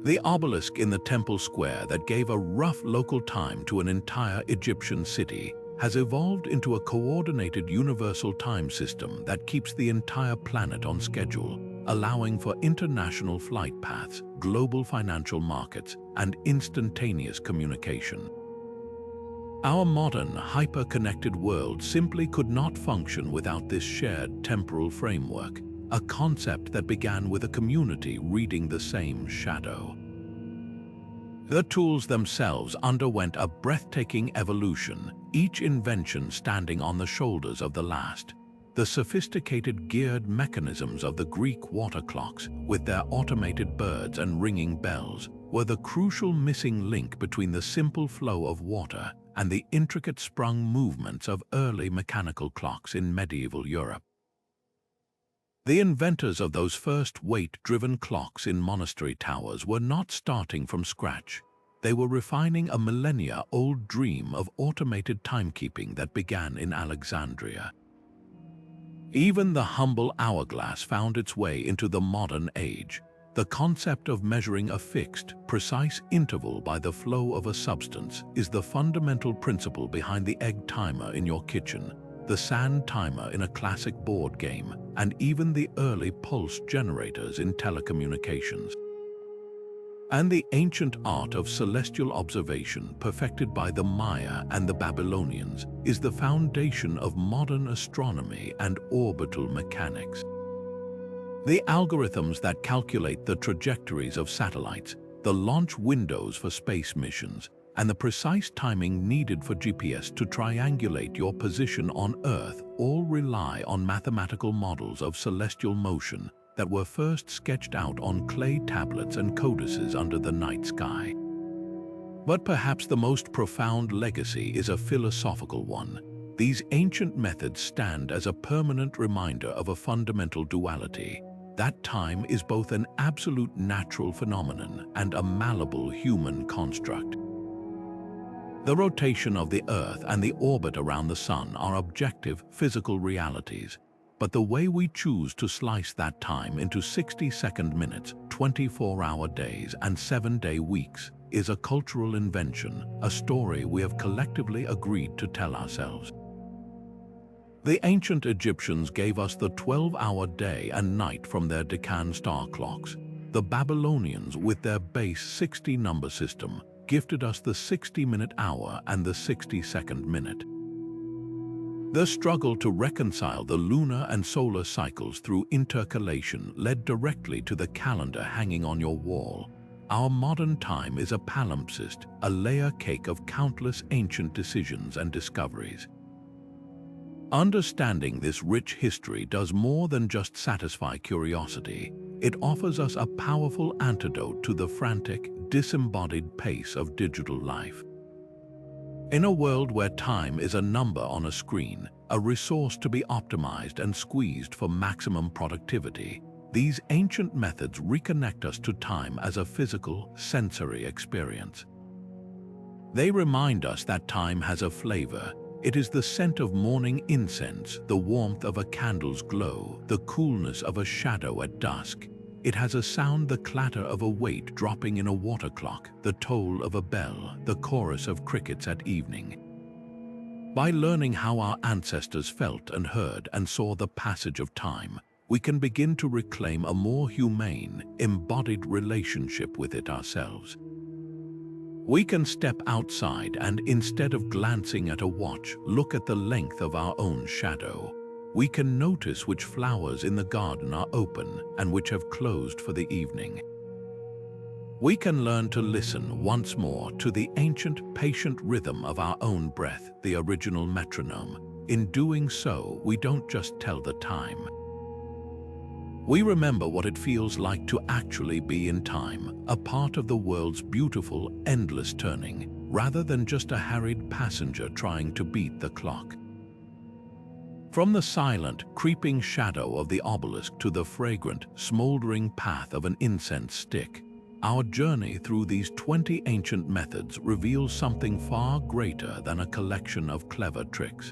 S1: The obelisk in the temple square that gave a rough local time to an entire Egyptian city has evolved into a coordinated universal time system that keeps the entire planet on schedule, allowing for international flight paths, global financial markets, and instantaneous communication. Our modern, hyper-connected world simply could not function without this shared temporal framework, a concept that began with a community reading the same shadow. The tools themselves underwent a breathtaking evolution, each invention standing on the shoulders of the last. The sophisticated geared mechanisms of the Greek water clocks, with their automated birds and ringing bells, were the crucial missing link between the simple flow of water and the intricate sprung movements of early mechanical clocks in medieval Europe. The inventors of those first weight-driven clocks in monastery towers were not starting from scratch. They were refining a millennia-old dream of automated timekeeping that began in Alexandria. Even the humble hourglass found its way into the modern age. The concept of measuring a fixed, precise interval by the flow of a substance is the fundamental principle behind the egg timer in your kitchen, the sand timer in a classic board game, and even the early pulse generators in telecommunications. And the ancient art of celestial observation, perfected by the Maya and the Babylonians, is the foundation of modern astronomy and orbital mechanics. The algorithms that calculate the trajectories of satellites, the launch windows for space missions, and the precise timing needed for GPS to triangulate your position on Earth all rely on mathematical models of celestial motion that were first sketched out on clay tablets and codices under the night sky. But perhaps the most profound legacy is a philosophical one. These ancient methods stand as a permanent reminder of a fundamental duality. That time is both an absolute natural phenomenon and a malleable human construct. The rotation of the Earth and the orbit around the Sun are objective, physical realities. But the way we choose to slice that time into 60-second minutes, 24-hour days, and 7-day weeks is a cultural invention, a story we have collectively agreed to tell ourselves. The ancient Egyptians gave us the 12-hour day and night from their Deccan star clocks. The Babylonians, with their base 60 number system, gifted us the 60-minute hour and the 60-second minute. The struggle to reconcile the lunar and solar cycles through intercalation led directly to the calendar hanging on your wall. Our modern time is a palimpsest, a layer cake of countless ancient decisions and discoveries. Understanding this rich history does more than just satisfy curiosity. It offers us a powerful antidote to the frantic, disembodied pace of digital life. In a world where time is a number on a screen, a resource to be optimized and squeezed for maximum productivity, These ancient methods reconnect us to time as a physical, sensory experience. They remind us that time has a flavor. It is the scent of morning incense, the warmth of a candle's glow, the coolness of a shadow at dusk. It has a sound, the clatter of a weight dropping in a water clock, the toll of a bell, the chorus of crickets at evening. By learning how our ancestors felt and heard and saw the passage of time, we can begin to reclaim a more humane, embodied relationship with it ourselves. We can step outside and, instead of glancing at a watch, look at the length of our own shadow. We can notice which flowers in the garden are open and which have closed for the evening. We can learn to listen once more to the ancient, patient rhythm of our own breath, the original metronome. In doing so, we don't just tell the time. We remember what it feels like to actually be in time, a part of the world's beautiful, endless turning, rather than just a harried passenger trying to beat the clock. From the silent, creeping shadow of the obelisk to the fragrant, smoldering path of an incense stick, our journey through these 20 ancient methods reveals something far greater than a collection of clever tricks.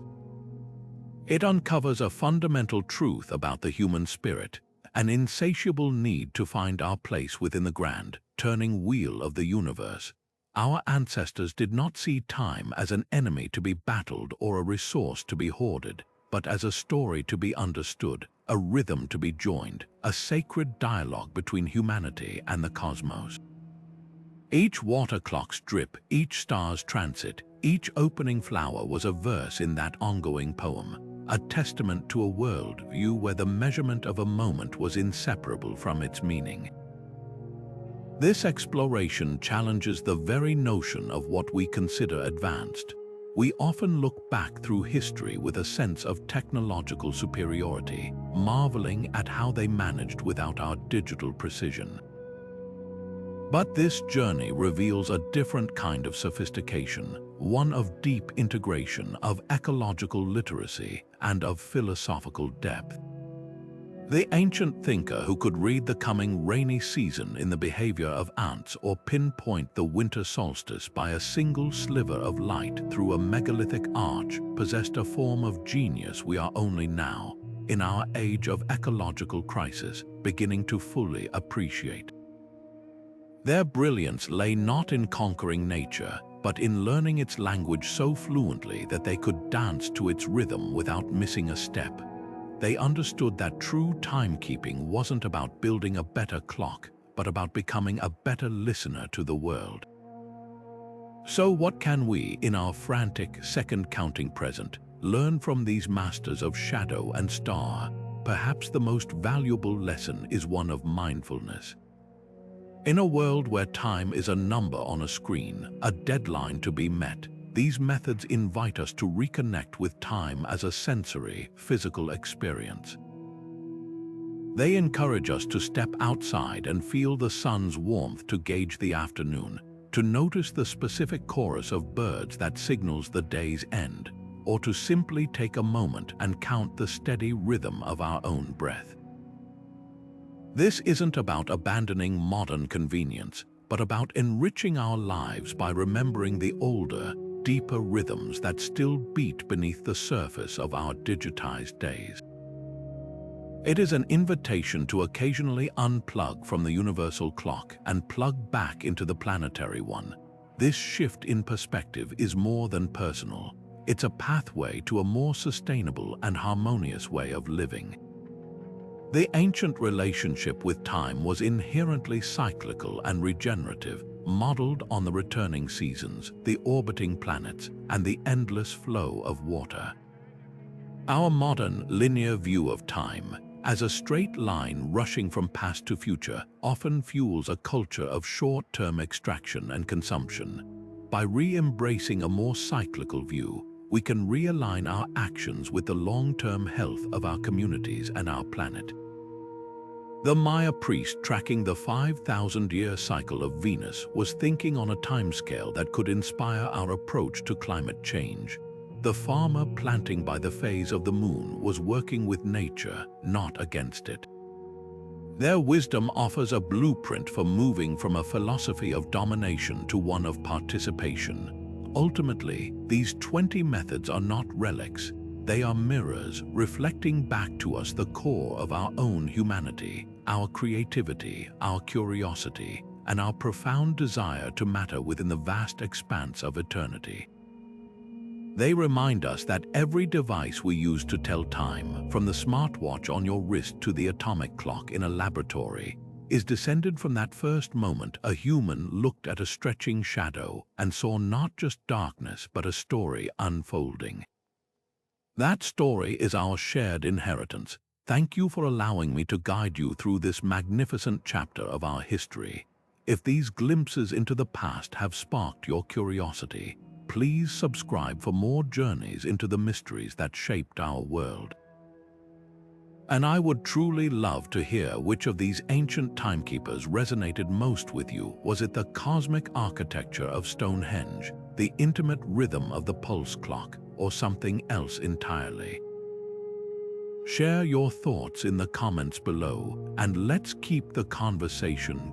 S1: It uncovers a fundamental truth about the human spirit, an insatiable need to find our place within the grand, turning wheel of the universe. Our ancestors did not see time as an enemy to be battled or a resource to be hoarded, but as a story to be understood, a rhythm to be joined, a sacred dialogue between humanity and the cosmos. Each water clock's drip, each star's transit, each opening flower was a verse in that ongoing poem, a testament to a world view where the measurement of a moment was inseparable from its meaning. This exploration challenges the very notion of what we consider advanced. We often look back through history with a sense of technological superiority, marveling at how they managed without our digital precision. But this journey reveals a different kind of sophistication, one of deep integration, of ecological literacy, and of philosophical depth. The ancient thinker who could read the coming rainy season in the behavior of ants or pinpoint the winter solstice by a single sliver of light through a megalithic arch possessed a form of genius we are only now, in our age of ecological crisis, beginning to fully appreciate. Their brilliance lay not in conquering nature, but in learning its language so fluently that they could dance to its rhythm without missing a step. They understood that true timekeeping wasn't about building a better clock, but about becoming a better listener to the world. So what can we, in our frantic, second-counting present, learn from these masters of shadow and star? Perhaps the most valuable lesson is one of mindfulness. In a world where time is a number on a screen, a deadline to be met, these methods invite us to reconnect with time as a sensory, physical experience. They encourage us to step outside and feel the sun's warmth, to gauge the afternoon, to notice the specific chorus of birds that signals the day's end, or to simply take a moment and count the steady rhythm of our own breath. This isn't about abandoning modern convenience, but about enriching our lives by remembering the older, deeper rhythms that still beat beneath the surface of our digitized days. It is an invitation to occasionally unplug from the universal clock and plug back into the planetary one. This shift in perspective is more than personal. It's a pathway to a more sustainable and harmonious way of living. The ancient relationship with time was inherently cyclical and regenerative, modeled on the returning seasons, the orbiting planets, and the endless flow of water. Our modern, linear view of time, as a straight line rushing from past to future, often fuels a culture of short-term extraction and consumption. By re-embracing a more cyclical view, we can realign our actions with the long-term health of our communities and our planet. The Maya priest tracking the 5,000-year cycle of Venus was thinking on a timescale that could inspire our approach to climate change. The farmer planting by the phase of the moon was working with nature, not against it. Their wisdom offers a blueprint for moving from a philosophy of domination to one of participation. Ultimately, these 20 methods are not relics. They are mirrors reflecting back to us the core of our own humanity, our creativity, our curiosity, and our profound desire to matter within the vast expanse of eternity. They remind us that every device we use to tell time, from the smartwatch on your wrist to the atomic clock in a laboratory, is descended from that first moment a human looked at a stretching shadow and saw not just darkness but a story unfolding. That story is our shared inheritance. Thank you for allowing me to guide you through this magnificent chapter of our history. If these glimpses into the past have sparked your curiosity, please subscribe for more journeys into the mysteries that shaped our world. And I would truly love to hear which of these ancient timekeepers resonated most with you. Was it the cosmic architecture of Stonehenge, the intimate rhythm of the pulse clock, or something else entirely? Share your thoughts in the comments below, and let's keep the conversation